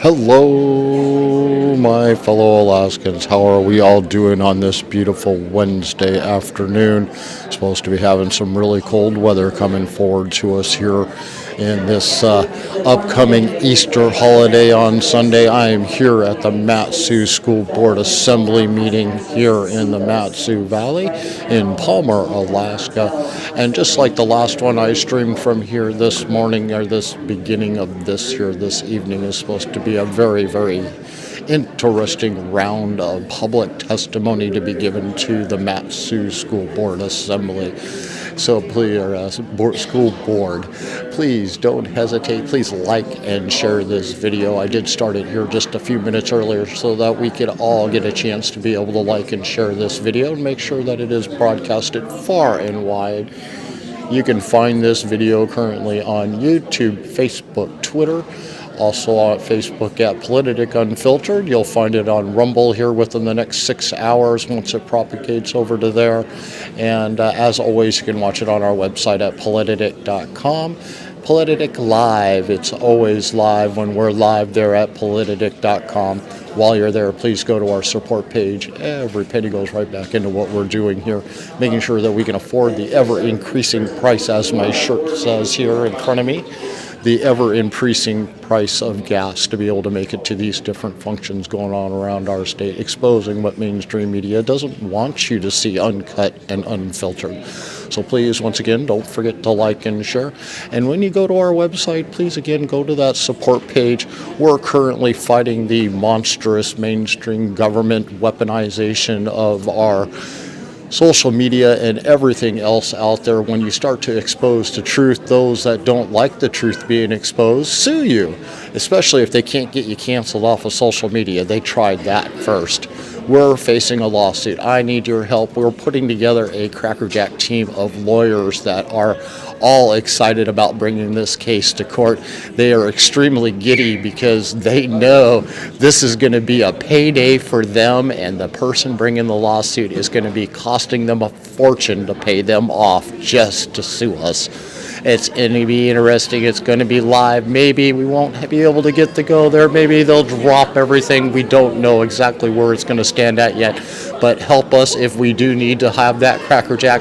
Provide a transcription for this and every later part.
Hello, my fellow Alaskans. How are we all doing on this beautiful Wednesday afternoon? Supposed to be having some really cold weather coming forward to us here in this upcoming Easter holiday on Sunday. I am here at the MatSu School Board Assembly meeting here in the Matsu Valley in Palmer, Alaska. And just like the last one I streamed from here this morning, or this beginning of this evening is supposed to be a very, very interesting round of public testimony to be given to the Matsu School Board Assembly. So please, school board, please don't hesitate. Please like and share this video. I did start it here just a few minutes earlier so that we could all get a chance to be able to like and share this video and make sure that it is broadcasted far and wide. You can find this video currently on YouTube, Facebook, Twitter. Also on Facebook at Politadick Unfiltered. You'll find it on Rumble here within the next 6 hours once it propagates over to there. And as always, you can watch it on our website at Politadick.com. Politadick Live. It's always live when we're live there at Politadick.com. While you're there, please go to our support page. Every penny goes right back into what we're doing here, making sure that we can afford the ever-increasing price, as my shirt says here in front of me, the ever-increasing price of gas to be able to make it to these different functions going on around our state, exposing what mainstream media doesn't want you to see uncut and unfiltered. So please, once again, don't forget to like and share. And when you go to our website, please, again, go to that support page. We're currently fighting the monstrous mainstream government weaponization of our social media and everything else out there. When you start to expose the truth, those that don't like the truth being exposed sue you, especially if they can't get you canceled off of social media. They tried that first. We're facing a lawsuit. I need your help. We're putting together a crackerjack team of lawyers that are all excited about bringing this case to court. They are extremely giddy because they know this is going to be a payday for them, and the person bringing the lawsuit is going to be costing them a fortune to pay them off just to sue us. It's going to be interesting. It's going to be live. Maybe we won't be able to get to go there. Maybe they'll drop everything. We don't know exactly where it's going to stand at yet, but help us if we do need to have that crackerjack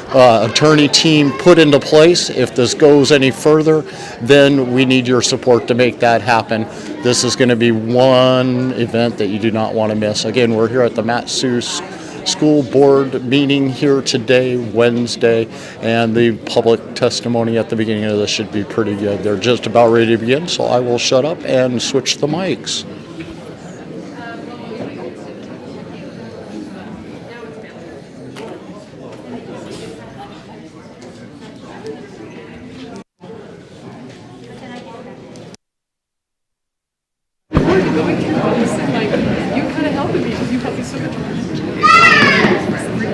attorney team put into place. If this goes any further, then we need your support to make that happen. This is going to be one event that you do not want to miss. Again, we're here at the Matsu School Board meeting here today, Wednesday, and the public testimony at the beginning of this should be pretty good. They're just about ready to begin, so I will shut up and switch the mics.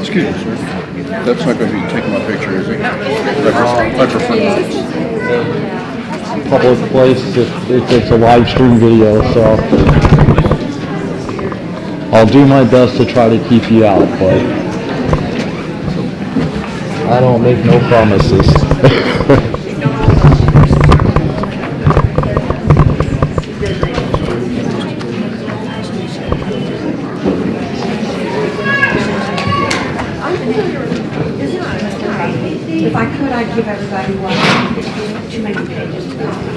Excuse me, sir. That's not going to be taking my picture, is it? Microphone. Public place, it's a live stream video, so I'll do my best to try to keep you out, but I don't make no promises. If I could, I'd give everybody one, too many pages to copy.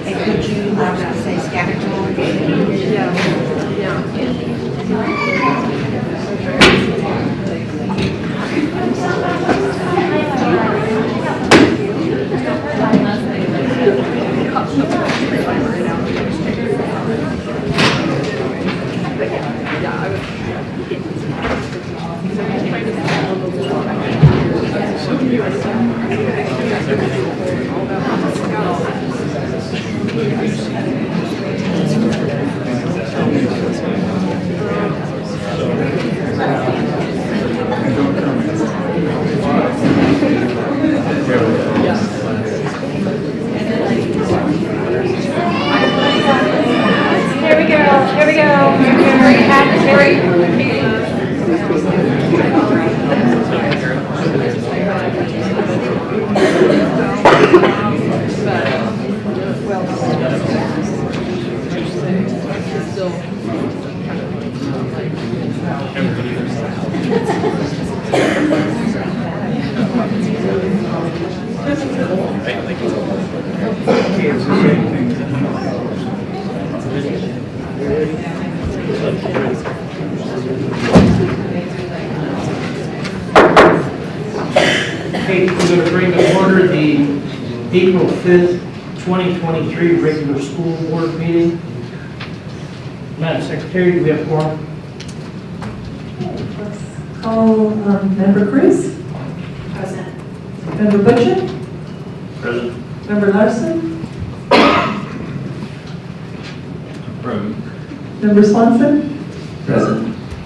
And could you, say, scatter to all? Here we go. Here we go. Very happy. Okay, we're going to bring to order the April 5th, 2023 regular school board meeting. Madam Secretary, do we have a quorum? Let's call Member Cruz, Present. Member Butcher, Present. Member Larson, Present. Member Swanson, Present.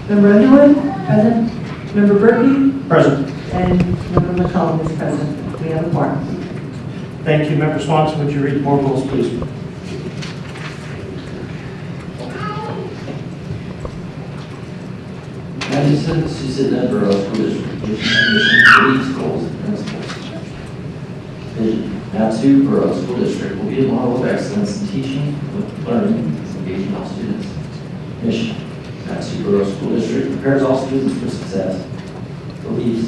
Member Underwood, present, Member Berkey, Present. and Member McCollum is present. We have a quorum. Thank you. Member Swanson, would you read the board rules, please? Massachusetts Borough School District mission for these schools and principals. Vision: Matsu Borough School District will be a model of excellence in teaching, learning, and engaging all students. Mission: Matsu Borough School District prepares all students for success. Beliefs: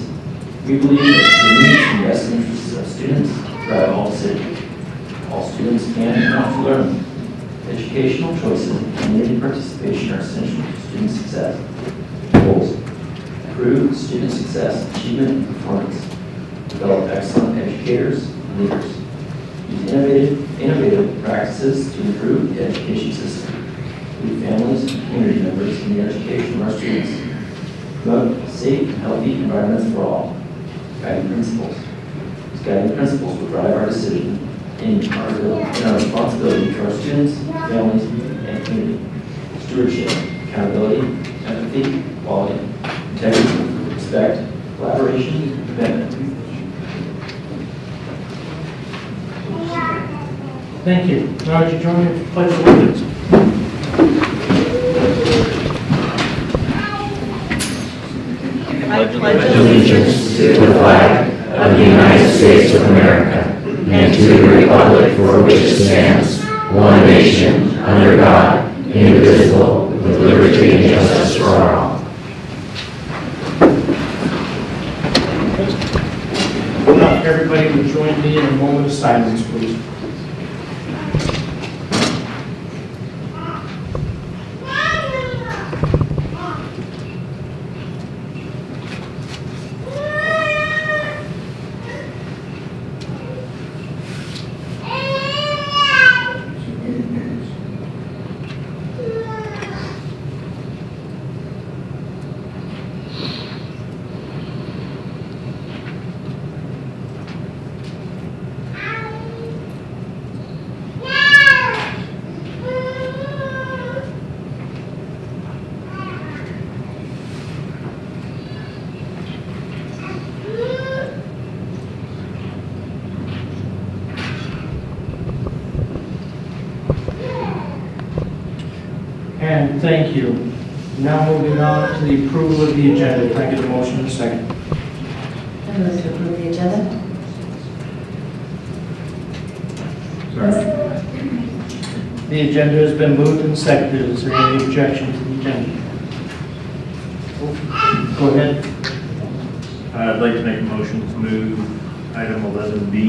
we believe that the needs and best interests of students drive all decisions. All students can and want to learn. Educational choices and community participation are essential to student success. Goals: improve student success, achievement, and performance. Develop excellent educators and leaders. Use innovative practices to improve the education system. Lead families and community members in the education of our students. Promote safe and healthy environments for all. Guiding principles. These guiding principles will drive our decision in our responsibility to our students, families, and community. Stewardship, accountability, empathy, quality, integrity, respect, collaboration, and commitment. Thank you. Now, would you join me for the pledge of allegiance? I pledge allegiance to the flag of the United States of America and to the republic for which it stands, one nation, under God, indivisible, with liberty and justice for all. Now, everybody would join me in a moment of silence, please. And thank you. Now moving on to the approval of the agenda. Can I get a motion in a second? I move to approve the agenda. The agenda has been moved and seconded. Is there any objection to the agenda? Go ahead. I'd like to make a motion to move item 11B,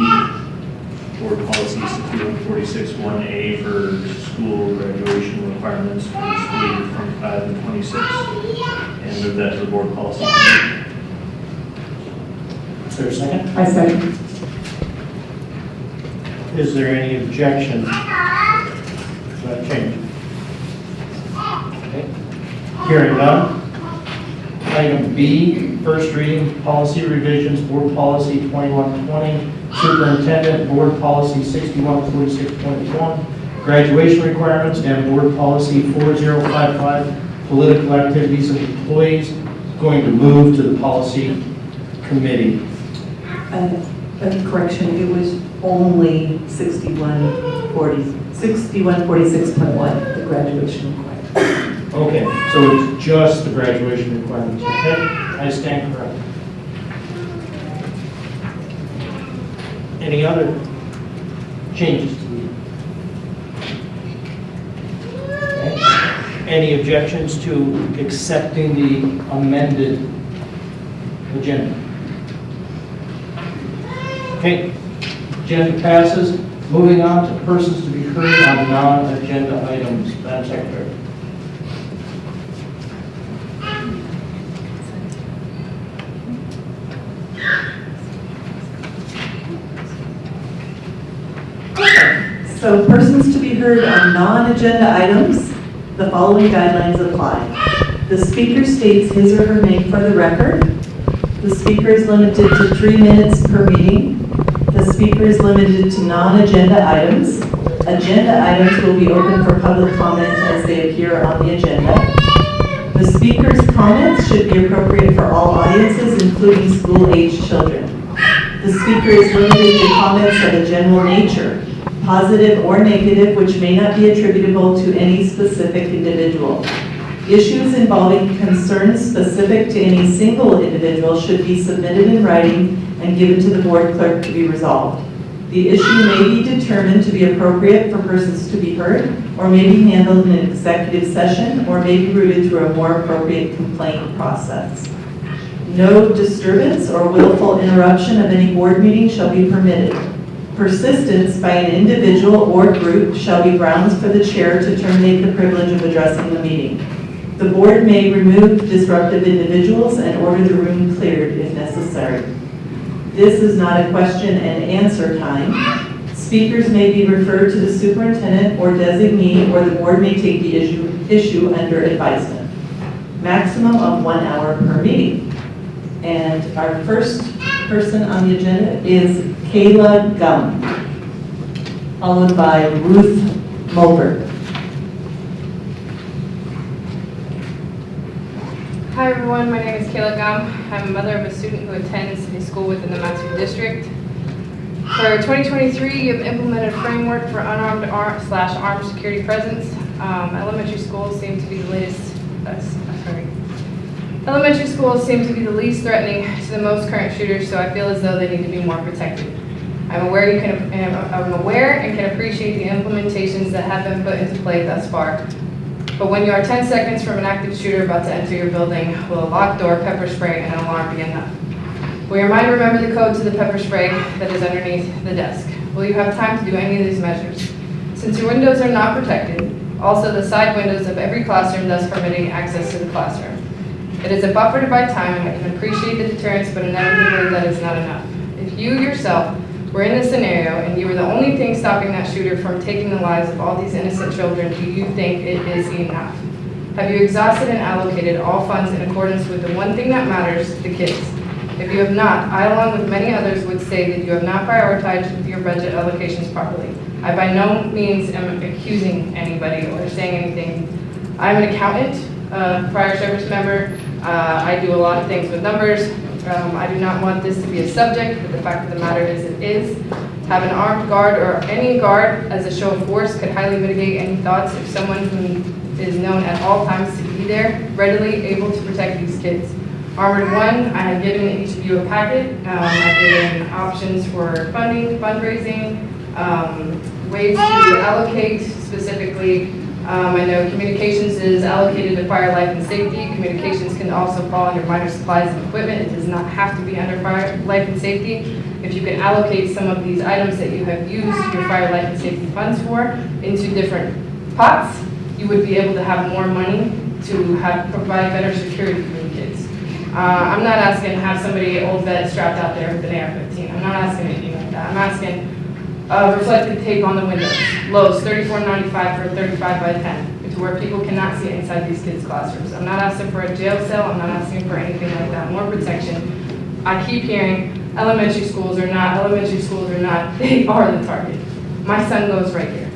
board policy 6146-1A for school graduation requirements for the school year 25 and 26, and move that to the board policy committee. Is there a second? I second. Is there any objection to that change? Okay. Hearing none. Item B, first reading, policy revisions, board policy 2120, superintendent, board policy 6146.1, graduation requirements, and board policy 4055, political activities of employees, going to move to the policy committee. A correction, it was only 6146.1, the graduation requirement. Okay, so it's just the graduation requirements, okay? I stand corrected. Any other changes to the? Okay. Any objections to accepting the amended agenda? Okay, agenda passes. Moving on to persons to be heard on non-agenda items. Madam Secretary. So persons to be heard on non-agenda items, the following guidelines apply. The speaker states his or her name for the record. The speaker is limited to 3 minutes per meeting. The speaker is limited to non-agenda items. Agenda items will be open for public comment as they appear on the agenda. The speaker's comments should be appropriate for all audiences, including school-aged children. The speaker is limited to comments of a general nature, positive or negative, which may not be attributable to any specific individual. Issues involving concerns specific to any single individual should be submitted in writing and given to the board clerk to be resolved. The issue may be determined to be appropriate for persons to be heard, or may be handled in an executive session, or may be routed through a more appropriate complaint process. No disturbance or willful interruption of any board meeting shall be permitted. Persistence by an individual or group shall be grounds for the chair to terminate the privilege of addressing the meeting. The board may remove disruptive individuals and order the room cleared if necessary. This is not a question and answer time. Speakers may be referred to the superintendent or designee, or the board may take the issue under advisement. Maximum of 1 hour per meeting. And our first person on the agenda is Kayla Gum, followed by Ruth Mulbert. Hi everyone, my name is Kayla Gum. I'm a mother of a student who attends a school within the MatSu district. For 2023, you have implemented a framework for unarmed armed security presence. Elementary schools seem to be the least threatening to the most current shooters, so I feel as though they need to be more protected. I'm aware and can appreciate the implementations that have been put into play thus far. But when you are 10 seconds from an active shooter about to enter your building, will a locked door, pepper spray, and an alarm be enough? Will your mind remember the code to the pepper spray that is underneath the desk? Will you have time to do any of these measures? Since your windows are not protected, also the side windows of every classroom, thus permitting access to the classroom. It is a buffer to buy time, and I can appreciate the deterrence, but inevitably that is not enough. If you yourself were in this scenario and you were the only thing stopping that shooter from taking the lives of all these innocent children, do you think it is enough? Have you exhausted and allocated all funds in accordance with the one thing that matters, the kids? If you have not, I along with many others would say that you have not prioritized your budget allocations properly. I by no means am accusing anybody or saying anything. I'm an accountant, prior service member. I do a lot of things with numbers. I do not want this to be a subject, but the fact of the matter is it is. Have an armed guard or any guard as a show of force could highly mitigate any thoughts if someone who is known at all times to be there, readily able to protect these kids. Armored One, I have given each of you a packet. I've given options for funding, fundraising, ways to allocate specifically. I know communications is allocated to fire, life, and safety. Communications can also fall under minor supplies and equipment. It does not have to be under fire, life, and safety. If you can allocate some of these items that you have used your fire, life, and safety funds for into different pots, you would be able to have more money to provide better security for the kids. I'm not asking to have somebody, old vet, strapped out there with an AR-15. I'm not asking anything like that. I'm asking reflective tape on the windows. Lowe's, $34.95 for a 35 by 10, to where people cannot see inside these kids' classrooms. I'm not asking for a jail cell. I'm not asking for anything like that. More protection. I keep hearing elementary schools are not, they are the target. My son goes right here.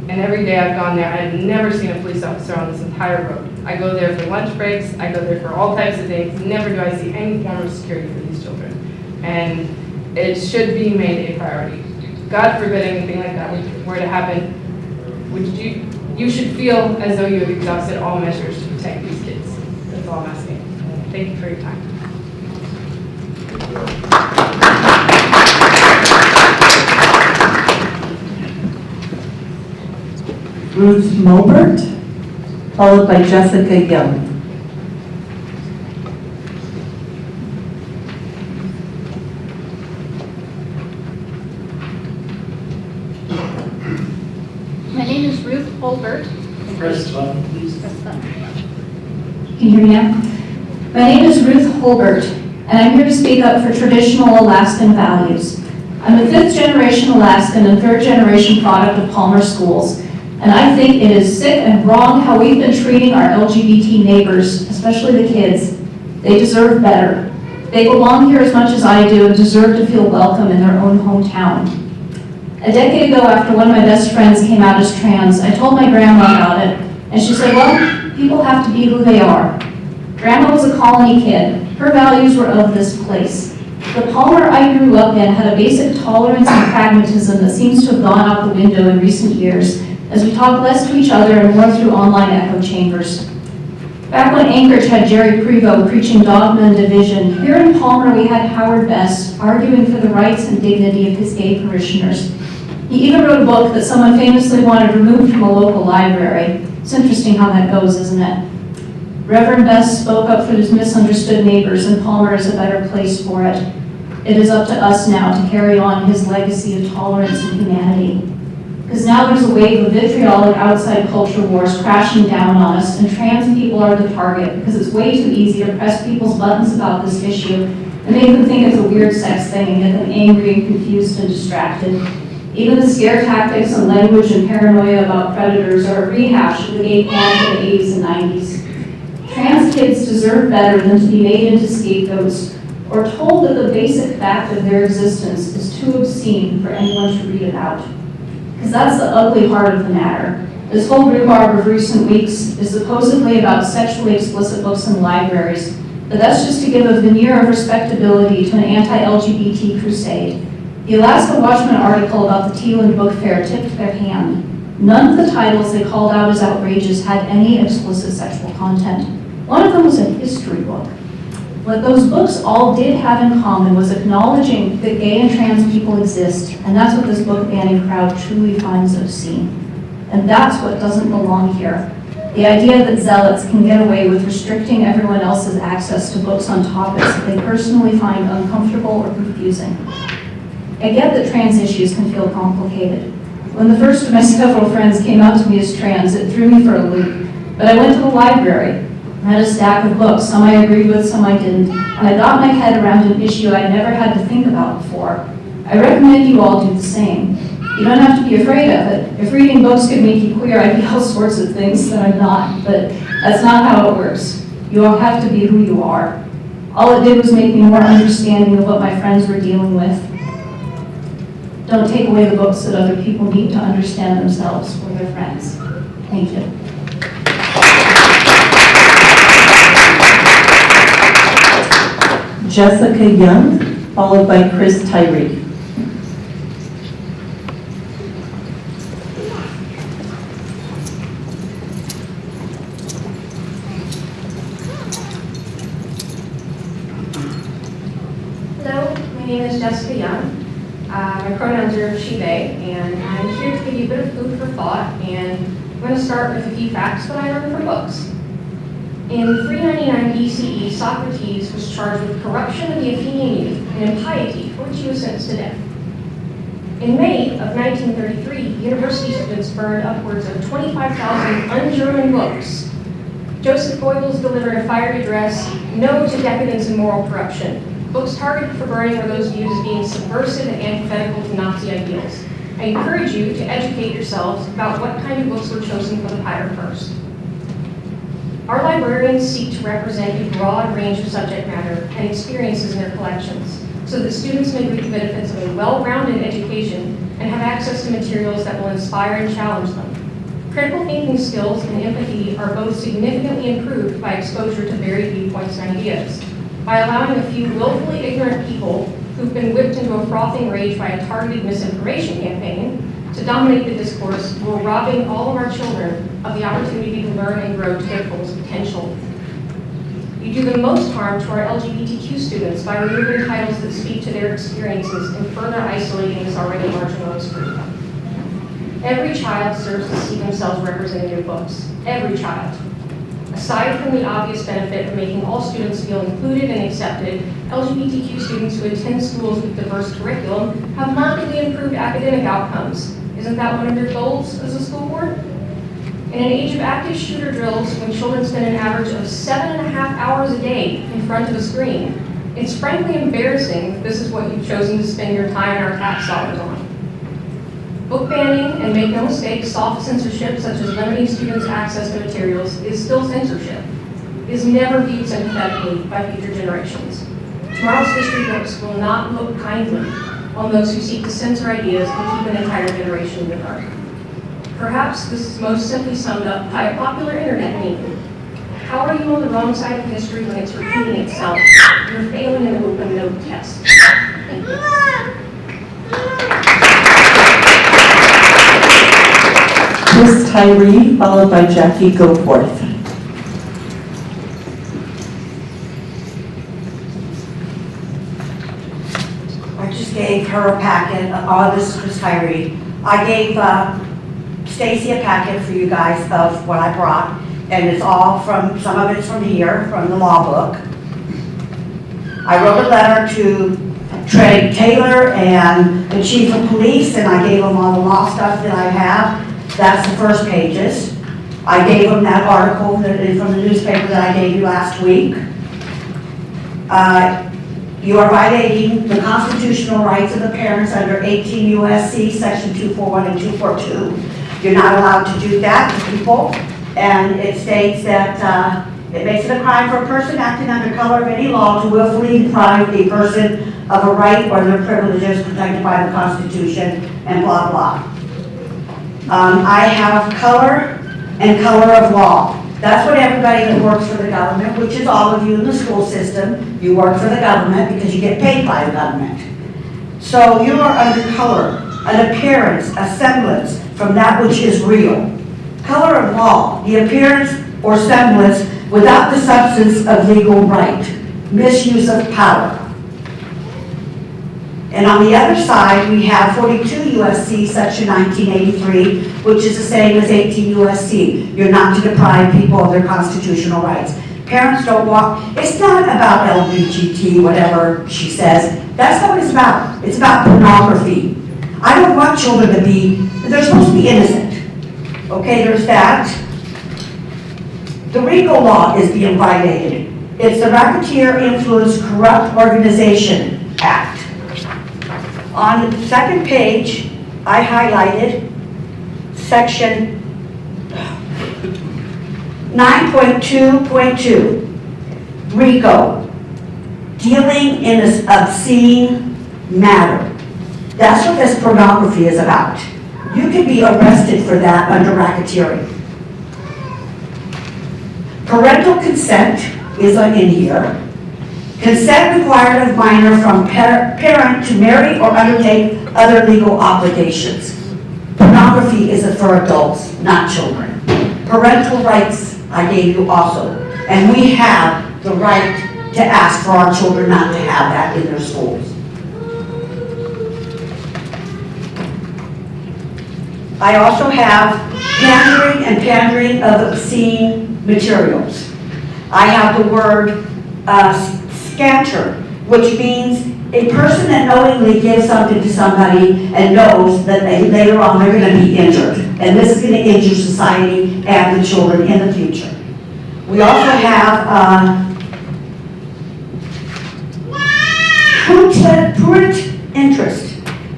And every day I've gone there, I have never seen a police officer on this entire road. I go there for lunch breaks, I go there for all types of things. Never do I see any form of security for these children. And it should be made a priority. God forbid anything like that were to happen, you should feel as though you have exhausted all measures to protect these kids. That's all I'm asking. Thank you for your time. Ruth Mulbert. followed by Jessica Young. My name is Ruth Holbert. Press the button, please. Can you hear me now? My name is Ruth Holbert, and I'm here to speak up for traditional Alaskan values. I'm a fifth-generation Alaskan and third-generation product of Palmer Schools, and I think it is sick and wrong how we've been treating our LGBT neighbors, especially the kids. They deserve better. They belong here as much as I do and deserve to feel welcome in their own hometown. A decade ago, after one of my best friends came out as trans, I told my grandma about it, and she said, well, people have to be who they are. Grandma was a colony kid. Her values were of this place. The Palmer I grew up in had a basic tolerance and pragmatism that seems to have gone out the window in recent years, as we talk less to each other and more through online echo chambers. Back when Anchorage had Jerry Prevost preaching dogma and division, here in Palmer we had Howard Best arguing for the rights and dignity of his gay parishioners. He even wrote a book that someone famously wanted removed from a local library. It's interesting how that goes, isn't it? Reverend Best spoke up for his misunderstood neighbors, and Palmer is a better place for it. It is up to us now to carry on his legacy of tolerance and humanity. Because now there's a wave of vitriolic outside culture wars crashing down on us, and trans people are the target because it's way too easy to press people's buttons about this issue and make them think it's a weird sex thing and get them angry and confused and distracted. Even the scare tactics and language and paranoia about predators are a rehash of the gay panic of the 80s and 90s. Trans kids deserve better than to be made into scapegoats or told that the basic fact of their existence is too obscene for anyone to read about. Because that's the ugly heart of the matter. This whole rhubarb of recent weeks is supposedly about sexually explicit books in libraries, but that's just to give a veneer of respectability to an anti-LGBT crusade. The Alaska Watchman article about the Teelan Book Fair tipped their hand. None of the titles they called out as outrageous had any explicit sexual content. One of them was a history book. What those books all did have in common was acknowledging that gay and trans people exist, and that's what this book banning crowd truly finds obscene. And that's what doesn't belong here. The idea that zealots can get away with restricting everyone else's access to books on topics that they personally find uncomfortable or confusing. I get that trans issues can feel complicated. When the first of my several friends came out to me as trans, it threw me for a loop. But I went to the library. I had a stack of books, some I agreed with, some I didn't, and I got my head around an issue I never had to think about before. I recommend you all do the same. You don't have to be afraid of it. If reading books could make you queer, I'd be all sorts of things that I'm not, but that's not how it works. You all have to be who you are. All it did was make me more understanding of what my friends were dealing with. Don't take away the books that other people need to understand themselves or their friends. Thank you. Jessica Young, followed by Chris Tyree. Hello, my name is Jessica Young. My pronouns are she, they, and I'm here to give you a bit of food for thought, and I'm going to start with a few facts that I learned from books. In 399 BCE, Socrates was charged with corruption of the Athenian youth and impiety, for which he was sentenced to death. In May of 1933, university students burned upwards of 25,000 un-German books. Joseph Goebbels delivered a fiery address, "No to Decadence and Moral Corruption." Books targeted for burning were those viewed as being subversive and antithetical to Nazi ideals. I encourage you to educate yourselves about what kind of books were chosen for the pyre first. Our librarians seek to represent a broad range of subject matter and experiences in their collections, so that students may reap the benefits of a well-rounded education and have access to materials that will inspire and challenge them. Critical thinking skills and empathy are both significantly improved by exposure to varied viewpoints and ideas. By allowing a few willfully ignorant people who've been whipped into a frothing rage by a targeted misinformation campaign to dominate the discourse, we're robbing all of our children of the opportunity to learn and grow to their fullest potential. You do the most harm to our LGBTQ students by removing titles that speak to their experiences and further isolating this already marginalized group. Every child deserves to see themselves represented in books. Every child. Aside from the obvious benefit of making all students feel included and accepted, LGBTQ students who attend schools with diverse curriculum have markedly improved academic outcomes. Isn't that one of your goals as a school board? In an age of active shooter drills, when children spend an average of 7.5 hours a day in front of a screen, it's frankly embarrassing that this is what you've chosen to spend your time and our tax dollars on. Book banning, and make no mistake, soft censorship such as limiting students' access to materials is still censorship. It is never viewed sympathetically by future generations. Tomorrow's history books will not look kindly on those who seek to censor ideas and keep an entire generation in the dark. Perhaps this is most simply summed up by a popular internet meme. How are you on the wrong side of history when it's repeating itself? You're failing an open note test. Thank you. Miss Tyree, followed by Jackie Goforth. I just gave her a packet. This is Miss Tyree. I gave Stacy a packet for you guys of what I brought, and it's all from, some of it's from here, from the law book. I wrote a letter to Trey Taylor and the chief of police, and I gave them all the law stuff that I have. That's the first pages. I gave them that article that is from the newspaper that I gave you last week. You are violating the constitutional rights of the parents under 18 U.S.C. section 241 and 242. You're not allowed to do that to people, and it states that it makes it a crime for a person acting under color of any law to willfully deprive a person of a right or their privileges protected by the Constitution, and blah, blah. I have color and color of law. That's what everybody that works for the government, which is all of you in the school system, you work for the government because you get paid by the government. So you are under color, an appearance, a semblance from that which is real. Color of law, the appearance or semblance without the substance of legal right, misuse of power. And on the other side, we have 42 U.S.C. section 1983, which is the same as 18 U.S.C. You're not to deprive people of their constitutional rights. Parents don't walk, it's not about LGBT, whatever she says. That's not what it's about. It's about pornography. I don't want children to be, they're supposed to be innocent. Okay, there's that. The RICO law is being violated. It's the Racketeer Influenced Corrupt Organization Act. On the second page, I highlighted section 9.2.2, RICO, dealing in an obscene matter. That's what this pornography is about. You can be arrested for that under racketeering. Parental consent is in here. Consent required of minor from parent to marry or undertake other legal obligations. Pornography is for adults, not children. Parental rights I gave you also. And we have the right to ask for our children not to have that in their schools. I also have pandering of obscene materials. I have the word scanter, which means a person that knowingly gives something to somebody and knows that later on they're going to be injured. And this is going to injure society and the children in the future. We also have prurient interest.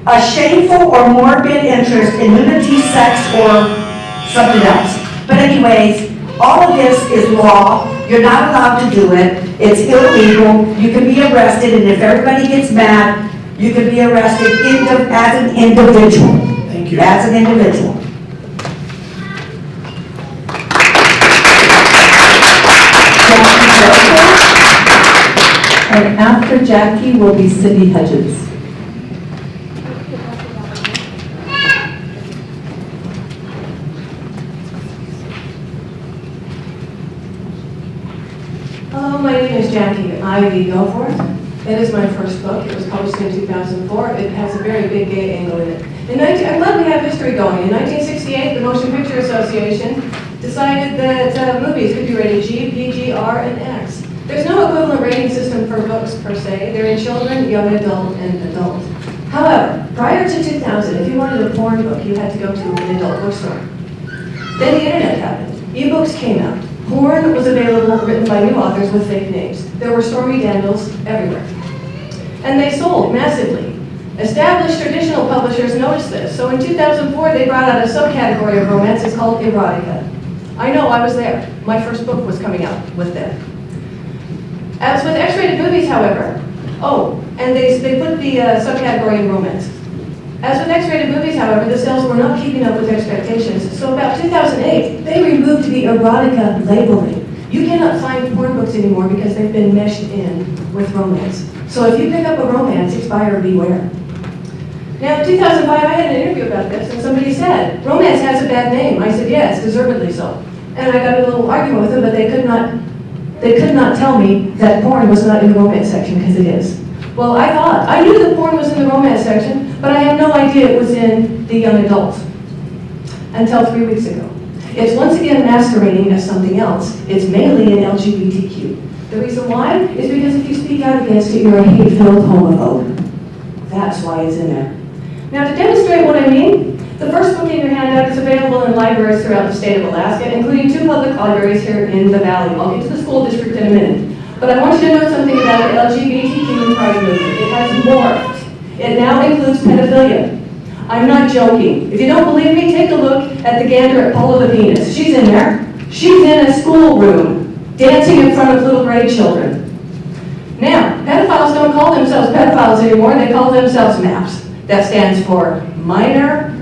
A shameful or morbid interest in nudity, sex, or something else. But anyways, all of this is law. You're not allowed to do it. It's illegal. You can be arrested, and if everybody gets mad, you can be arrested as an individual. Thank you. As an individual. And after Jackie will be Cindy Hedges. Hello, my name is Jackie Ivy Goforth. It is my first book. It was published in 2004. It has a very big gay angle in it. I'm glad we have history going. In 1968, the Motion Picture Association decided that movies could be rated G, PG, R, and X. There's no equivalent rating system for books per se. They're in children, young adult, and adult. However, prior to 2000, if you wanted a porn book, you had to go to an adult bookstore. Then the internet happened. E-books came out. Porn was available, written by new authors with fake names. There were Stormy Daniels everywhere. And they sold massively. Established traditional publishers noticed this. So in 2004, they brought out a subcategory of romance. It's called erotica. I know, I was there. My first book was coming out with them. As with X-rated movies, however, and they put the subcategory in romance. As with X-rated movies, however, the sales were not keeping up with expectations. So about 2008, they removed the erotica labeling. You cannot find porn books anymore because they've been meshed in with romance. So if you pick up a romance, it's buyer beware. Now, in 2005, I had an interview about this, and somebody said, romance has a bad name. I said, yes, deservedly so. And I got a little argument with them, but they could not tell me that porn was not in the romance section, because it is. Well, I knew that porn was in the romance section, but I had no idea it was in the young adult until 3 weeks ago. It's once again masquerading as something else. It's mainly in LGBTQ. The reason why is because if you speak out against it, you're a hate-filled homophobe. That's why it's in there. Now, to demonstrate what I mean, the first book in your handout is available in libraries throughout the state of Alaska, including 2 public libraries here in the valley. I'll get to the school district in a minute. But I want you to know something about the LGBTQ and pride movement. It has morphed. It now includes pedophilia. I'm not joking. If you don't believe me, take a look at the gander at Paula the Venus. She's in there. She's in a schoolroom, dancing in front of little grade children. Now, pedophiles don't call themselves pedophiles anymore. They call themselves MAPS. That stands for Minor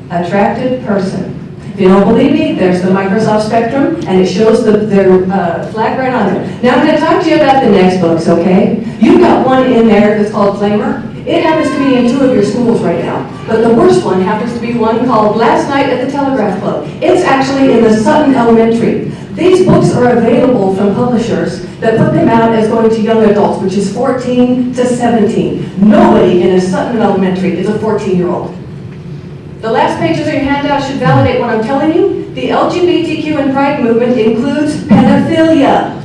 Attracted Person. If you don't believe me, there's the Microsoft Spectrum, and it shows their flag right on there. Now I'm going to talk to you about the next books, okay? You've got one in there that's called Flamer. It happens to be in 2 of your schools right now, but the worst one happens to be one called Last Night at the Telegraph Club. It's actually in the Sutton Elementary. These books are available from publishers that put them out as going to young adults, which is 14 to 17. Nobody in a Sutton Elementary is a 14-year-old. The last pages of your handout should validate what I'm telling you. The LGBTQ and pride movement includes pedophilia.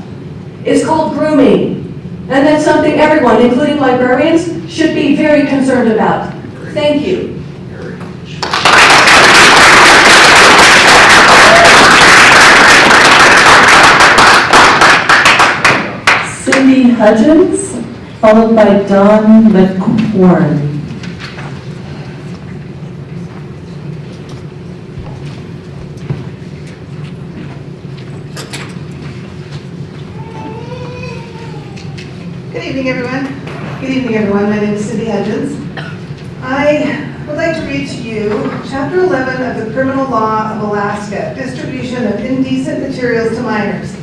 It's called grooming. And that's something everyone, including librarians, should be very concerned about. Thank you. Cindy Hudgens, followed by Don McQuarrie. Good evening, everyone. My name is Cindy Hudgens. I would like to read to you Chapter 11 of the Criminal Law of Alaska, Distribution of Indecent Materials to Minors.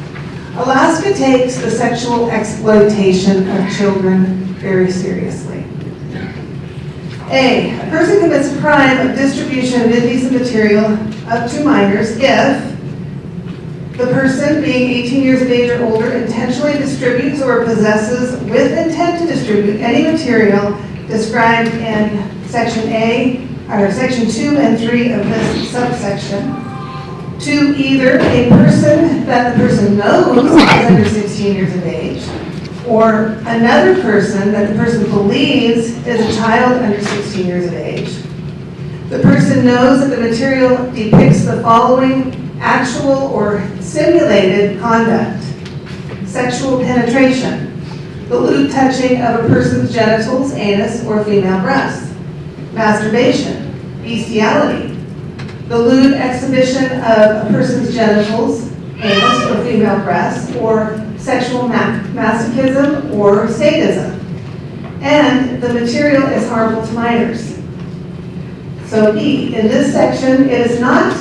Alaska takes the sexual exploitation of children very seriously. A person commits a crime of distribution of indecent material up to minors if the person, being 18 years of age or older, intentionally distributes or possesses with intent to distribute any material described in Section A, or Section 2 and 3 of this subsection, to either a person that the person knows is under 16 years of age, or another person that the person believes is a child under 16 years of age. The person knows that the material depicts the following actual or simulated conduct: sexual penetration, the lewd touching of a person's genitals, anus, or female breasts; masturbation, bestiality, the lewd exhibition of a person's genitals, anus, or female breasts, or sexual masochism or sadism; and the material is harmful to minors. So B, in this section, it is not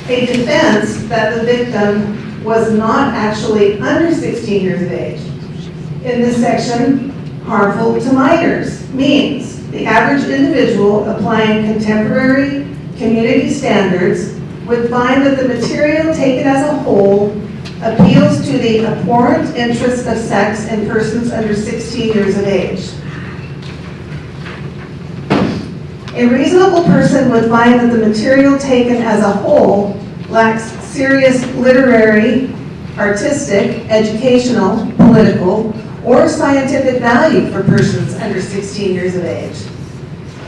a defense that the victim was not actually under 16 years of age. In this section, harmful to minors means the average individual applying contemporary community standards would find that the material taken as a whole appeals to the abhorrent interest of sex in persons under 16 years of age. A reasonable person would find that the material taken as a whole lacks serious literary, artistic, educational, political, or scientific value for persons under 16 years of age.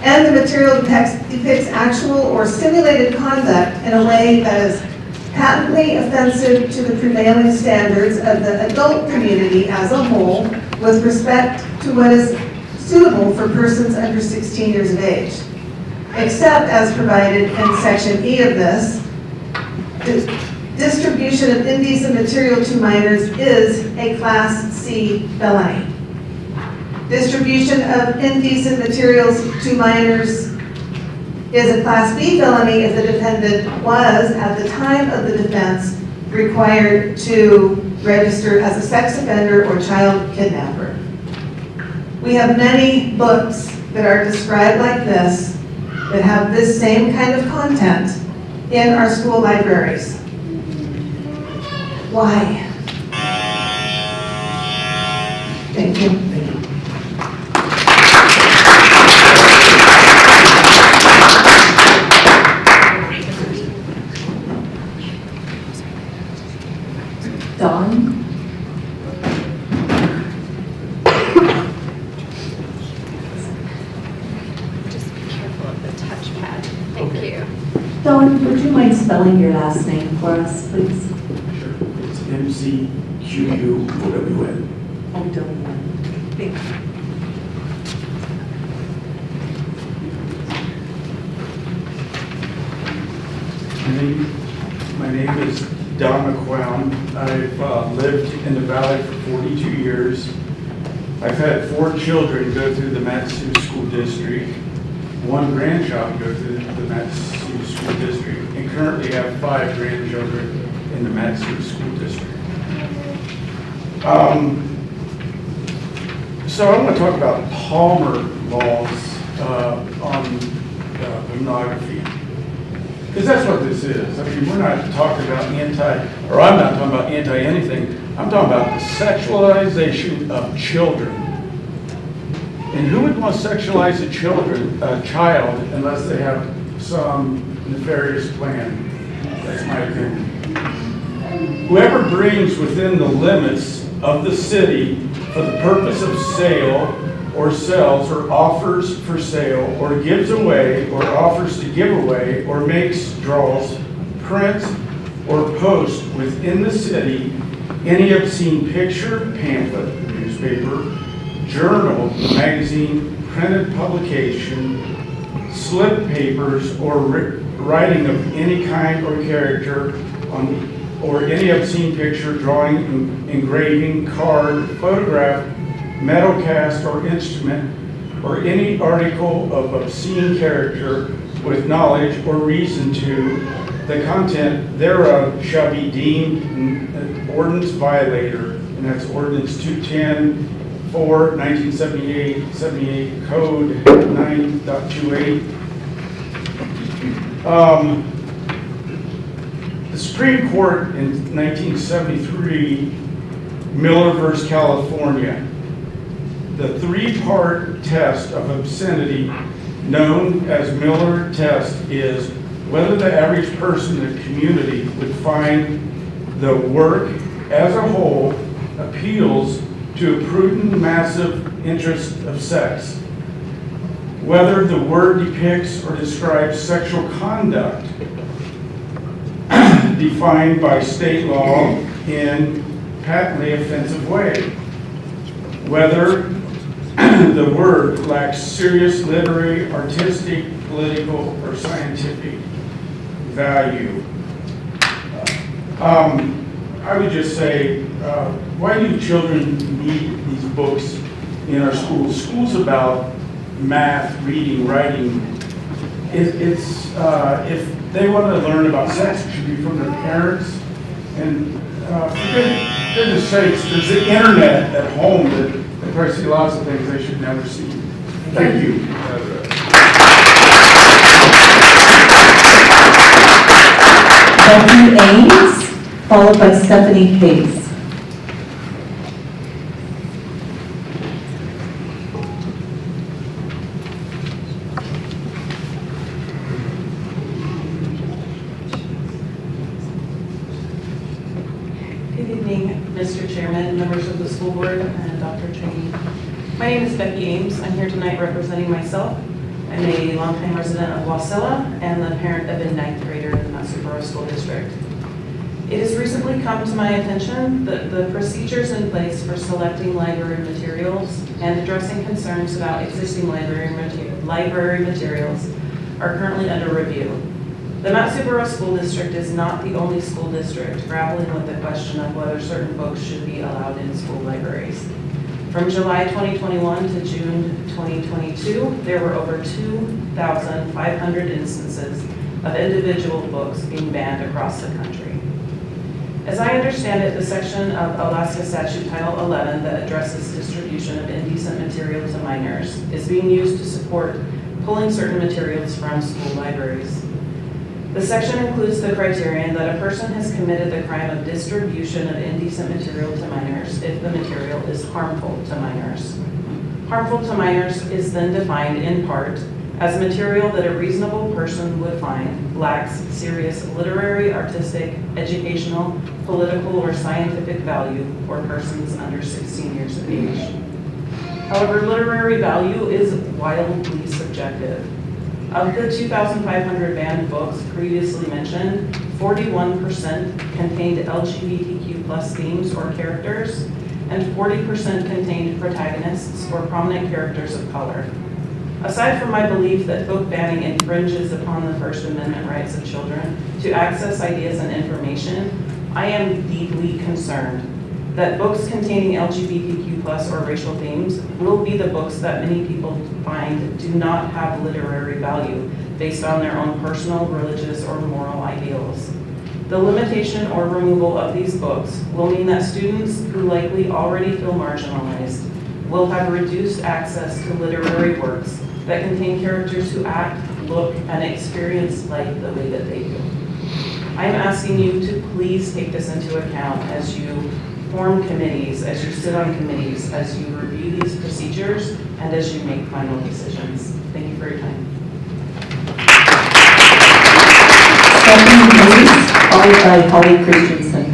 And the material depicts actual or simulated conduct in a way that is patently offensive to the prevailing standards of the adult community as a whole with respect to what is suitable for persons under 16 years of age, except as provided in Section E of this. Distribution of indecent material to minors is a Class C felony. Distribution of indecent materials to minors is a Class B felony if the defendant was, at the time of the defense, required to register as a sex offender or child kidnapper. We have many books that are described like this that have this same kind of content in our school libraries. Why? Thank you. Dawn? Just be careful of the touchpad. Thank you. Dawn, would you mind spelling your last name for us, please? Sure. It's MCQUOWN. Oh, don't. Thank you. My name is Don McQuown. I've lived in the Valley for 42 years. I've had 4 children go through the MatSu School District, 1 grandchild go through the MatSu School District, and currently have 5 grandchildren in the MatSu School District. So I want to talk about Palmer laws on pornography. Because that's what this is. I mean, we're not talking about I'm not talking about anti-anything. I'm talking about the sexualization of children. And who would want to sexualize a child unless they have some nefarious plan? That's my opinion. Whoever brings within the limits of the city for the purpose of sale or sells or offers for sale or gives away or offers to give away or makes, draws, prints, or posts within the city any obscene picture, pamphlet, newspaper, journal, magazine, printed publication, slip papers, or writing of any kind or character on or any obscene picture, drawing, engraving, card, photograph, metal cast or instrument, or any article of obscene character with knowledge or reason to the content thereof shall be deemed an ordinance violator, and that's Ordinance 210 4 1978 78 Code 9.28. The Supreme Court in 1973, Miller versus California, the 3-part test of obscenity known as Miller test is whether the average person in the community would find the work as a whole appeals to a prudent, massive interest of sex, whether the word depicts or describes sexual conduct defined by state law in patently offensive way, whether the word lacks serious literary, artistic, political, or scientific value. I would just say, why do children need these books in our schools? School's about math, reading, writing. If they want to learn about sex, it should be from their parents. And for goodness sakes, there's the internet at home that they probably see lots of things they should never see. Thank you. Becky Ames, followed by Stephanie Case. Chairman, members of the school board, and Dr. Cheney. My name is Becky Ames. I'm here tonight representing myself. I'm a longtime resident of Wasilla and the parent of a 9th grader in the Matsu Borough School District. It has recently come to my attention that the procedures in place for selecting library materials and addressing concerns about existing library materials are currently under review. The Matsu Borough School District is not the only school district grappling with the question of whether certain books should be allowed in school libraries. From July 2021 to June 2022, there were over 2,500 instances of individual books being banned across the country. As I understand it, the section of Alaska Statute Title 11 that addresses distribution of indecent material to minors is being used to support pulling certain materials from school libraries. The section includes the criterion that a person has committed the crime of distribution of indecent material to minors if the material is harmful to minors. Harmful to minors is then defined in part as material that a reasonable person would find lacks serious literary, artistic, educational, political, or scientific value for persons under 16 years of age. However, literary value is wildly subjective. Of the 2,500 banned books previously mentioned, 41% contained LGBTQ+ themes or characters, and 40% contained protagonists or prominent characters of color. Aside from my belief that book banning infringes upon the First Amendment rights of children to access ideas and information, I am deeply concerned that books containing LGBTQ+ or racial themes will be the books that many people find do not have literary value based on their own personal, religious, or moral ideals. The limitation or removal of these books will mean that students who likely already feel marginalized will have reduced access to literary works that contain characters who act, look, and experience life the way that they do. I am asking you to please take this into account as you form committees, as you sit on committees, as you review these procedures, and as you make final decisions. Thank you for your time. Stephanie Hayes, followed by Holly Christensen.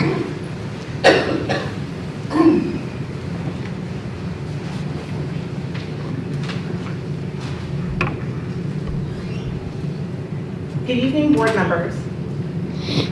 Good evening, board members.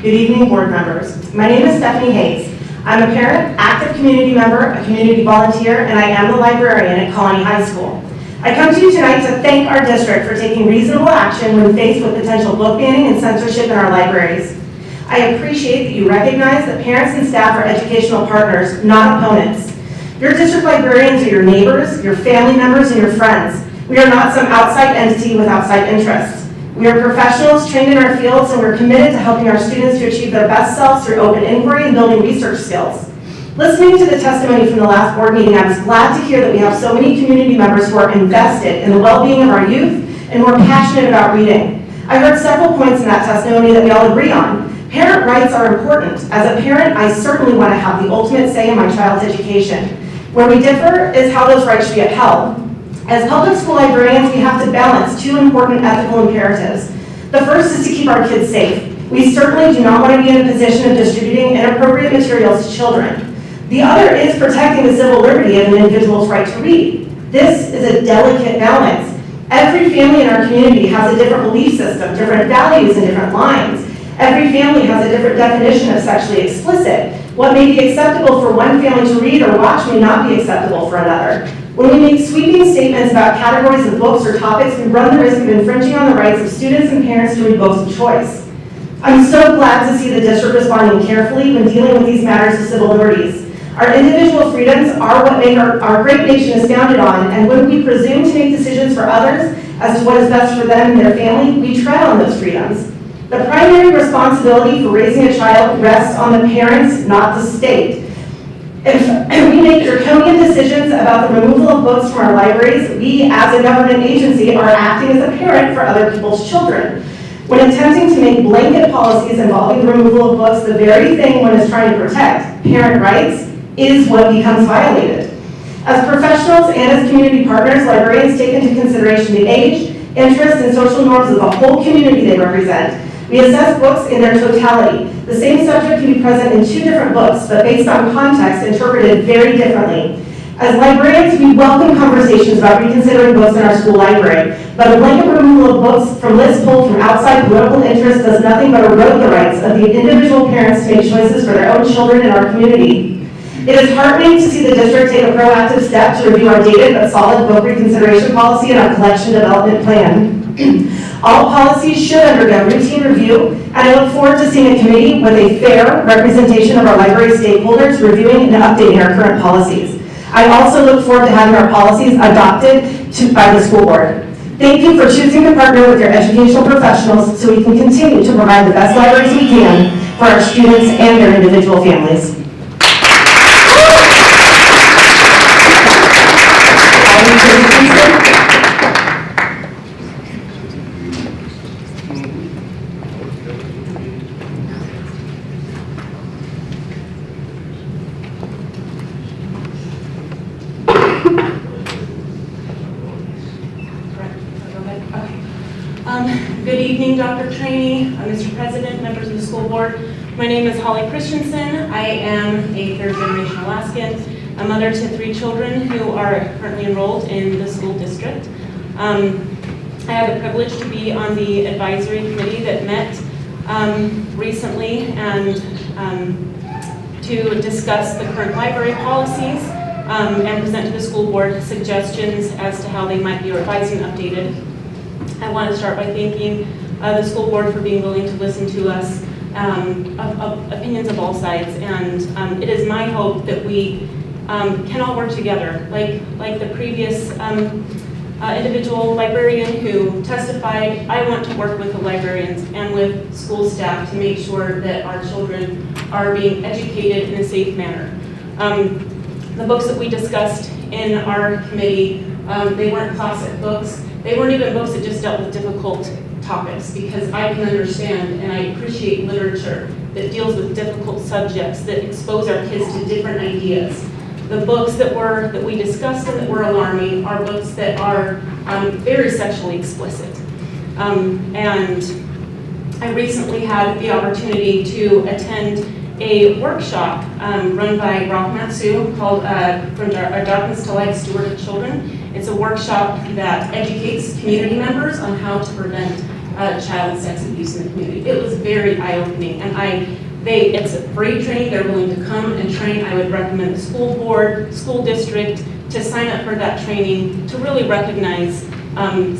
Good evening, board members. My name is Stephanie Hayes. I'm a parent, active community member, a community volunteer, and I am the librarian at Colony High School. I come to you tonight to thank our district for taking reasonable action when faced with potential book banning and censorship in our libraries. I appreciate that you recognize that parents and staff are educational partners, not opponents. Your district librarians are your neighbors, your family members, and your friends. We are not some outside entity with outside interests. We are professionals trained in our fields, and we're committed to helping our students to achieve their best selves through open inquiry and building research skills. Listening to the testimony from the last board meeting, I was glad to hear that we have so many community members who are invested in the well-being of our youth and who are passionate about reading. I heard several points in that testimony that we all agree on. Parent rights are important. As a parent, I certainly want to have the ultimate say in my child's education. Where we differ is how those rights should be upheld. As public school librarians, we have to balance two important ethical imperatives. The first is to keep our kids safe. We certainly do not want to be in a position of distributing inappropriate materials to children. The other is protecting the civil liberty of an individual's right to read. This is a delicate balance. Every family in our community has a different belief system, different values, and different lines. Every family has a different definition of sexually explicit. What may be acceptable for one family to read or watch may not be acceptable for another. When we make sweeping statements about categories of books or topics, we run the risk of infringing on the rights of students and parents to read books of choice. I'm so glad to see the district responding carefully when dealing with these matters of civil liberties. Our individual freedoms are what make our great nation is founded on, and when we presume to make decisions for others as to what is best for them and their family, we tread on those freedoms. The primary responsibility for raising a child rests on the parents, not the state. If we make draconian decisions about the removal of books from our libraries, we as a government agency are acting as a parent for other people's children. When attempting to make blanket policies involving the removal of books, the very thing one is trying to protect, parent rights, is what becomes violated. As professionals and as community partners, librarians take into consideration the age, interests, and social norms of the whole community they represent. We assess books in their totality. The same subject can be present in two different books, but based on context, interpreted very differently. As librarians, we welcome conversations about reconsidering books in our school library, but a blanket removal of books from lists pulled from outside political interests does nothing but erode the rights of the individual parents to make choices for their own children in our community. It is heartening to see the district take a proactive step to review our dated but solid book reconsideration policy and our collection development plan. All policies should undergo routine review, and I look forward to seeing a committee with a fair representation of our library stakeholders reviewing and updating our current policies. I also look forward to having our policies adopted by the school board. Thank you for choosing to partner with your educational professionals so we can continue to provide the best libraries we can for our students and their individual families. Good evening, Dr. Trainee, Mr. President, members of the school board. My name is Holly Christensen. I am a third-generation Alaskan, a mother to 3 children who are currently enrolled in the school district. I have the privilege to be on the advisory committee that met recently and to discuss the current library policies and present to the school board suggestions as to how they might be revised and updated. I want to start by thanking the school board for being willing to listen to us, of opinions of all sides, and it is my hope that we can all work together, like the previous individual librarian who testified. I want to work with the librarians and with school staff to make sure that our children are being educated in a safe manner. The books that we discussed in our committee, they weren't classic books. They weren't even books that just dealt with difficult topics, because I can understand and I appreciate literature that deals with difficult subjects, that expose our kids to different ideas. The books that we discussed and that were alarming are books that are very sexually explicit. And I recently had the opportunity to attend a workshop run by Rock Matsu called From Darkness to Light, Steward of Children. It's a workshop that educates community members on how to prevent child sex abuse in the community. It was very eye-opening, and it's a free training. They're willing to come and train. I would recommend the school board, school district to sign up for that training to really recognize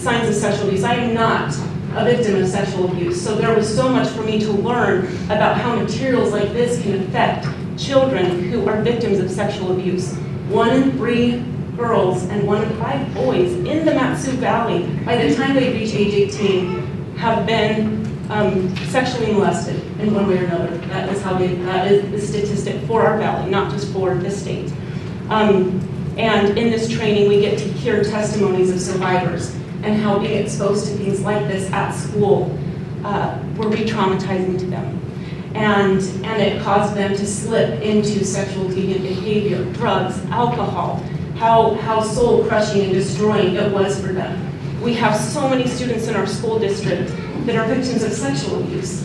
signs of sexual abuse. I am not a victim of sexual abuse, so there was so much for me to learn about how materials like this can affect children who are victims of sexual abuse. 1 in 3 girls and 1 in 5 boys in the Matsu Valley, by the time they reach age 18, have been sexually molested in one way or another. That is the statistic for our valley, not just for the state. And in this training, we get to hear testimonies of survivors and how being exposed to things like this at school were re-traumatizing to them. And it caused them to slip into sexual deviant behavior, drugs, alcohol, how soul-crushing and destroying it was for them. We have so many students in our school district that are victims of sexual abuse.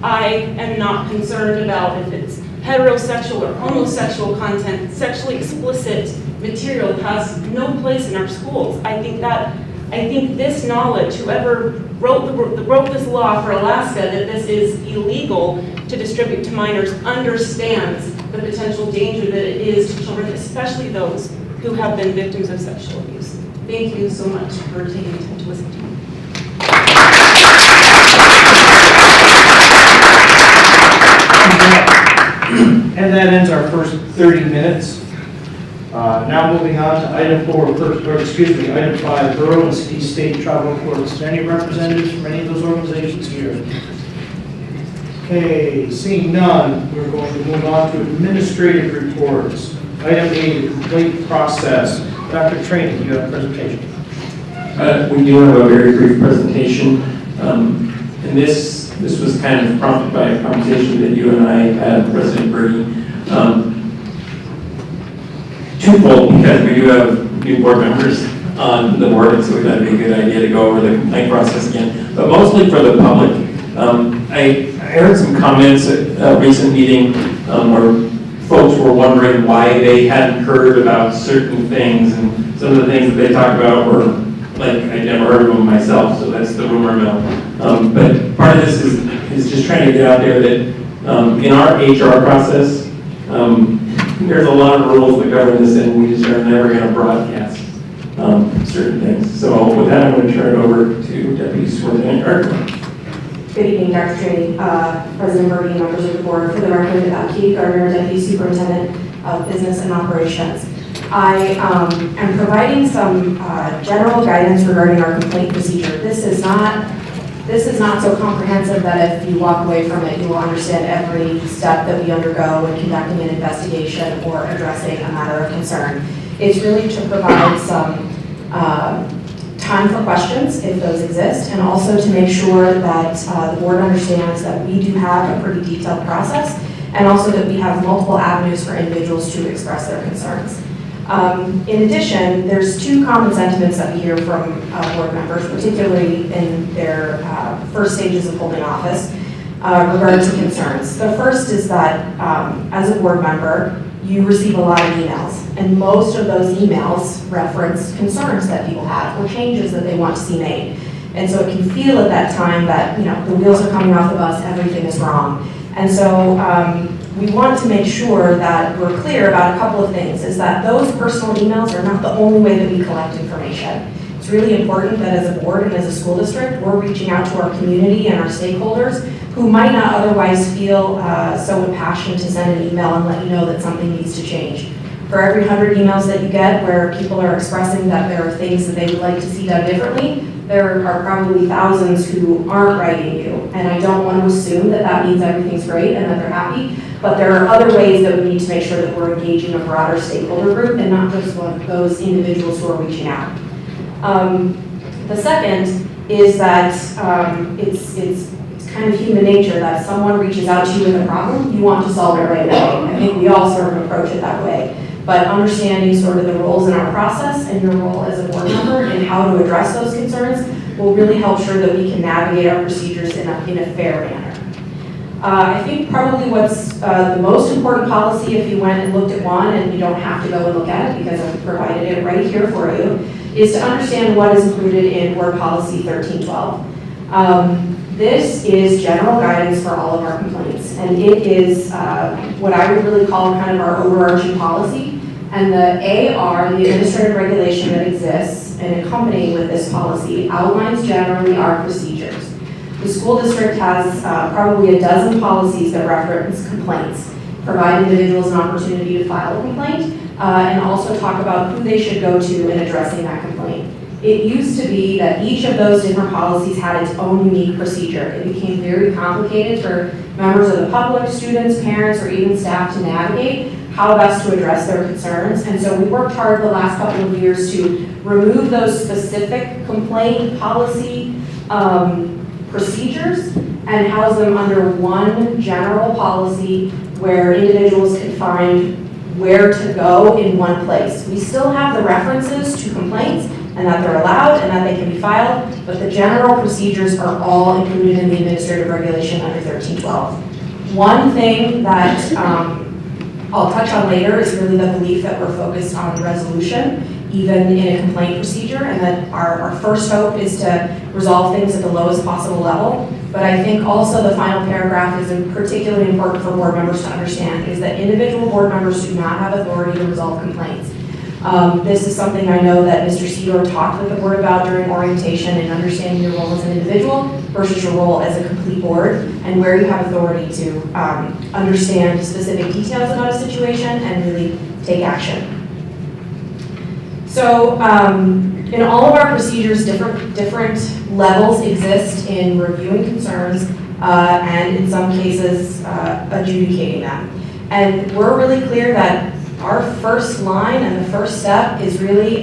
I am not concerned about if it's heterosexual or homosexual content. Sexually explicit material has no place in our schools. I think this knowledge, whoever wrote this law for Alaska, that this is illegal to distribute to minors, understands the potential danger that it is to children, especially those who have been victims of sexual abuse. Thank you so much for taking the time to listen to me. And that ends our first 30 minutes. Now moving on to item 5, Borough and City State Travel Reports. Is there any representatives from any of those organizations here? Okay, seeing none, we're going to move on to administrative reports. Item 8, the complaint process. Dr. Trainee, you have a presentation. We do have a very brief presentation. And this was kind of prompted by a conversation that you and I had, President Bertie. Twofold, because we do have new board members on the board, and so we thought it'd be a good idea to go over the complaint process again. But mostly for the public, I heard some comments at a recent meeting where folks were wondering why they hadn't heard about certain things, and some of the things that they talked about were, like, I never heard of them myself, so that's the rumor mill. But part of this is just trying to get out there that in our HR process, there's a lot of rules that govern this, and we just are never going to broadcast certain things. So with that, I'm going to turn it over to Deputy Superintendent Gardner. Good evening, Dr. Trini, President Burby, members of the board. For the record, Katie Gardner, Deputy Superintendent of Business and Operations. I am providing some general guidance regarding our complaint procedure. This is not so comprehensive that if you walk away from it, you will understand every step that we undergo in conducting an investigation or addressing a matter of concern. It's really to provide some time for questions, if those exist, and also to make sure that the board understands that we do have a pretty detailed process, and also that we have multiple avenues for individuals to express their concerns. In addition, there's two common sentiments that we hear from board members, particularly in their first stages of holding office, regarding to concerns. The first is that as a board member, you receive a lot of emails, and most of those emails reference concerns that people have or changes that they want to see made. And so it can feel at that time that, you know, the wheels are coming off the bus, everything is wrong. And so we want to make sure that we're clear about a couple of things, is that those personal emails are not the only way that we collect information. It's really important that as a board and as a school district, we're reaching out to our community and our stakeholders who might not otherwise feel so impassioned to send an email and let you know that something needs to change. For every 100 emails that you get where people are expressing that there are things that they would like to see done differently, there are probably thousands who aren't writing you. And I don't want to assume that that means everything's great and that they're happy, but there are other ways that we need to make sure that we're engaging a broader stakeholder group and not just those individuals who are reaching out. The second is that it's kind of human nature that someone reaches out to you with a problem, you want to solve it right away. I think we all sort of approach it that way. But understanding sort of the roles in our process and your role as a board member and how to address those concerns will really help sure that we can navigate our procedures in a fair manner. I think probably what's the most important policy, if you went and looked at one, and you don't have to go and look at it because I've provided it right here for you, is to understand what is included in Board Policy 1312. This is general guidance for all of our complaints, and it is what I would really call kind of our overarching policy. And the AR, the administrative regulation that exists and accompanying with this policy, outlines generally our procedures. The school district has probably a dozen policies that reference complaints, provide individuals an opportunity to file a complaint, and also talk about who they should go to in addressing that complaint. It used to be that each of those different policies had its own unique procedure. It became very complicated for members of the public, students, parents, or even staff to navigate how best to address their concerns. And so we worked hard the last couple of years to remove those specific complaint policy procedures and house them under one general policy where individuals can find where to go in one place. We still have the references to complaints and that they're allowed and that they can be filed, but the general procedures are all included in the administrative regulation under 1312. One thing that I'll touch on later is really the belief that we're focused on resolution, even in a complaint procedure, and that our first hope is to resolve things at the lowest possible level. But I think also the final paragraph is particularly important for board members to understand, is that individual board members do not have authority to resolve complaints. This is something I know that Mr. Cedar talked with the board about during orientation and understanding your role as an individual versus your role as a complete board, and where you have authority to understand specific details about a situation and really take action. So in all of our procedures, different levels exist in reviewing concerns and in some cases adjudicating them. And we're really clear that our first line and the first step is really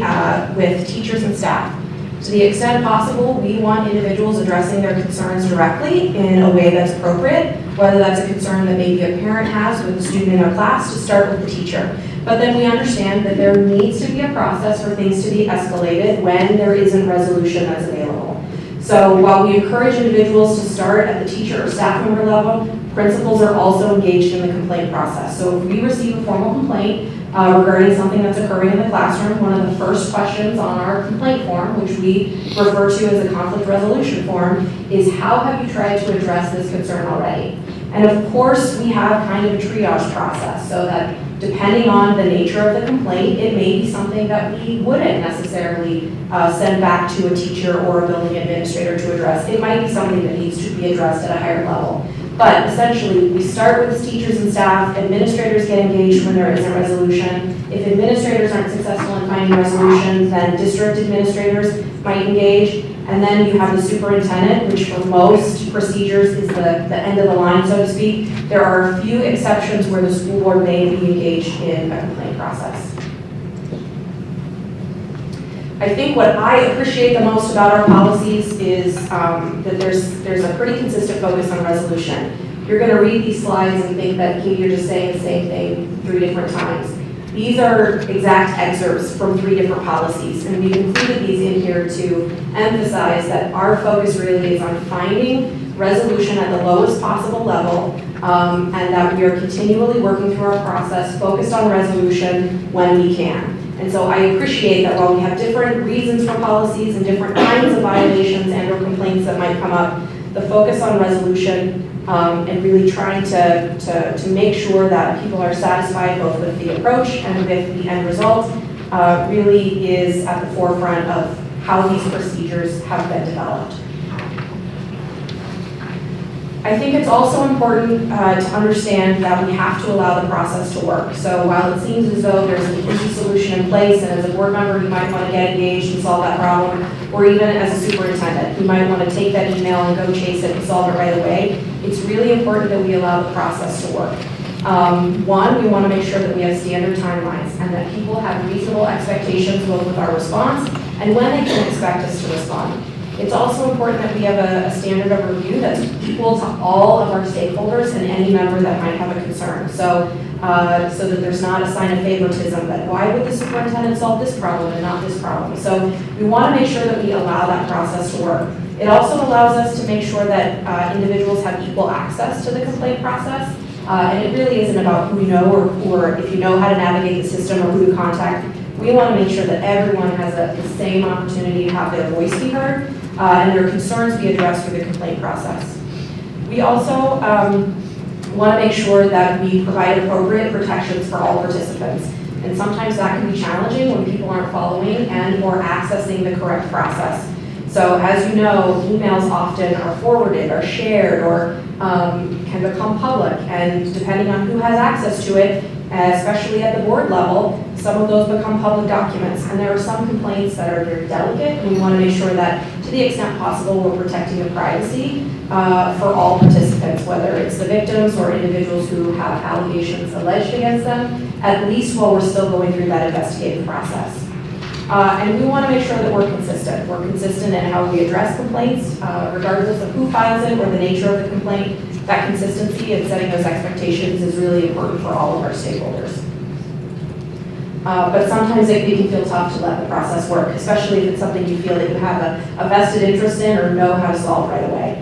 with teachers and staff. To the extent possible, we want individuals addressing their concerns directly in a way that's appropriate, whether that's a concern that maybe a parent has with a student in their class, to start with the teacher. But then we understand that there needs to be a process for things to be escalated when there isn't resolution that's available. So while we encourage individuals to start at the teacher or staff member level, principals are also engaged in the complaint process. So if we receive a formal complaint regarding something that's occurring in the classroom, one of the first questions on our complaint form, which we refer to as a conflict resolution form, is how have you tried to address this concern already? And of course, we have kind of a triage process so that depending on the nature of the complaint, it may be something that we wouldn't necessarily send back to a teacher or a building administrator to address. It might be something that needs to be addressed at a higher level. But essentially, we start with teachers and staff, administrators get engaged when there is a resolution. If administrators aren't successful in finding resolutions, then district administrators might engage. And then you have the superintendent, which for most procedures is the end of the line, so to speak. There are a few exceptions where the school board may be engaged in a complaint process. I think what I appreciate the most about our policies is that there's a pretty consistent focus on resolution. You're going to read these slides and think that you're just saying the same thing 3 different times. These are exact excerpts from 3 different policies, and we've included these in here to emphasize that our focus really is on finding resolution at the lowest possible level, and that we are continually working through our process focused on resolution when we can. And so I appreciate that while we have different reasons for policies and different kinds of violations and or complaints that might come up, the focus on resolution and really trying to make sure that people are satisfied both with the approach and with the end result really is at the forefront of how these procedures have been developed. I think it's also important to understand that we have to allow the process to work. So while it seems as though there's an easy solution in place, and as a board member, you might want to get engaged and solve that problem, or even as a superintendent, you might want to take that email and go chase it and solve it right away. It's really important that we allow the process to work. One, we want to make sure that we have standard timelines and that people have reasonable expectations both with our response and when they can expect us to respond. It's also important that we have a standard of review that's equal to all of our stakeholders and any member that might have a concern. So that there's not a sign of favoritism that why would the superintendent solve this problem and not this problem. So we want to make sure that we allow that process to work. It also allows us to make sure that individuals have equal access to the complaint process. And it really isn't about who you know or if you know how to navigate the system or who to contact. We want to make sure that everyone has the same opportunity to have their voice be heard and their concerns be addressed through the complaint process. We also want to make sure that we provide appropriate protections for all participants. And sometimes that can be challenging when people aren't following and or accessing the correct process. So as you know, emails often are forwarded or shared or can become public, and depending on who has access to it, especially at the board level, some of those become public documents. And there are some complaints that are very delicate, and we want to make sure that to the extent possible, we're protecting the privacy for all participants, whether it's the victims or individuals who have allegations alleged against them, at least while we're still going through that investigative process. And we want to make sure that we're consistent. We're consistent in how we address complaints, regardless of who files it or the nature of the complaint. That consistency and setting those expectations is really important for all of our stakeholders. But sometimes it can feel tough to let the process work, especially if it's something you feel that you have a vested interest in or know how to solve right away.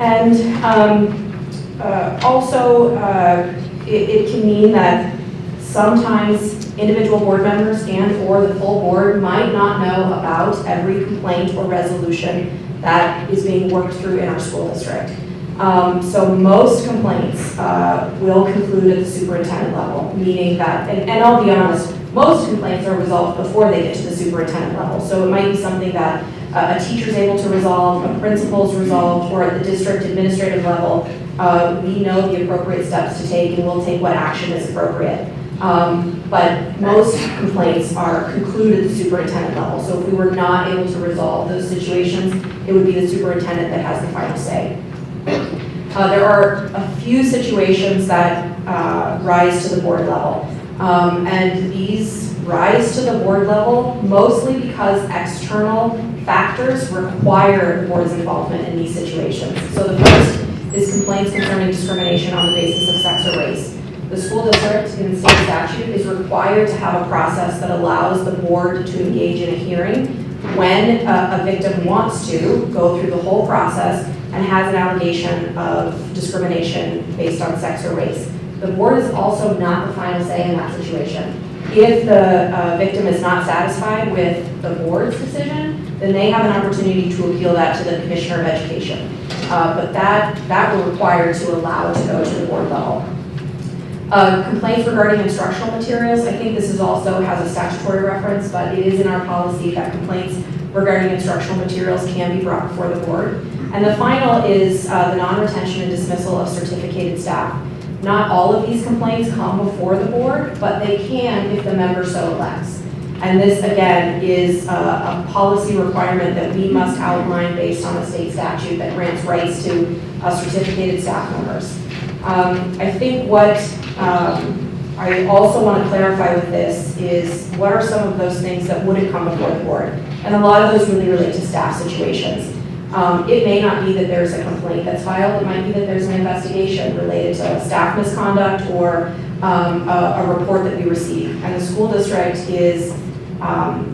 And also, it can mean that sometimes individual board members and or the full board might not know about every complaint or resolution that is being worked through in our school district. So most complaints will conclude at the superintendent level, meaning that, and I'll be honest, most complaints are resolved before they get to the superintendent level. So it might be something that a teacher's able to resolve, a principal's resolved, or at the district administrative level, we know the appropriate steps to take and we'll take what action is appropriate. But most complaints are concluded at the superintendent level. So if we were not able to resolve those situations, it would be the superintendent that has the final say. There are a few situations that rise to the board level. And these rise to the board level mostly because external factors require the board's involvement in these situations. So the first is complaints concerning discrimination on the basis of sex or race. The school district in state statute is required to have a process that allows the board to engage in a hearing when a victim wants to go through the whole process and has an allegation of discrimination based on sex or race. The board is also not the final say in that situation. If the victim is not satisfied with the board's decision, then they have an opportunity to appeal that to the Commissioner of Education. But that will require to allow it to go to the board level. Complaints regarding instructional materials, I think this is also has a statutory reference, but it is in our policy that complaints regarding instructional materials can be brought before the board. And the final is the non-retention and dismissal of certificated staff. Not all of these complaints come before the board, but they can if the member so elects. And this, again, is a policy requirement that we must outline based on a state statute that grants rights to certificated staff members. I think what I also want to clarify with this is what are some of those things that wouldn't come before the board? And a lot of those really relate to staff situations. It may not be that there's a complaint that's filed. It might be that there's an investigation related to staff misconduct or a report that we receive. And the school district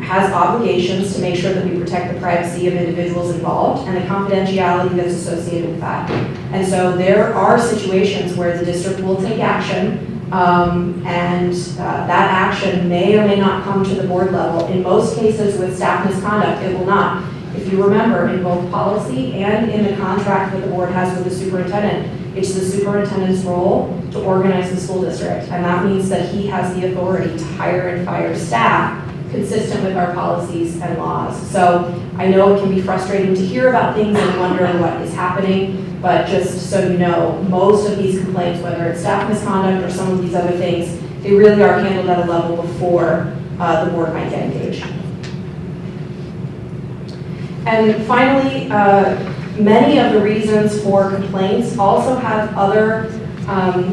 has obligations to make sure that we protect the privacy of individuals involved and the confidentiality that's associated with that. And so there are situations where the district will take action, and that action may or may not come to the board level. In most cases with staff misconduct, it will not. If you remember, in both policy and in the contract that the board has with the superintendent, it's the superintendent's role to organize the school district. And that means that he has the authority to hire and fire staff consistent with our policies and laws. So I know it can be frustrating to hear about things and wonder what is happening, but just so you know, most of these complaints, whether it's staff misconduct or some of these other things, they really are handled at a level before the board might get engaged. And finally, many of the reasons for complaints also have other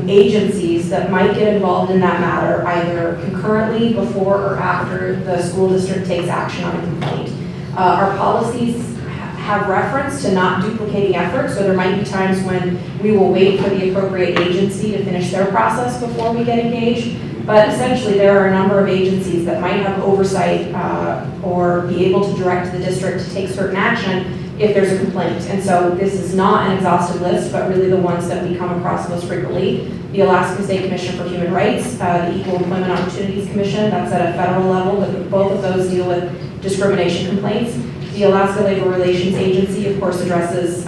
agencies that might get involved in that matter, either concurrently, before, or after the school district takes action on a complaint. Our policies have reference to not duplicating efforts, so there might be times when we will wait for the appropriate agency to finish their process before we get engaged. But essentially, there are a number of agencies that might have oversight or be able to direct the district to take certain action if there's a complaint. And so this is not an exhaustive list, but really the ones that we come across most frequently. The Alaskan State Commission for Human Rights, the Equal Employment Opportunities Commission, that's at a federal level, but both of those deal with discrimination complaints. The Alaska Labor Relations Agency, of course, addresses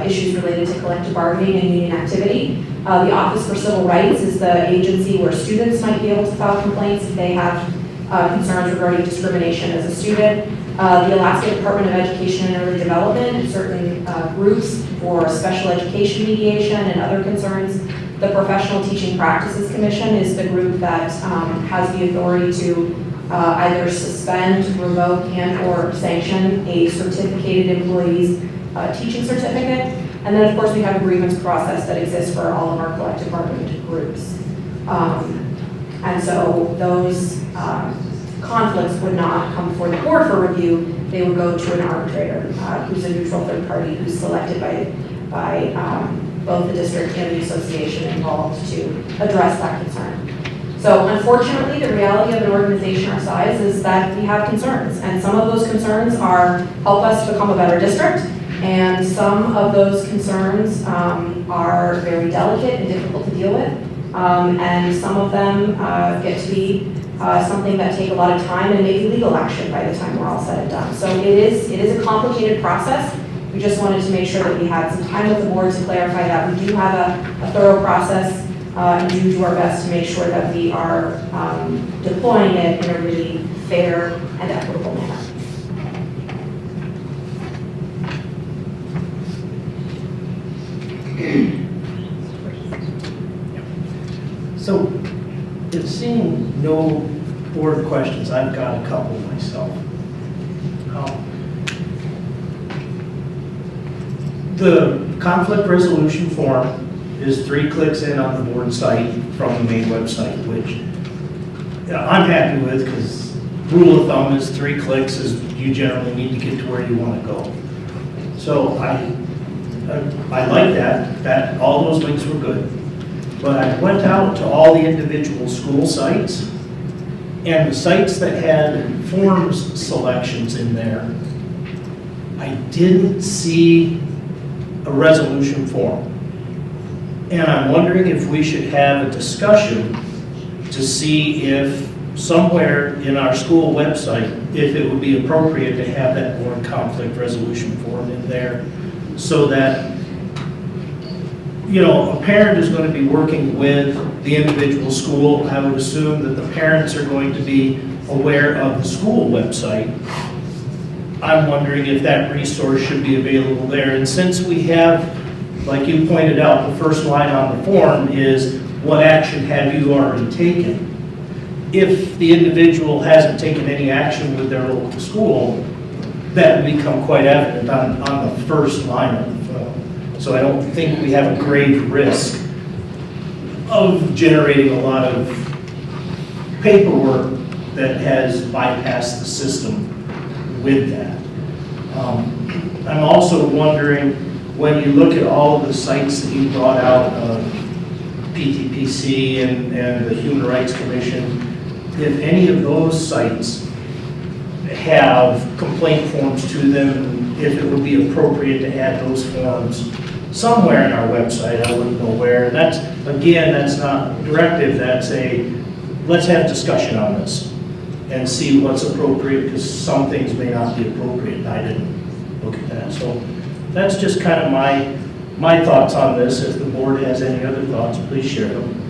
issues related to collective bargaining and union activity. The Office for Civil Rights is the agency where students might be able to file complaints if they have concerns regarding discrimination as a student. The Alaska Department of Education and Early Development, certain groups for special education mediation and other concerns. The Professional Teaching Practices Commission is the group that has the authority to either suspend, revoke, and or sanction a certificated employee's teaching certificate. And then, of course, we have a grievance process that exists for all of our collective bargaining groups. And so those conflicts would not come before the board for review. They would go to an arbitrator who's a neutral third party who's selected by both the district and the association involved to address that concern. So unfortunately, the reality of an organization our size is that we have concerns, and some of those concerns are help us become a better district, and some of those concerns are very delicate and difficult to deal with, and some of them get to be something that take a lot of time and maybe legal action by the time we're all said and done. So it is a complicated process. We just wanted to make sure that we had some time with the board to clarify that we do have a thorough process and do our best to make sure that we are deploying it in a really fair and equitable manner. So, seeing no board questions, I've got a couple myself. The conflict resolution form is 3 clicks in on the board site from the main website, which I'm happy with, because rule of thumb is 3 clicks is you generally need to get to where you want to go. So I like that all those links were good. But I went out to all the individual school sites, And the sites that had forms selections in there, I didn't see a resolution form. And I'm wondering if we should have a discussion to see if somewhere in our school website, if it would be appropriate to have that board conflict resolution form in there, so that, you know, a parent is going to be working with the individual school. I would assume that the parents are going to be aware of the school website. I'm wondering if that resource should be available there. And since we have, like you pointed out, the first line on the form is, what action have you already taken? If the individual hasn't taken any action with their local school, that would become quite evident on the first line of the form. So I don't think we have a grave risk of generating a lot of paperwork that has bypassed the system with that. I'm also wondering, when you look at all of the sites that you brought out, PTPC and the Human Rights Commission, if any of those sites have complaint forms to them, if it would be appropriate to add those forms somewhere in our website, I wouldn't know where. And that's, again, that's not directive, that's a, let's have discussion on this and see what's appropriate, because some things may not be appropriate, and I didn't look at that. So that's just kind of my thoughts on this. If the board has any other thoughts, please share them.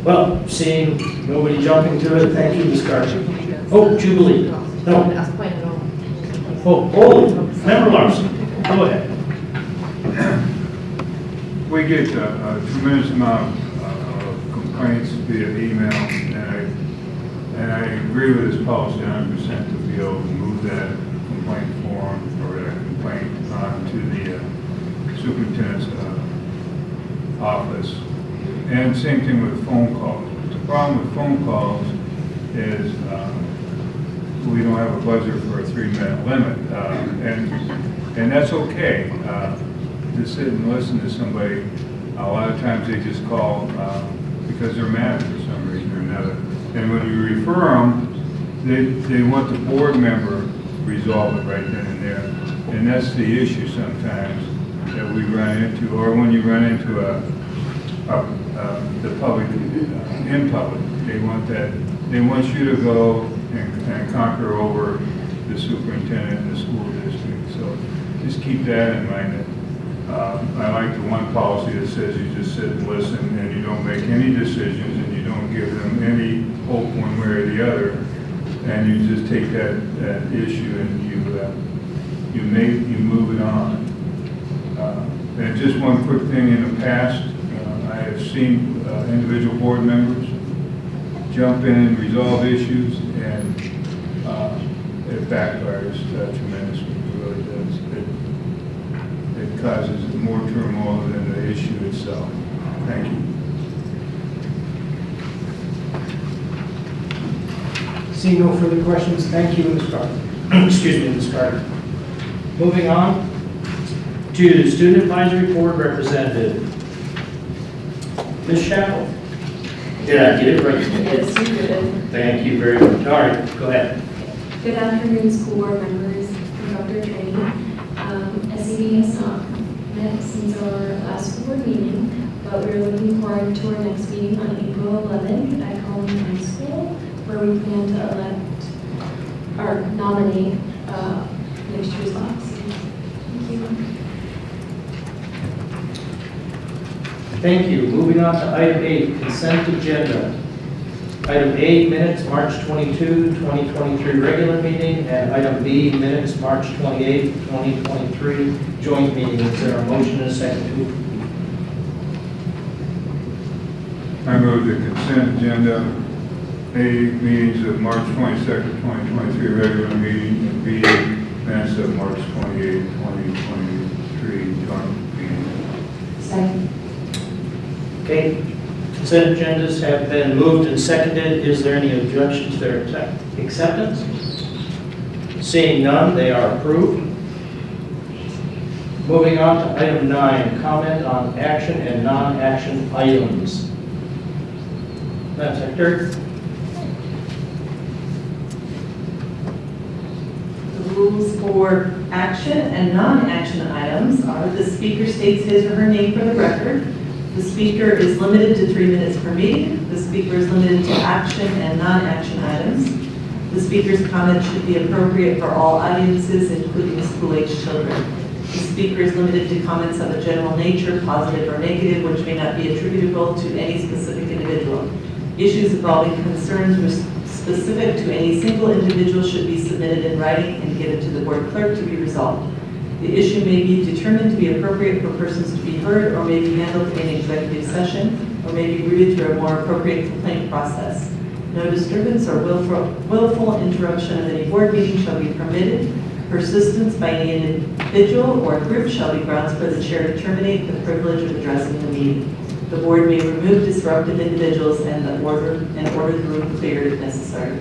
Well, seeing nobody jumping to it, thank you, Ms. Carter. Oh, Jubilee. No. Oh, Member Larson, go ahead. We get a tremendous amount of complaints via email, and I agree with this policy 100% to be able to move that complaint form or that complaint on to the superintendent's office. And same thing with phone calls. The problem with phone calls is we don't have a budget for a 3-minute limit, and that's okay. To sit and listen to somebody, a lot of times they just call because they're mad for some reason or another. And when you refer them, they want the board member resolve it right then and there. And that's the issue sometimes that we run into, or when you run into the public, in public, they want you to go and conquer over the superintendent and the school district. So just keep that in mind. I like the one policy that says you just sit and listen and you don't make any decisions and you don't give them any hope one way or the other, and you just take that issue and you move it on. And just one quick thing, in the past, I have seen individual board members jump in and resolve issues, and it backfires tremendously. It really does. It causes more turmoil than the issue itself. Thank you. Seeing no further questions, thank you, Ms. Carter. Excuse me, Ms. Carter. Moving on to Student Advisory Board Representative, Ms. Shackle. Did I get it right? Yes, you did. Thank you very much. All right, go ahead. Good afternoon, school board members and Dr. Trainee. SED has not met since our last school board meeting, but we're looking forward to our next meeting on April 11th at Collin High School, where we plan to elect or nominate next year's class. Thank you. Thank you. Moving on to item 8, consent agenda. Item A, minutes, March 22, 2023 regular meeting, and item B, minutes, March 28, 2023 joint meeting. Is there a motion and a second to approve? I move the consent agenda. A, meetings of March 22nd, 2023 regular meeting, and B, minutes of March 28, 2023 joint meeting. Second. Okay. Consent agendas have been moved and seconded. Is there any objection to their acceptance? Seeing none, they are approved. Moving on to item 9, comment on action and non-action items. Madam Secretary? The rules for action and non-action items are the speaker states his or her name for the record. The speaker is limited to 3 minutes per meeting. The speaker is limited to action and non-action items. The speaker's comments should be appropriate for all audiences, including school-age children. The speaker is limited to comments of a general nature, positive or negative, which may not be attributable to any specific individual. Issues involving concerns specific to any single individual should be submitted in writing and given to the board clerk to be resolved. The issue may be determined to be appropriate for persons to be heard, or may be handled in executive session, or may be routed through a more appropriate complaint process. No disturbance or willful interruption of any board meeting shall be permitted. Persistence by any individual or group shall be grounds for the chair to terminate the privilege of addressing the meeting. The board may remove disruptive individuals and order the room cleared if necessary.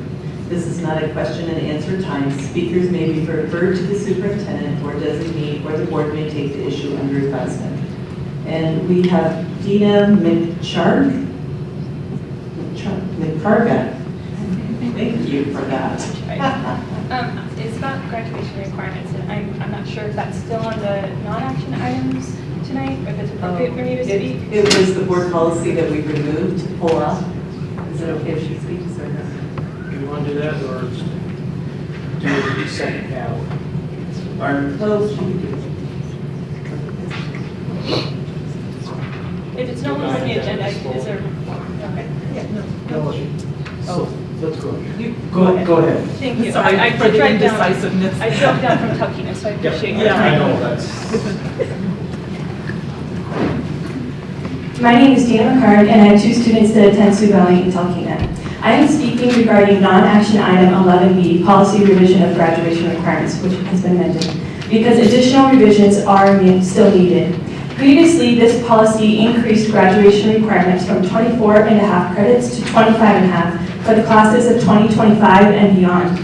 This is not a question and answer time. Speakers may be referred to the superintendent or designee, or the board may take the issue under advisement. And we have Dina McCarga. Thank you for that. It's about graduation requirements, and I'm not sure if that's still on the non-action items tonight, or if it's appropriate for me to speak. It was the board policy that we removed to pull up. Is it okay if she speaks or not? Do you want to do that, or do the second panel? If it's no longer on the agenda, is there? Okay. Yeah, no. Oh, let's go. Go ahead. Thank you. Sorry for the indecisiveness. I drove down from Tuckiness, so I appreciate your time. I know, that's. My name is Dina McCarg, and I have 2 students that attend Sioux Valley in Talkeetna. I am speaking regarding non-action item 11B, policy revision of graduation requirements, which has been mentioned, because additional revisions are still needed. Previously, this policy increased graduation requirements from 24.5 credits to 25.5 for the classes of 2025 and beyond.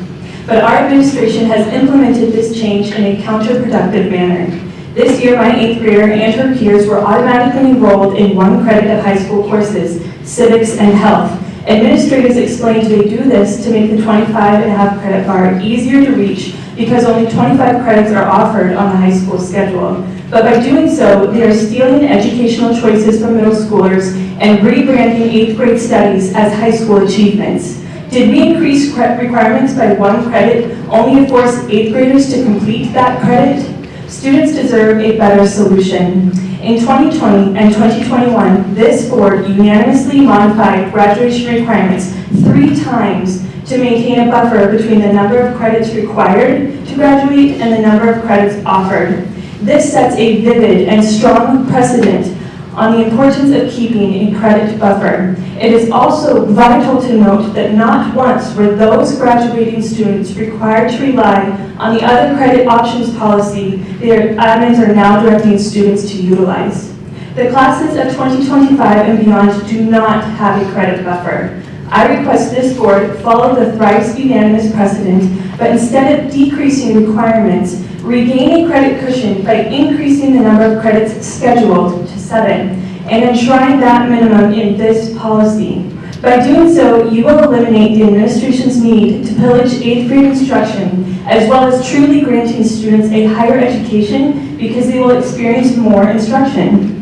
But our administration has implemented this change in a counterproductive manner. This year, my 8th grader and her peers were automatically enrolled in 1 credit of high school courses, civics and health. Administrators explained they do this to make the 25.5 credit bar easier to reach because only 25 credits are offered on the high school schedule. But by doing so, they are stealing educational choices from middle schoolers and rebranding 8th grade studies as high school achievements. Did we increase requirements by 1 credit only to force 8th graders to complete that credit? Students deserve a better solution. In 2020 and 2021, this board unanimously modified graduation requirements 3 times to maintain a buffer between the number of credits required to graduate and the number of credits offered. This sets a vivid and strong precedent on the importance of keeping a credit buffer. It is also vital to note that not once were those graduating students required to rely on the other credit options policy their admins are now directing students to utilize. The classes of 2025 and beyond do not have a credit buffer. I request this board follow the thrice unanimous precedent, but instead of decreasing requirements, regain a credit cushion by increasing the number of credits scheduled to 7 and enshrine that minimum in this policy. By doing so, you will eliminate the administration's need to pillage 8th grade instruction, as well as truly granting students a higher education because they will experience more instruction.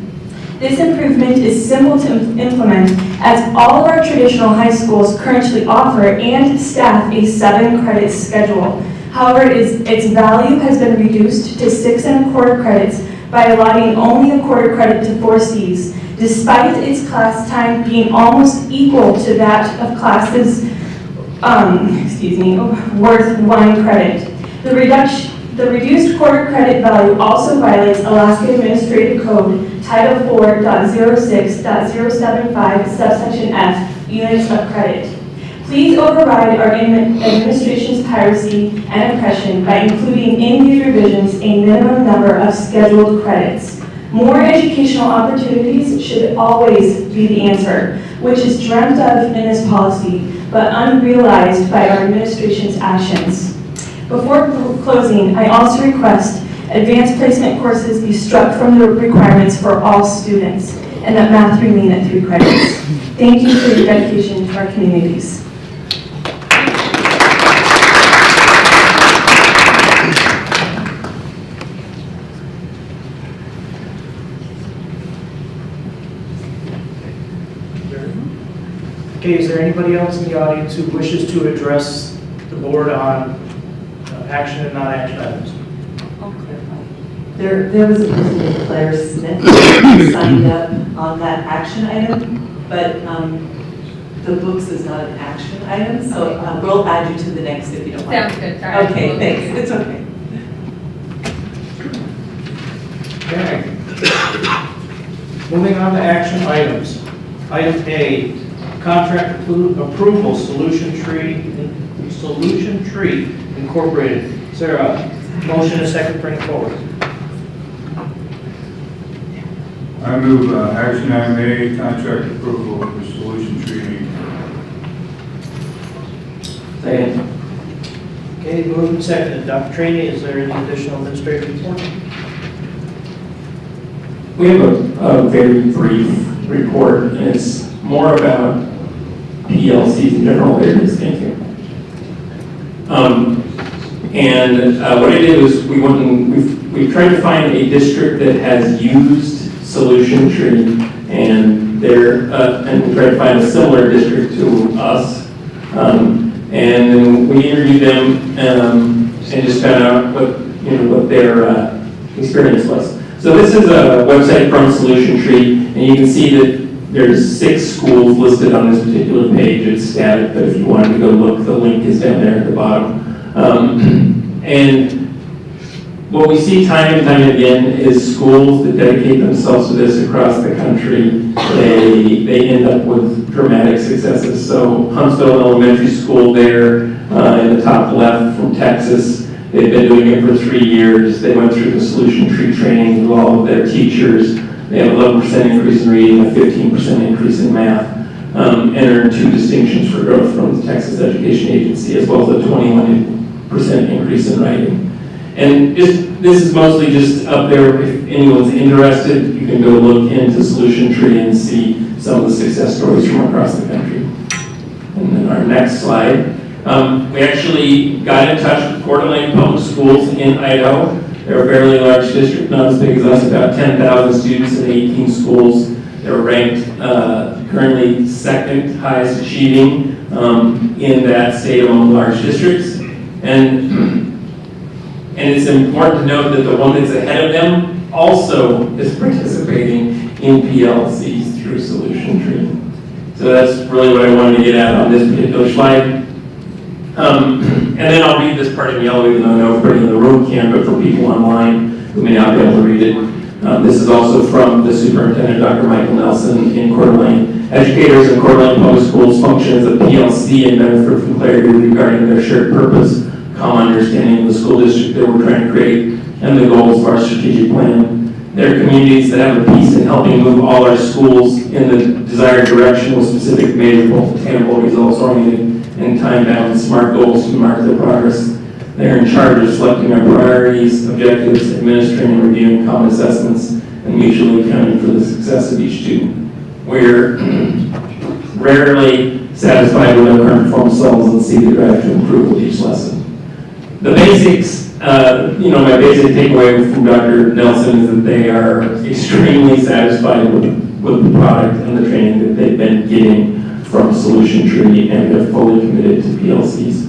This improvement is simple to implement, as all of our traditional high schools currently offer and staff a 7-credit schedule. However, its value has been reduced to 6 1/4 credits by allotting only a 1/4 credit to 4 Cs, despite its class time being almost equal to that of classes, worth 1 credit. The reduced 1/4 credit value also violates Alaska Administrative Code Title 4.06.075 subsection F, units of credit. Please override our administration's piracy and oppression by including in these revisions a minimum number of scheduled credits. More educational opportunities should always be the answer, which is dreamt of in this policy, but unrealized by our administration's actions. Before closing, I also request advanced placement courses be struck from the requirements for all students, and that math remain at 3 credits. Thank you for your dedication to our communities. Okay, is there anybody else in the audience who wishes to address the board on action and non-action items? There was a person named Claire Smith who signed up on that action item, but the books is not an action item, so we'll add you to the next if you don't mind. Sounds good. All right. Okay, thanks. It's okay. Okay. Moving on to action items. Item A, contract approval, Solution Tree Incorporated. Is there a motion, a second to bring it forward? I move action item A, contract approval for Solution Tree. Second. Okay, moved and seconded. Dr. Trainee, is there any additional administrative report? We have a very brief report, and it's more about PLCs in general areas. Thank you. What I did was we've tried to find a district that has used Solution Tree, and we tried to find a similar district to us. And then we interviewed them and just found out what their experience was. So this is a website from Solution Tree, and you can see that there's 6 schools listed on this particular page. It's static, but if you wanted to go look, the link is down there at the bottom. And what we see time and time again is schools that dedicate themselves to this across the country, they end up with dramatic successes. So Huntsville Elementary School there in the top left from Texas, they've been doing it for 3 years. They went through the Solution Tree training with all of their teachers. They have an 11% increase in reading, a 15% increase in math, and earned 2 distinctions for growth from the Texas Education Agency, as well as a 21% increase in writing. And this is mostly just up there. If anyone's interested, you can go look into Solution Tree and see some of the success stories from across the country. And then our next slide. We actually got in touch with Coeur d'Alene Public Schools in Idaho. They're a fairly large district, not as big as us, about 10,000 students in 18 schools. They're ranked currently 2nd highest achieving in that state among large districts. And it's important to note that the one that's ahead of them also is participating in PLCs through Solution Tree. So that's really what I wanted to get at on this particular slide. And then I'll read this part in yellow, even though I know everybody in the room can, but for people online who may not be able to read it. This is also from the superintendent, Dr. Michael Nelson in Coeur d'Alene. Educators in Coeur d'Alene Public Schools function as a PLC and benefit from clarity regarding their shared purpose, common understanding of the school district that we're trying to create, and the goals of our strategic plan. They're communities that have a piece in helping move all our schools in the desired direction with specific, measurable, attainable, results-oriented, and time-bound smart goals to mark their progress. They're in charge of selecting our priorities, objectives, administering and reviewing common assessments, and mutually accounting for the success of each student. We're rarely satisfied with our current performance levels and see the drive to improve with each lesson. The basics, my basic takeaway from Dr. Nelson is that they are extremely satisfied with the product and the training that they've been getting from Solution Tree, and they're fully committed to PLCs.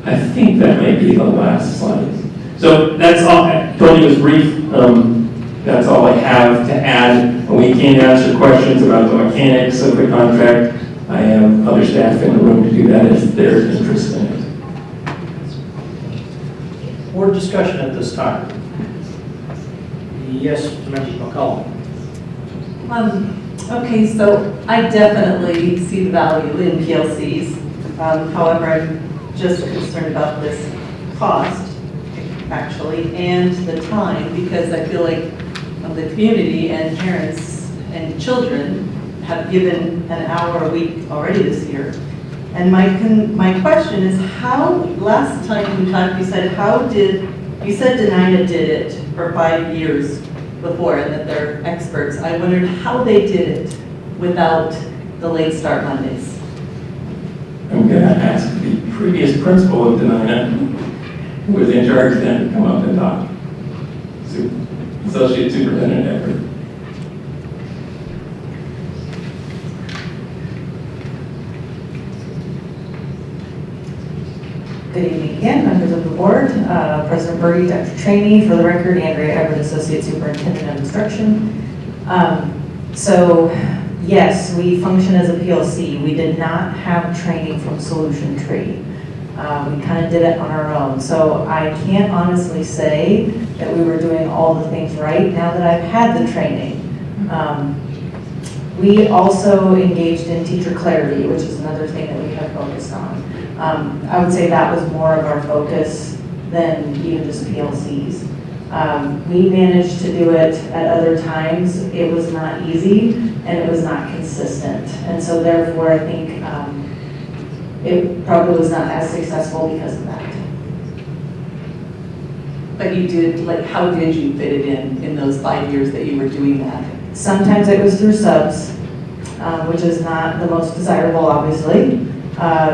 I think that might be the last slide. So that's all. I told you it was brief. That's all I have to add. And we can answer questions about the mechanics of the contract. I have other staff in the room to do that if there's interest in it. Board discussion at this time. Yes, Member McCollum. Okay, so I definitely see the value in PLCs. However, I'm just concerned about this cost, actually, and the time, because I feel like the community and parents and children have given an hour a week already this year. And my question is, how, last time we talked, you said, how did You said Denina did it for 5 years before and that they're experts. I wondered how they did it without the late start Mondays. I'm gonna ask the previous principal of Denina, who was in charge then, to come up and talk. Associate Superintendent Everett. Good evening again, members of the board, President Birdie, Dr. Trainee, for the record, Andrea Everett, Associate Superintendent of Instruction. So yes, we function as a PLC. We did not have training from Solution Tree. We kind of did it on our own. So I can't honestly say that we were doing all the things right now that I've had the training. We also engaged in teacher clarity, which is another thing that we have focused on. I would say that was more of our focus than even just PLCs. We managed to do it at other times. It was not easy and it was not consistent. And so therefore I think it probably was not as successful because of that. But you did, like, how did you fit it in those 5 years that you were doing that? Sometimes it was through subs, which is not the most desirable, obviously.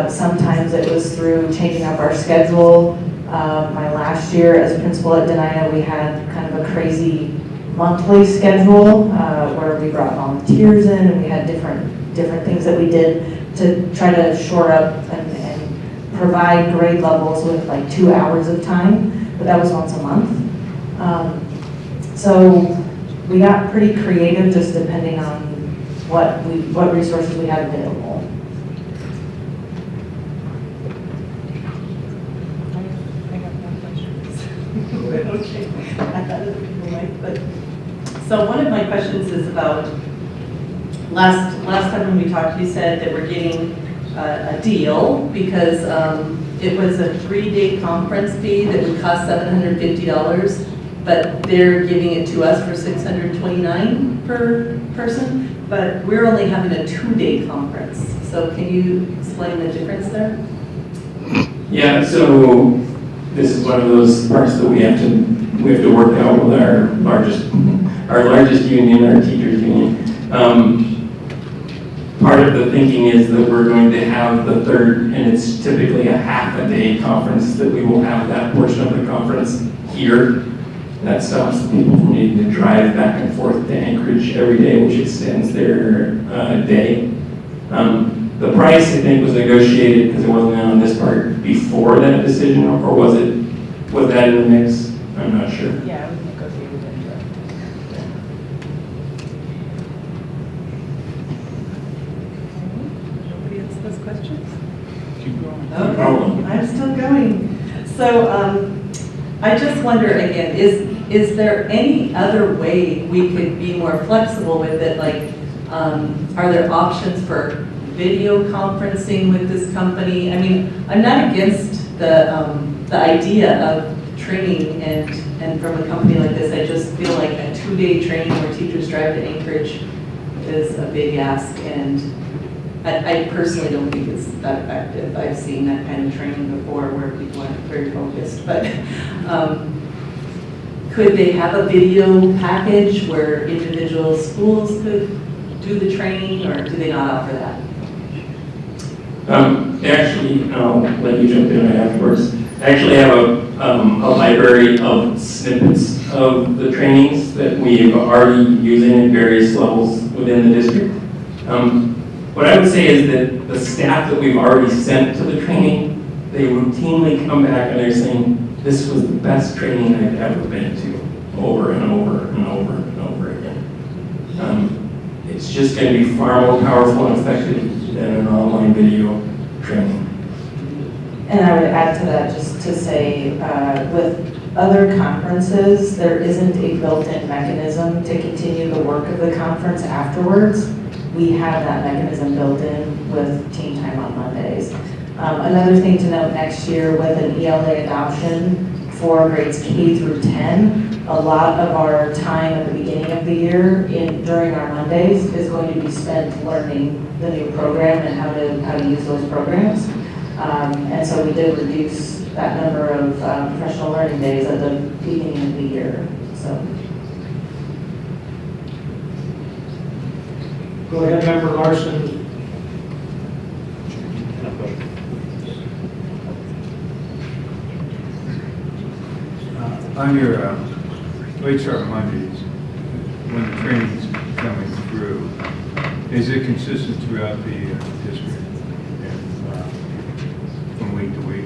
Sometimes it was through changing up our schedule. My last year as principal at Denina, we had kind of a crazy monthly schedule where we brought volunteers in and we had different things that we did to try to shore up and provide grade levels with like 2 hours of time, but that was once a month. So we got pretty creative just depending on what resources we had available. Okay, I thought it would be right, but, so one of my questions is about, last time when we talked, you said that we're getting a deal because it was a 3-day conference fee that would cost $750, but they're giving it to us for $629 per person, but we're only having a 2-day conference. So can you explain the difference there? Yeah, so this is one of those parts that we have to work out with our largest union, our teachers union. Part of the thinking is that we're going to have the third, and it's typically a half-a-day conference, that we will have that portion of the conference here. That stops people from needing to drive back and forth to Anchorage every day, which extends their day. The price, I think, was negotiated, because it wasn't on this part, before that decision, or was that in the mix? I'm not sure. Yeah, it was negotiated into it. Nobody else has questions? Keep going. Okay, I'm still going. So I just wonder again, is there any other way we could be more flexible with it? Like, are there options for video conferencing with this company? I mean, I'm not against the idea of training and from a company like this. I just feel like a 2-day training where teachers drive to Anchorage is a big ask, and I personally don't think it's that effective. I've seen that kind of training before where people aren't very focused, but could they have a video package where individual schools could do the training, or do they not offer that? Actually, I'll let you jump in afterwards. I actually have a library of snippets of the trainings that we've already using at various levels within the district. What I would say is that the staff that we've already sent to the training, they routinely come back and they're saying, this was the best training I've ever been to, over and over and over and over again. It's just going to be far more powerful and effective than an online video training. And I would add to that just to say, with other conferences, there isn't a built-in mechanism to continue the work of the conference afterwards. We have that mechanism built in with Teen Time on Mondays. Another thing to note next year with an ELA adoption for grades K through 10, a lot of our time at the beginning of the year during our Mondays is going to be spent learning the new program and how to use those programs. And so we did reduce that number of professional learning days at the beginning of the year, so. Go ahead, Member Larson. On your late start Mondays, when the training's coming through, is it consistent throughout the district and from week to week?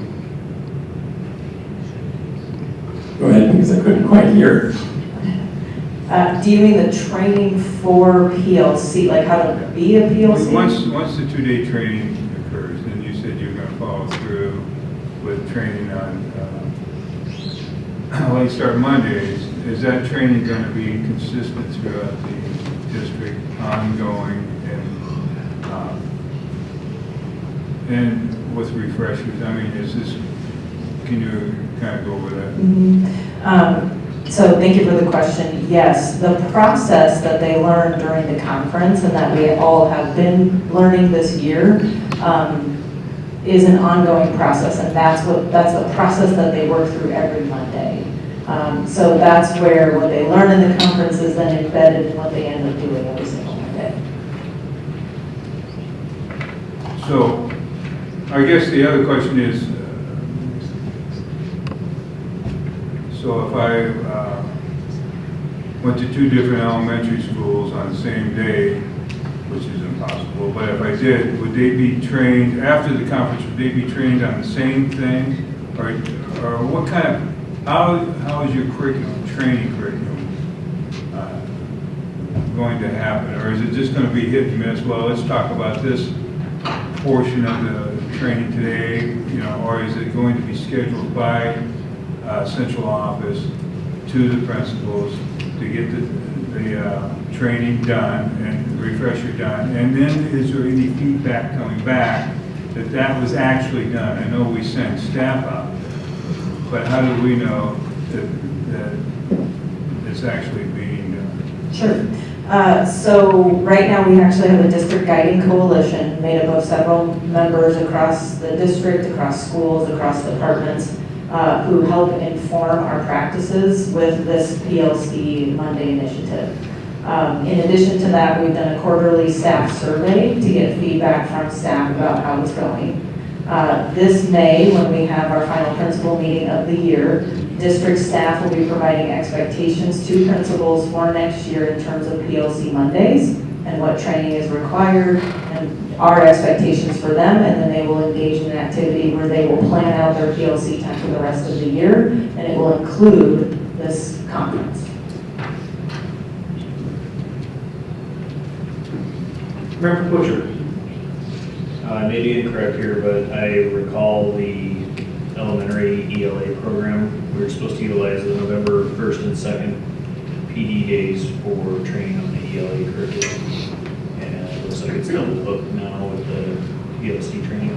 Go ahead, because I couldn't quite hear. Do you mean the training for PLC, like how to be a PLC? Once the two-day training occurs, and you said you're going to follow through with training on late start Mondays, is that training going to be consistent throughout the district, ongoing, and with refreshers? I mean, can you kind of go over that? Mm-hmm. So thank you for the question. Yes, the process that they learned during the conference and that we all have been learning this year is an ongoing process, and that's the process that they work through every Monday. So that's where what they learn in the conference is then embedded in what they end up doing every single Monday. So, I guess the other question is, so if I went to two different elementary schools on the same day, which is impossible, but if I did, would they be trained, after the conference, would they be trained on the same thing? Or what kind of, how is your curriculum, training curriculum going to happen? Or is it just going to be hit and miss? Well, let's talk about this portion of the training today, or is it going to be scheduled by central office to the principals to get the training done and the refresher done? And then is there any feedback coming back that was actually done? I know we send staff out, but how do we know that it's actually being done? Sure. So right now we actually have a district guiding coalition made up of several members across the district, across schools, across departments, who help inform our practices with this PLC Monday initiative. In addition to that, we've done a quarterly staff survey to get feedback from staff about how it's going. This May, when we have our final principal meeting of the year, district staff will be providing expectations to principals for next year in terms of PLC Mondays and what training is required and our expectations for them, and then they will engage in an activity where they will plan out their PLC time for the rest of the year, and it will include this conference. Member Butcher. I may be incorrect here, but I recall the elementary ELA program. We were supposed to utilize the November 1st and 2nd PD days for training on the ELA curriculum. And it looks like it's double booked now with the PLC training.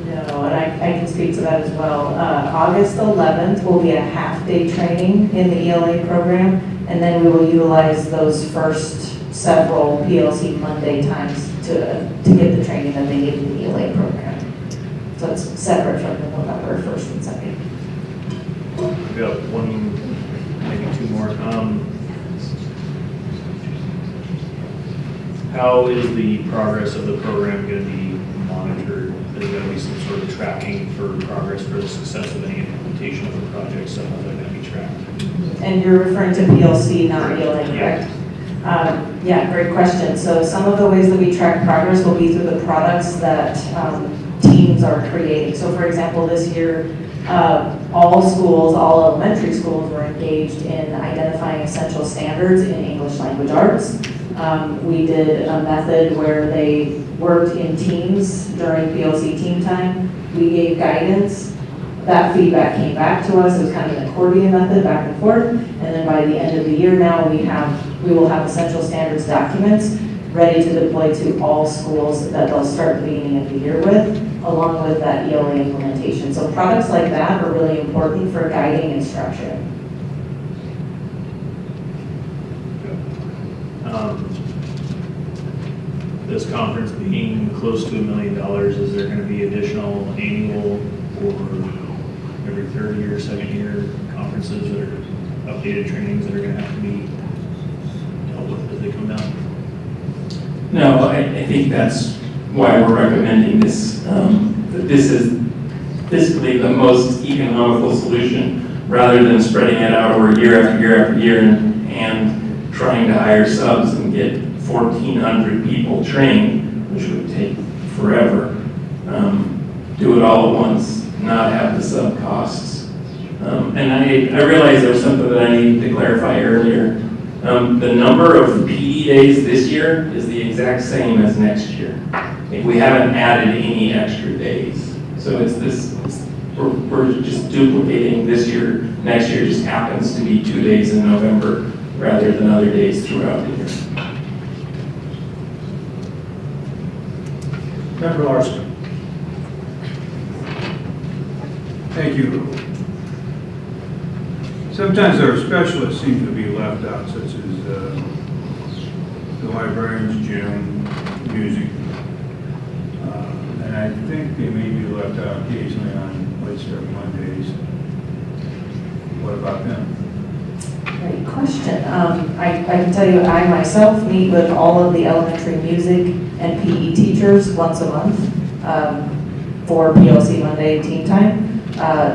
No, and I can speak to that as well. August 11th will be a half-day training in the ELA program, and then we will utilize those first several PLC Monday times to get the training that they need in the ELA program. So it's separate from the November 1st and 2nd. We've got one, maybe two more. How is the progress of the program going to be monitored? Is there going to be some sort of tracking for progress for the success of any implementation of the project? So how's that going to be tracked? And you're referring to PLC, not ELA, correct? Yeah, great question. So some of the ways that we track progress will be through the products that teams are creating. So for example, this year, all schools, all elementary schools were engaged in identifying essential standards in English language arts. We did a method where they worked in teams during PLC team time. We gave guidance. That feedback came back to us. It was kind of an accordion method, back and forth. And then by the end of the year now, we will have essential standards documents ready to deploy to all schools that they'll start the beginning of the year with, along with that ELA implementation. So products like that are really important for guiding instruction. This conference being close to $1 million, is there going to be additional annual or every third year, second year conferences or updated trainings that are gonna have to be dealt with as they come down? No, I think that's why we're recommending this. That this is fiscally the most economical solution, rather than spreading it out over year after year after year and trying to hire subs and get 1,400 people trained, which would take forever. Do it all at once, not have the sub costs. And I realize there's something that I need to clarify earlier. The number of PE days this year is the exact same as next year. We haven't added any extra days. So we're just duplicating this year. Next year just happens to be 2 days in November rather than other days throughout the year. Member Larson. Thank you. Sometimes our specialists seem to be left out, such as the librarian's gym, music. And I think they may be left out occasionally on late start Mondays. What about them? Great question. I can tell you, I myself meet with all of the elementary music and PE teachers once a month for PLC Monday team time.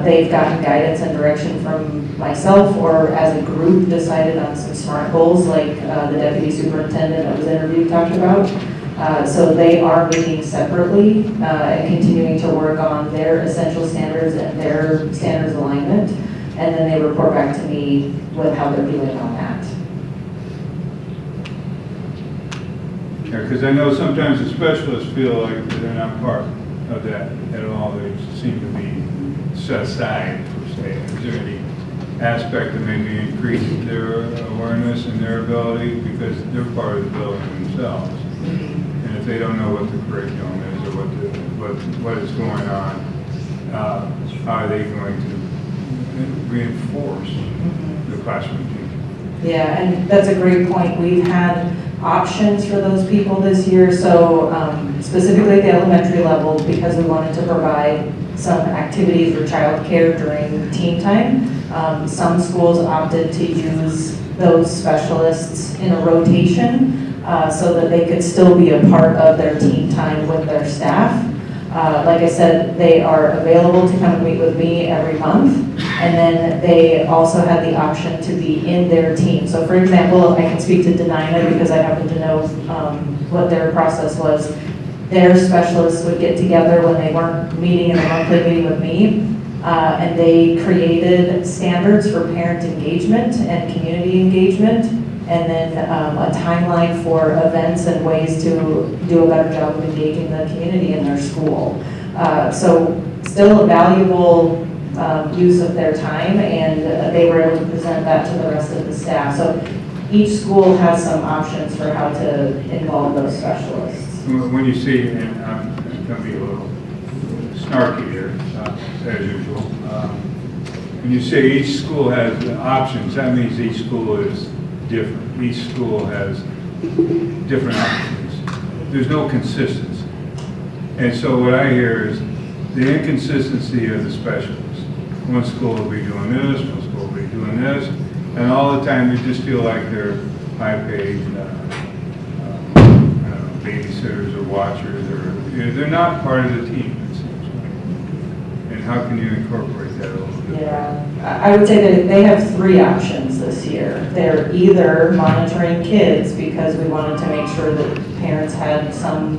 They've gotten guidance and direction from myself, or as a group decided on some SMART goals like the deputy superintendent that was interviewed talked about. So they are meeting separately and continuing to work on their essential standards and their standards alignment. And then they report back to me with how they're doing on that. Yeah, because I know sometimes the specialists feel like they're not part of that at all. They seem to be set aside, per se. Is there any aspect that maybe increases their awareness and their ability because they're part of the building themselves? And if they don't know what the curriculum is or what is going on, how are they going to reinforce the classroom teacher? Yeah, and that's a great point. We've had options for those people this year. So specifically at the elementary level, because we wanted to provide some activities for childcare during team time, some schools opted to use those specialists in a rotation so that they could still be a part of their team time with their staff. Like I said, they are available to come and meet with me every month, and then they also had the option to be in their team. So for example, I can speak to Denina because I happen to know what their process was. Their specialists would get together when they weren't meeting in a monthly meeting with me, and they created standards for parent engagement and community engagement, and then a timeline for events and ways to do a better job of engaging the community in their school. So still a valuable use of their time, and they were able to present that to the rest of the staff. So each school has some options for how to involve those specialists. When you see, and I'm going to be a little snarky here, as usual, when you say each school has options, that means each school is different. Each school has different options. There's no consistency. And so what I hear is the inconsistency of the specialists. One school will be doing this, one school will be doing this, and all the time they just feel like they're high-paid babysitters or watchers, or they're not part of the team, it seems like. And how can you incorporate that a little bit? Yeah, I would say that they have 3 options this year. They're either monitoring kids because we wanted to make sure that parents had some,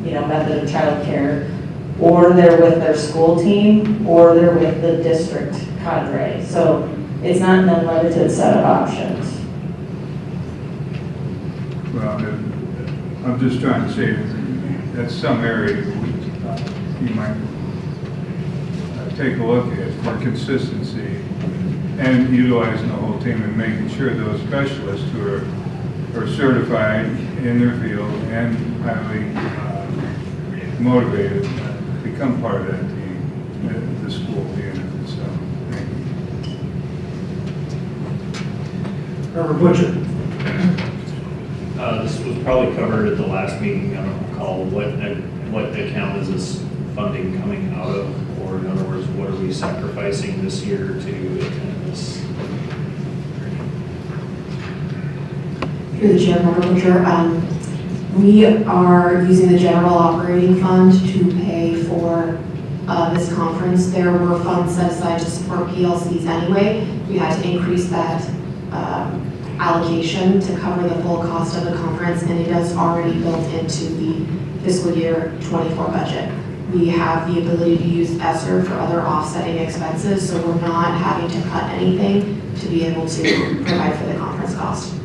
method of childcare, or they're with their school team, or they're with the district cadre. So it's not an unlimited set of options. Well, I'm just trying to say that that's some area you might take a look at for consistency and utilizing the whole team and making sure those specialists who are certified in their field and highly motivated become part of that team, the school unit. So, thank you. Member Butcher. This was probably covered at the last meeting, I don't recall. What account is this funding coming out of, or forward? In other words, what are we sacrificing this year to attend this? Through the chair, Member Butcher, we are using the general operating fund to pay for this conference. There were funds set aside to support PLCs anyway. We had to increase that allocation to cover the full cost of the conference, and it is already built into the fiscal year 24 budget. We have the ability to use ESSER for other offsetting expenses, so we're not having to cut anything to be able to provide for the conference cost.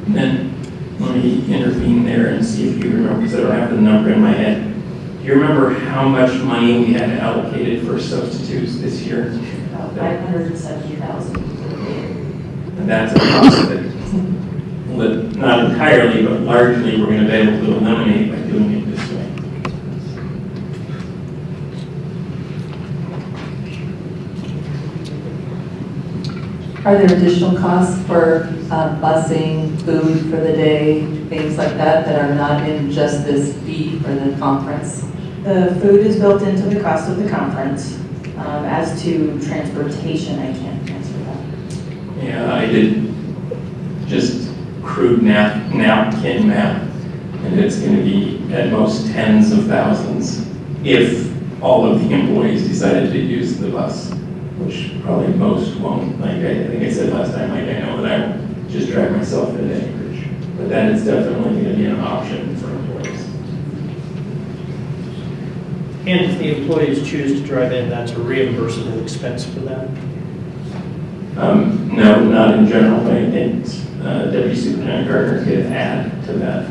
Then let me intervene there and see if you remember, because I don't have the number in my head. Do you remember how much money we had allocated for substitutes this year? About 570,000. And that's a cost that, not entirely, but largely, we're going to be able to eliminate by doing it this way. Are there additional costs for busing, food for the day, things like that, that are not in just this fee for the conference? The food is built into the cost of the conference. As to transportation, I can't answer that. Yeah, I did just crude napkin math, and it's going to be at most tens of thousands if all of the employees decided to use the bus, which probably most won't. Like I think I said last time, like I know that I will just drive myself into Anchorage, but that is definitely going to be an option for employees. And if the employees choose to drive in, that's a reimbursable expense for them? No, not in general, but I think Deputy Superintendent Gardner could add to that.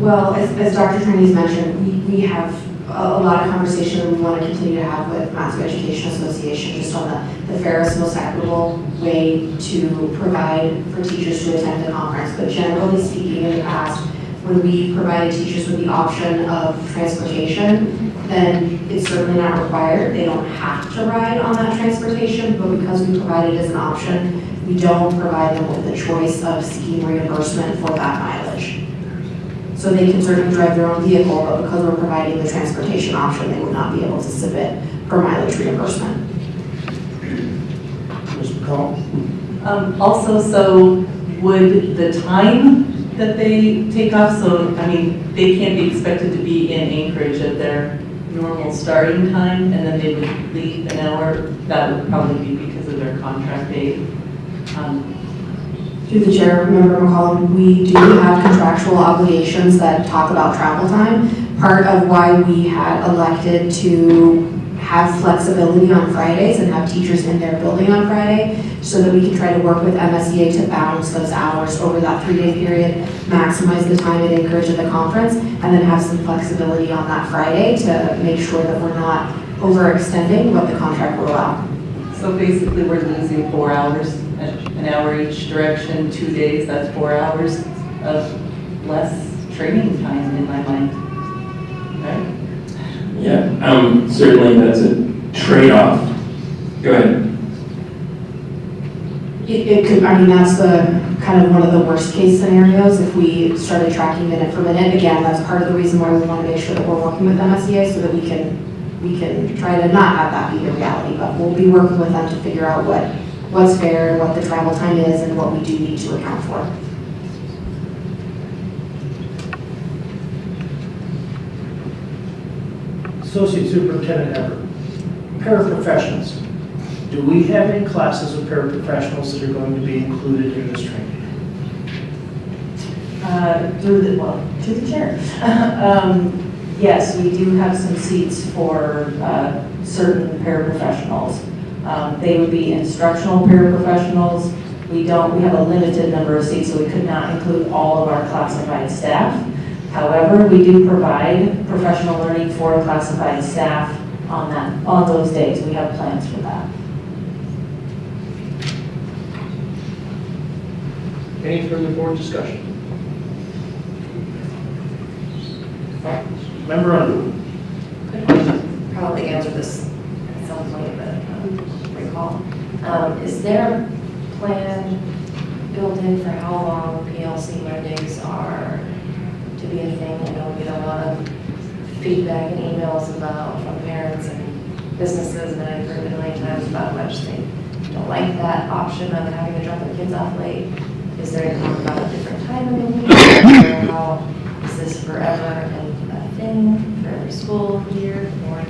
Well, as Dr. Trini's mentioned, we have a lot of conversation that we want to continue to have with MatSu Education Association just on the fairest, most equitable way to provide for teachers to attend the conference. But generally speaking, in the past, when we provided teachers with the option of transportation, then it's certainly not required. They don't have to ride on that transportation, but because we provide it as an option, we don't provide them with the choice of seeking reimbursement for that mileage. So they can certainly drive their own vehicle, but because we're providing the transportation option, they would not be able to submit for mileage reimbursement. Ms. McCall? Also, so would the time that they take off, so, I mean, they can't be expected to be in Anchorage at their normal starting time, and then they would leave an hour, that would probably be because of their contract date. Through the chair, Member McCollum, we do have contractual obligations that talk about travel time. Part of why we had elected to have flexibility on Fridays and have teachers in their building on Friday so that we can try to work with MSEA to balance those hours over that 3-day period, maximize the time at Anchorage at the conference, and then have some flexibility on that Friday to make sure that we're not overextending what the contract will allow. So basically, we're losing 4 hours, an hour each direction, 2 days, that's 4 hours of less training time in my mind, right? Yeah, certainly that's a trade-off. Go ahead. It could, I mean, that's the kind of one of the worst case scenarios if we started tracking minute for minute. Again, that's part of the reason why we want to make sure that we're working with MSEA so that we can try to not have that be the reality, but we'll be working with them to figure out what's fair, what the travel time is, and what we do need to account for. Associate Superintendent Everett, paraprofessionals. Do we have any classes of paraprofessionals that are going to be included in this training? To the chair. Yes, we do have some seats for certain paraprofessionals. They would be instructional paraprofessionals. We have a limited number of seats, so we could not include all of our classified staff. However, we do provide professional learning for classified staff on those days. We have plans for that. Any further board discussion? Member Underwood. Probably answer this at some point, but recall. Is there a plan built in for how long PLC Mondays are to be a thing? I know we get a lot of feedback and emails about from parents and businesses, and I've heard it a million times about how much they don't like that option of having to drop their kids off late. Is there any talk about a different time of the week? Or how is this forever and a thing for every school year or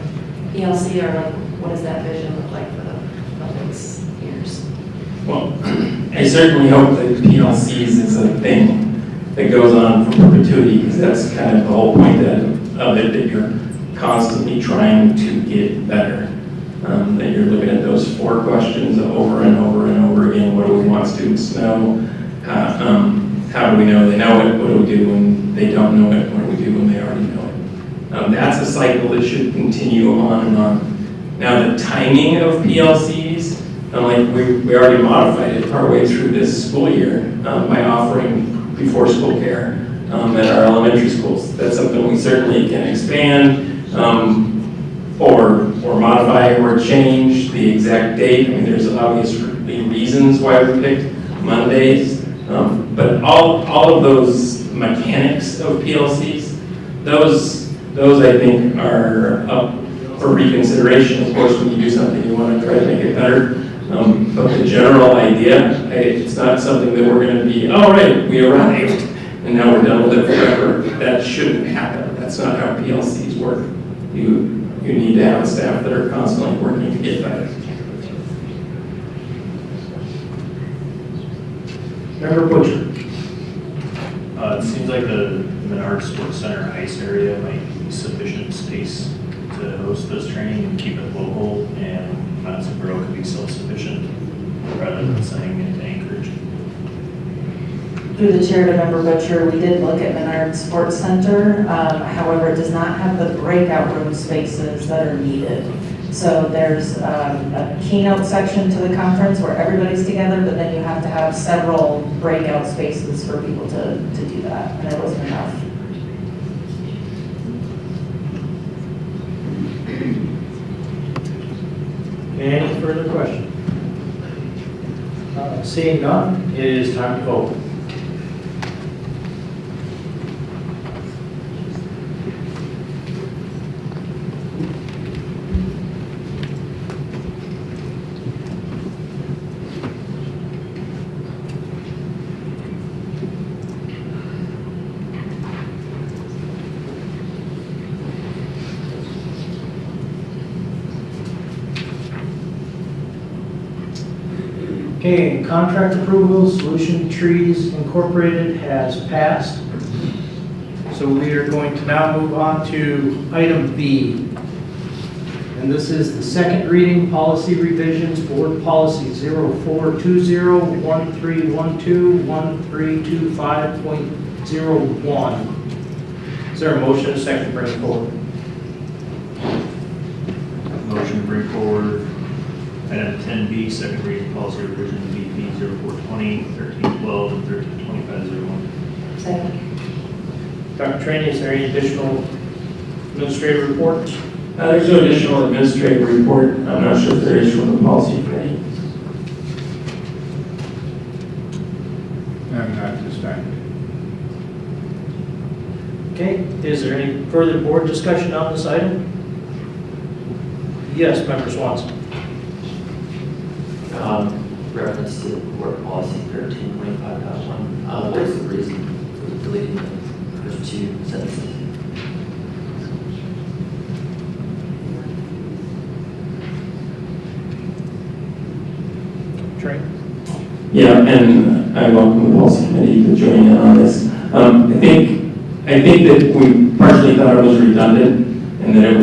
PLC, or like what does that vision look like for the next years? Well, I certainly hope that PLCs is a thing that goes on for perpetuity, because that's kind of the whole point of it, that you're constantly trying to get better. That you're looking at those 4 questions over and over and over again. What do we want students to know? How do we know they know it? What do we do when they don't know it? What do we do when they already know it? That's a cycle that should continue on and on. Now, the timing of PLCs, like we already modified it partway through this school year by offering before school care at our elementary schools. That's something we certainly can expand or modify or change the exact date. I mean, there's obviously reasons why we picked Mondays, but all of those mechanics of PLCs, those I think are up for reconsideration. Of course, when you do something, you want to try to make it better. But the general idea, it's not something that we're going to be, all right, we arrived, and now we're done with it forever. That shouldn't happen. That's not how PLCs work. You need to have staff that are constantly working to get better. Member Butcher. It seems like the Menard Sports Center ice area might be sufficient space to host this training and keep it local, and Matsu Borough could be self-sufficient rather than sending it to Anchorage. Through the chair to Member Butcher, we did look at Menard Sports Center. However, it does not have the breakout room spaces that are needed. So there's a keynote section to the conference where everybody's together, but then you have to have several breakout spaces for people to do that, and it wasn't enough. Any further questions? Seeing none, it is time to vote. Okay, contract approval, Solution Trees Incorporated has passed. So we are going to now move on to item B. And this is the second reading policy revisions, board policy 0420, 1312, 1325.01. Is there a motion and a second to bring forward? Motion to bring forward item 10B, second reading policy revision BP 0420, 1312, and 1325.01. Second. Dr. Trainee, is there any additional administrative reports? There's no additional administrative report. I'm not sure if there is from the policy committee. Not this time. Okay, is there any further board discussion on this item? Yes, Member Swanson. Reference to board policy 1325.1. What is the reason for deleting the first 2 sentences? Train. Yeah, and I welcome the policy committee to join in on this. I think that we partially thought it was redundant, and that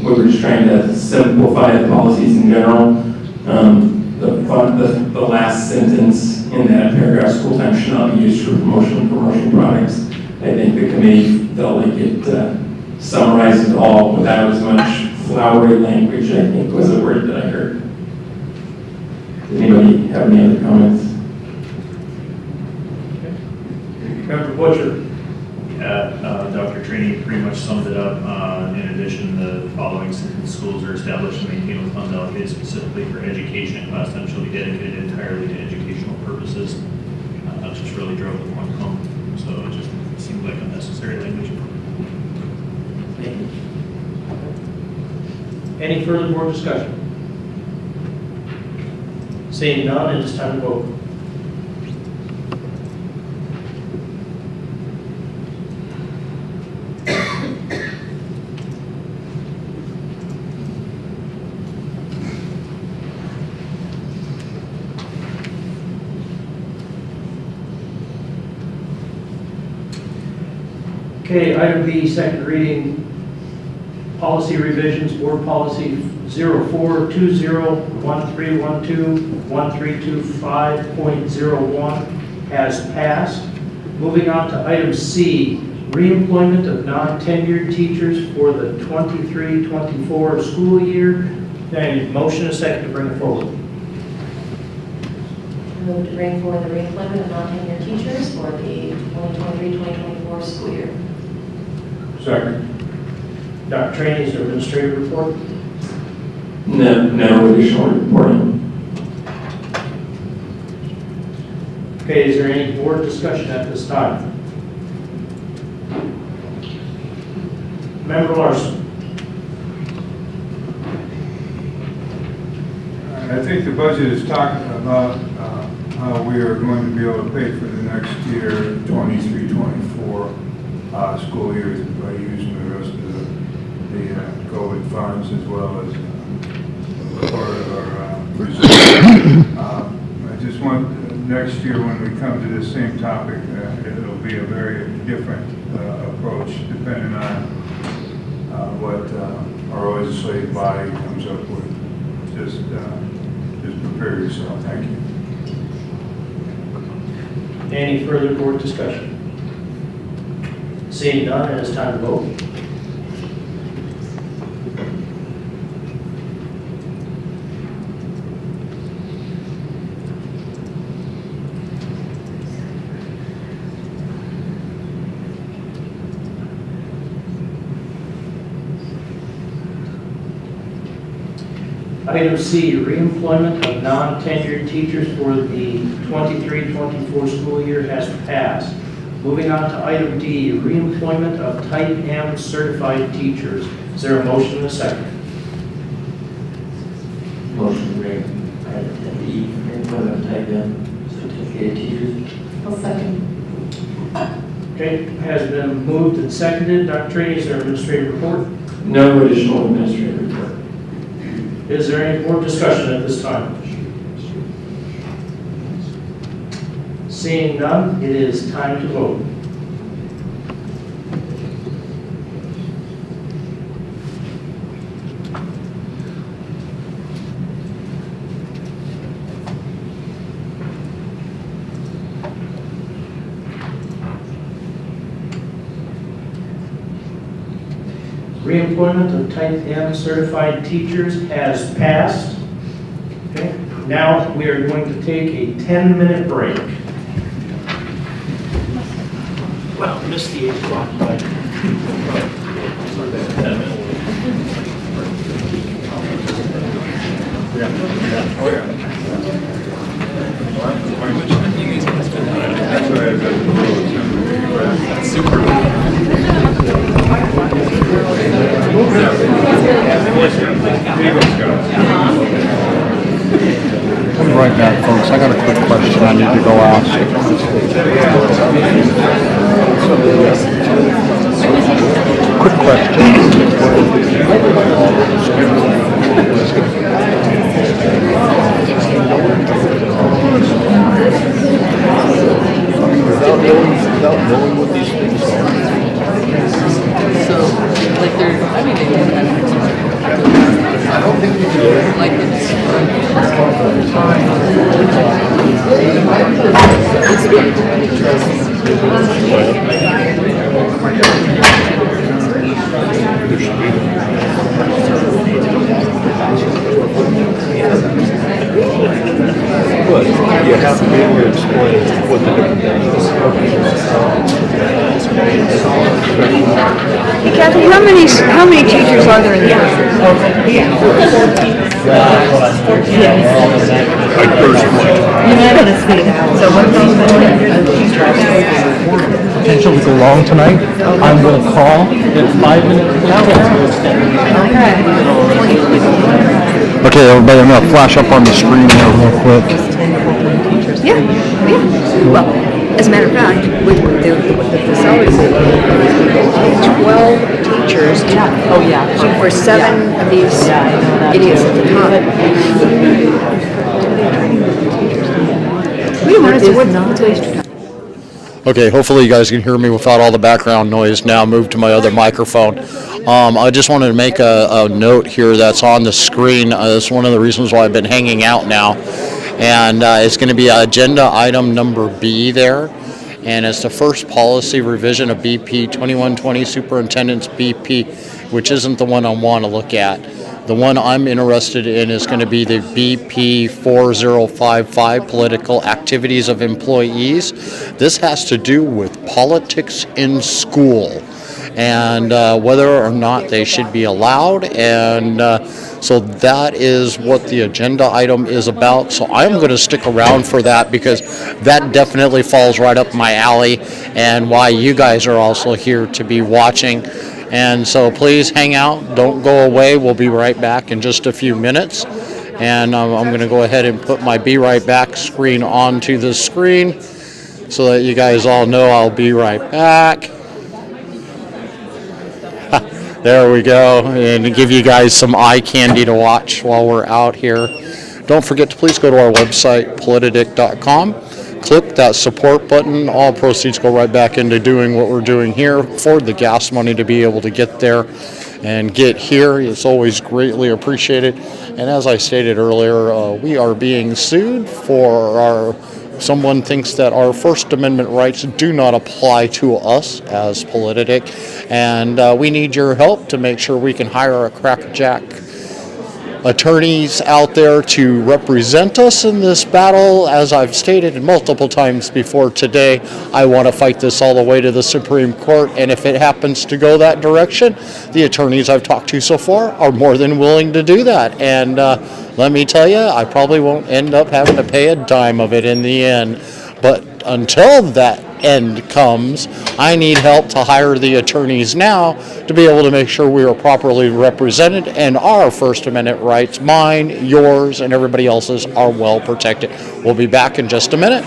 we were just trying to simplify the policies in general. The last sentence in that paragraph, school time should not be used for promotion of commercial products. I think the committee felt like it summarized it all without as much flowery language, I think was the word that I heard. Anybody have any other comments? Member Butcher. Dr. Trainee pretty much summed it up. In addition, the following sentence: schools are established and maintained with funds allocated specifically for education, and class time shall be dedicated entirely to educational purposes. That just really drove the point home. So it just seemed like unnecessary language. Thank you. Any further board discussion? Seeing none, it is time to vote. Okay, item B, second reading, policy revisions, board policy 042013121325.01 has passed. Moving on to item C, reemployment of non-tenured teachers for the 23-24 school year. And motion and second to bring it forward. Move to bring forward the reemployment of non-tenured teachers for the 2023-2024 school year. Second. Dr. Trainee, is there administrative report? No additional reporting. Okay, is there any board discussion at this time? Member Larson. I think the budget is talking about how we are going to be able to pay for the next year, 23-24 school years by using the rest of the COVID funds as well as part of our reserve. I just want next year when we come to this same topic, it'll be a very different approach depending on what our legislative body comes up with. Just prepare yourself. Thank you. Any further board discussion? Seeing none, it is time to vote. Item C, reemployment of non-tenured teachers for the 23-24 school year has passed. Moving on to item D, reemployment of type M certified teachers. Is there a motion and a second? Motion to bring item D, reemployment of type M certificated teachers. I'll second. Okay, has been moved and seconded. Dr. Trainee, is there an administrative report? No additional administrative report. Is there any board discussion at this time? Seeing none, it is time to vote. Reemployment of type M certified teachers has passed. Okay, now we are going to take a 10-minute break. Well, missed the 8 o'clock, but. Come right back, folks. I got a quick question I need to go ask. Quick question. Without knowing what these things are. So, like they're, I mean, they do kind of I don't think you do like it's But you have to be able to explain what the different things are. Hey Kathy, how many teachers are there in the district? Like personally. Unanimously now. So what those teachers? scheduled to go long tonight. I'm going to call at 5 minutes. Okay, everybody, I'm going to flash up on the screen here real quick. Yeah. Well, as a matter of fact, the salaries are 12 teachers. Oh, yeah. For 7 of these idiots at the top. Wait a minute, so what's wasted time? Okay, hopefully you guys can hear me without all the background noise now. Moved to my other microphone. I just wanted to make a note here that's on the screen. It's one of the reasons why I've been hanging out now. And it's going to be agenda item number B there. And it's the first policy revision of BP 2120 Superintendent's BP, which isn't the one I want to look at. The one I'm interested in is going to be the BP 4055, Political Activities of Employees. This has to do with politics in school and whether or not they should be allowed. And so that is what the agenda item is about. So I'm going to stick around for that because that definitely falls right up my alley and why you guys are also here to be watching. And so please hang out, don't go away. We'll be right back in just a few minutes. And I'm going to go ahead and put my Be Right Back screen onto the screen so that you guys all know I'll be right back. There we go, and give you guys some eye candy to watch while we're out here. Don't forget to please go to our website, Politadick.com. Click that support button. All proceeds go right back into doing what we're doing here for the gas money to be able to get there and get here. It's always greatly appreciated. And as I stated earlier, we are being sued for someone thinks that our First Amendment rights do not apply to us as Politadick. And we need your help to make sure we can hire a crackerjack attorneys out there to represent us in this battle. As I've stated multiple times before today, I want to fight this all the way to the Supreme Court, and if it happens to go that direction, the attorneys I've talked to so far are more than willing to do that. And let me tell you, I probably won't end up having to pay a dime of it in the end. But until that end comes, I need help to hire the attorneys now to be able to make sure we are properly represented and our First Amendment rights, mine, yours, and everybody else's, are well protected. We'll be back in just a minute.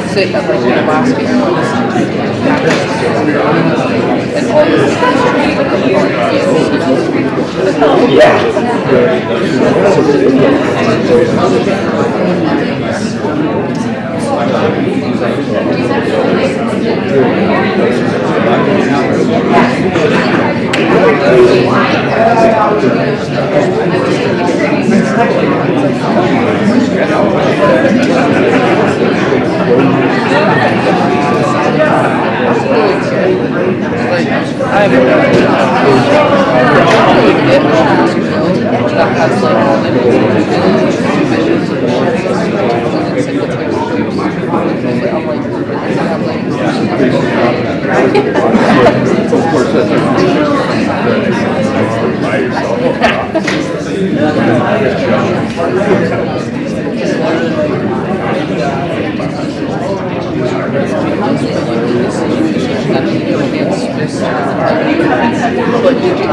Sit up like in Alaska and all has like little visions and warnings and single types of juice. I'm like, does it have like? Of course, that's But did you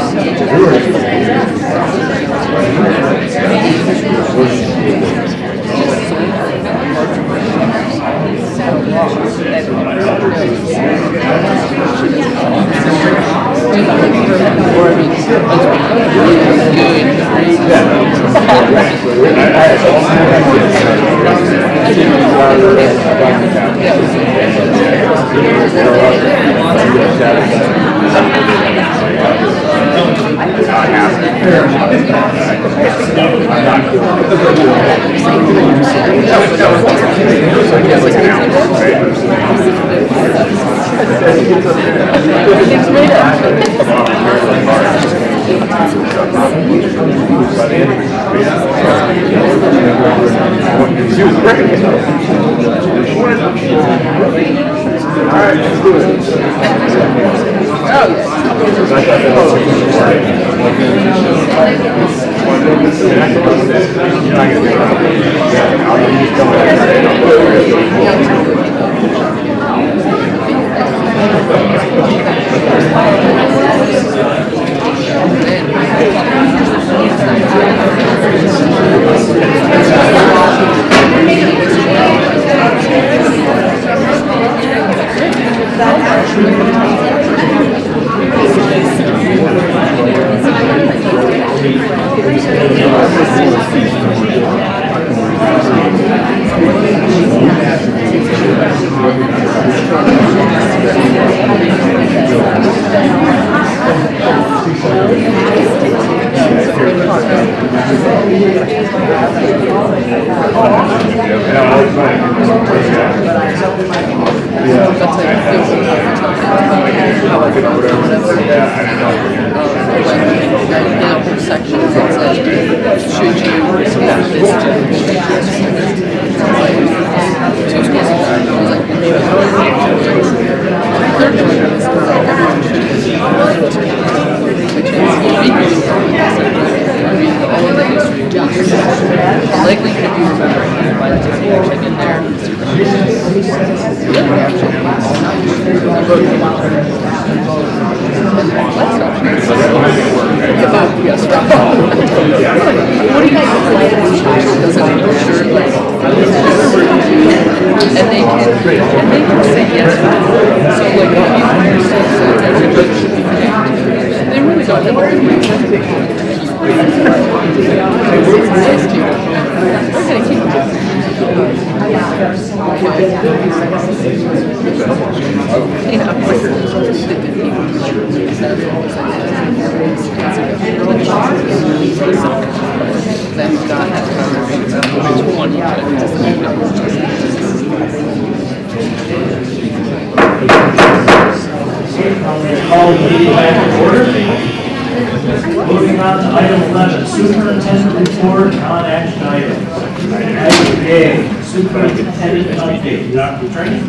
Moving on to item 11, superintendent report, non-action items. Item A, superintendent update. Dr. Train?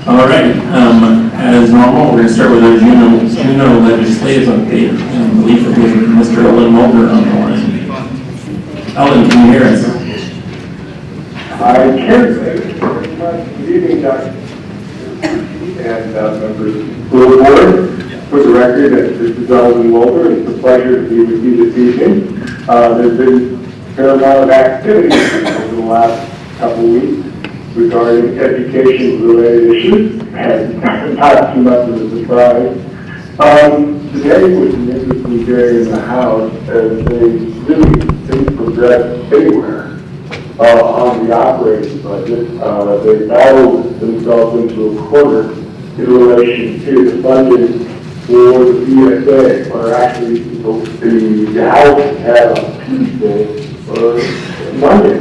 All right, as normal, we're going to start with our Juneau legislative update. I believe we're getting Mr. Ellen Mulder on the line. Ellen, can you hear us? I can. Thank you very much. Good evening, Dr. and members of the school board. For the record, this is Ellen Mulder. It's a pleasure to be with you this evening. There's been a fair amount of activity over the last couple of weeks regarding education-related issues, and not too much of a surprise. Today was an interesting day in the House as they really didn't progress anywhere on the operating budget. They battled themselves into a corner in relation to the funding for the BSA, or actually the House had on Tuesday or Monday,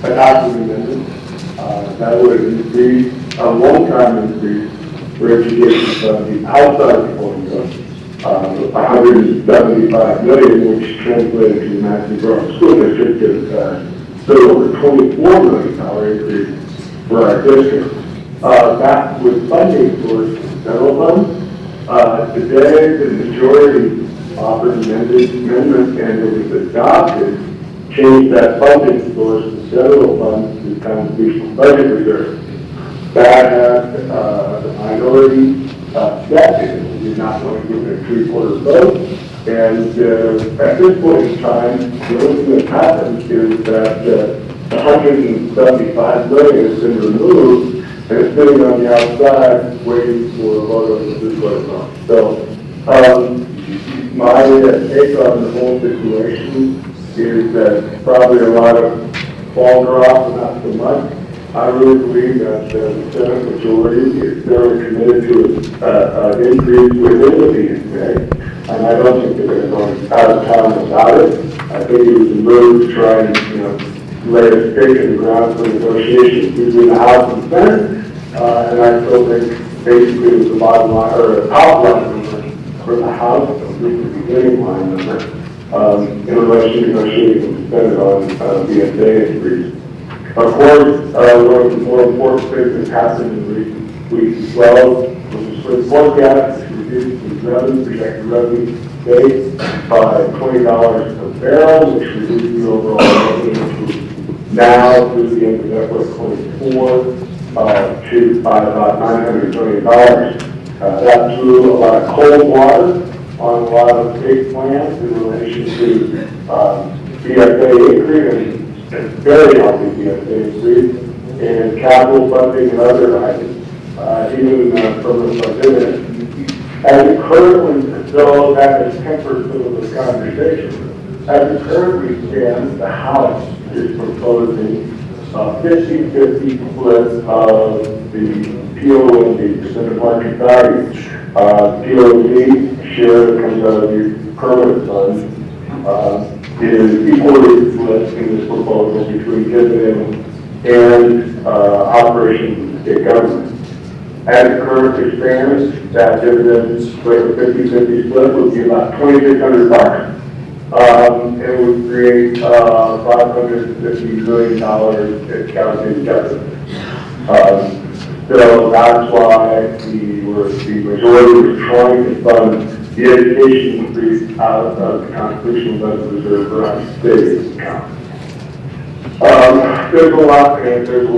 adopted an amendment that would increase a one-time increase for education funding outside the formula $175 million, which translated to the Matsu Borough School District is still over $24 million increase for our district. That was funding source from federal funds. Today, the majority offered an amendment, and it was adopted, changed that funding source from federal funds to constitutional budget reserve. That had the minority step in. We did not want to give it a 3/4 vote. And at this point in time, the only thing that happened is that $175 million has been removed, and it's sitting on the outside waiting for a vote of the 3/4 vote. So my take on the whole situation is that probably a lot of fall drop and not so much. I really believe that the Senate majority is very committed to an increase within the BSA, and I don't think they're going to go out of town without it. I think it was a move to try and, lay a stake in the ground for negotiations between the House and Senate, and I still think basically it was the bottom line, or the top line number for the House, at least the beginning line number, in relation to negotiating with the Senate on BSA increase. Of course, one of the more important things that happened in recent weeks as well was the spring forecast, which reduced the revenue, projected revenue base by $20 per barrel, which reduced the overall revenue now through the end of FY24 to by about $900 million. That drew a lot of cold water on a lot of state plans in relation to BSA increase and very healthy BSA increase, and capital funding and other items, even from the budget. As it currently, so that has tempered some of the conversation. As it currently stands, the House is proposing a 50-50 split of the POD, percent of market value. POD share that comes out of the permanent fund is equally split in this proposal between dividend and operations of the state government. As it currently stands, that dividend split, 50-50 split, would be about $2,600. It would create $550 million in county deficit. So that's why the majority was trying to fund the education increase out of the constitutional budget reserve for our savings account. There's a lot, and there's a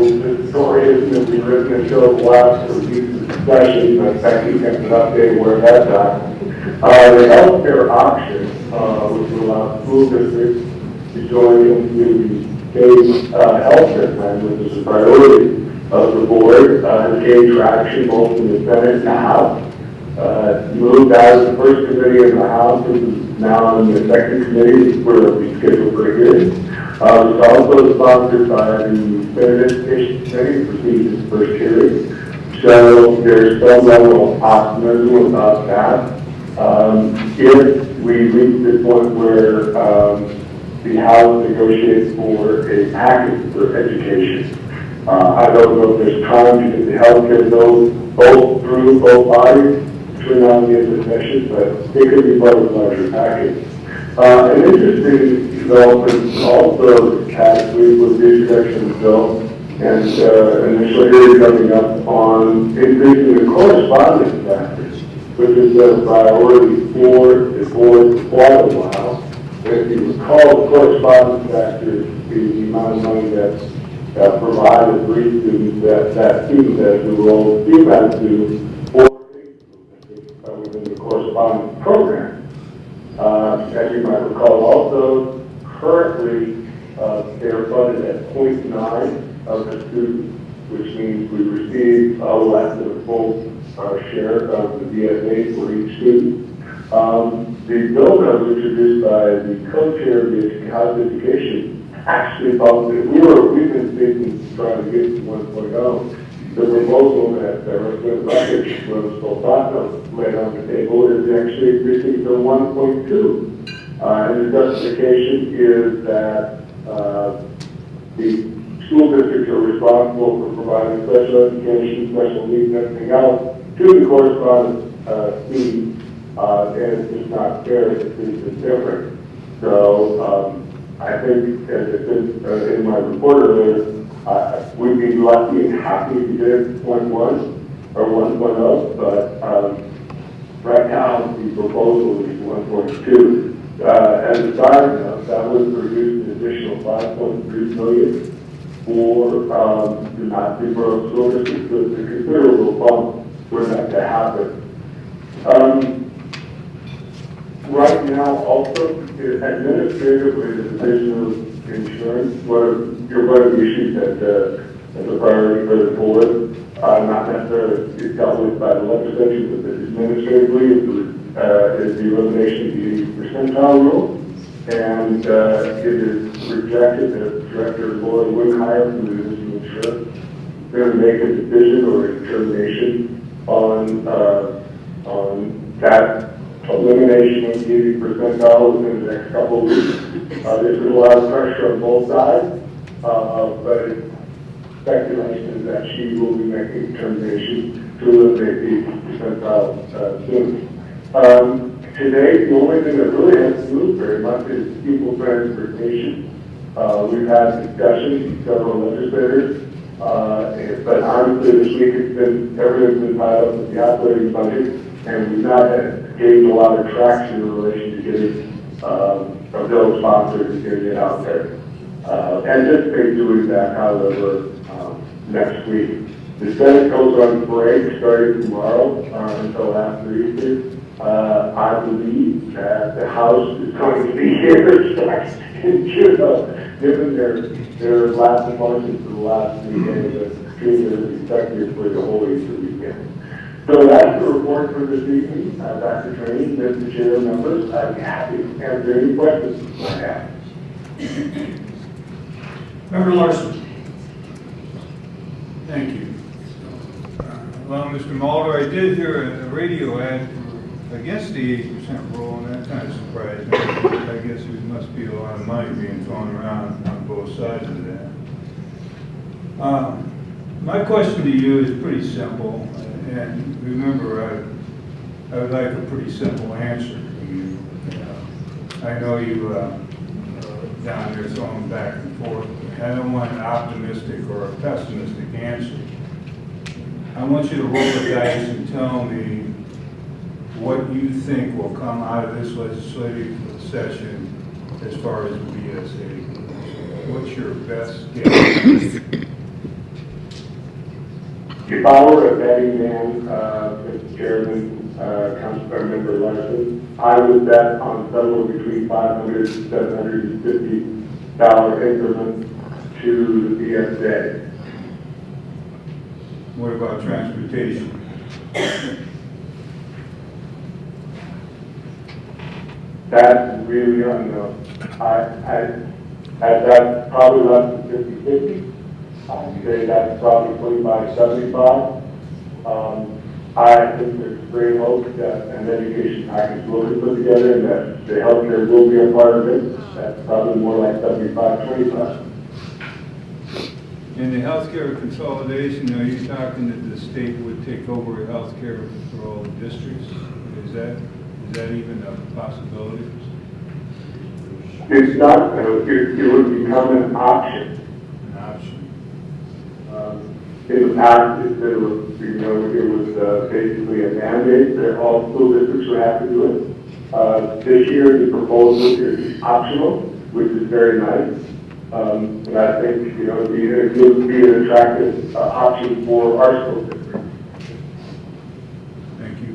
story that we've written and showed the last discussion, but Becky kept an update where that's at. The healthcare option, which will allow school districts to join into the state healthcare plan, which is a priority of the board, has gained traction both in the Senate and the House. Moved out of the first committee in the House, which is now in the second committee, where it'll be scheduled for hearing. It's also sponsored by the Senate Education Committee, proceeds its first hearing. So there's some level of optimism about that. If we reach the point where the House negotiates for a package for education, I don't know if there's time to get the healthcare bill both through both bodies between now and the end of the session, but it could be part of a larger package. An interesting development also had with the introduction of the bill and initial hearing coming up on increasing the correspondence factors, which has been a priority for the board for quite a while. If you recall, the correspondence factor is the amount of money that's provided for each student that student has enrolled in MatSu within the correspondence program. As you might recall also, currently they're funded at 0.9 of the student, which means we receive less than a full share of the BSA for each student. The bill that was introduced by the co-chair of the House Education actually thought that we've been speaking trying to get to 1.0. The proposal that Representative Buckett was Soltato laid on the table is actually increasing to 1.2. And the justification is that the school districts are responsible for providing special education, special needs, and everything else to the correspondence students and it's just not fair, it's just different. So, I think, as it said in my report earlier, we'd be lucky and happy to get 1.1 or 1.0, but right now the proposal is 1.2. As a side note, that would produce an additional $5.3 million for the Matsu Borough School District, so it's a considerable bump for that to happen. Right now, also, administratively, the division of insurance, one of the issues that as a priority for the board, not necessarily dealt with by the legislature, but administratively, is the elimination of the 80th percentile rule. And it is projected that Director Laura Woodhire, who is the insurance, is going to make a decision or a determination on that elimination of the 80th percentile in the next couple of weeks. There's been a lot of pressure on both sides, but it's speculation is that she will be making a determination to eliminate the 80th percentile soon. Today, the only thing that really hasn't moved very much is people transportation. We've had discussions with several legislators, but honestly, this week everything's been tied up with the operating budget, and we've not gained a lot of traction in relation to getting a bill sponsored and getting it out there. Anticipate doing that, however, next week. The Senate goes on break starting tomorrow until after Easter. I believe that the House is going to be here in June, given their last functions for the last 3 days. That's extremely effective for the whole Easter weekend. So that's the report for this evening. Dr. Trainee, Mr. Chair, members, I'd be happy to answer any questions you might have. Member Larson. Thank you. Well, Mr. Mulder, I did hear a radio ad against the 80% rule, and that kind of surprised me. I guess there must be a lot of money being thrown around on both sides of that. My question to you is pretty simple, and remember, I would like a pretty simple answer from you. I know you down there throwing back and forth. I don't want an optimistic or a pessimistic answer. I want you to roll the dice and tell me what you think will come out of this legislative session as far as the BSA. What's your best guess? If I were a betting man, Mr. Chairman, Councilmember Larson, I would bet on somewhere between $500 and $750 increments to the BSA. What about transportation? That's really unknown. That's probably less than 50-50. I'd say that's probably 25-75. I think there's great hope that an education package will be put together and that the healthcare will be a part of it. That's probably more like 75-25. In the healthcare consolidation, are you talking that the state would take over healthcare for all the districts? Is that even a possibility? It's not, it would become an option. An option. In the past, it was basically a mandate that all school districts would have to do it. This year, the proposal is optional, which is very nice. And I think, it would be an attractive option for our school district. Thank you.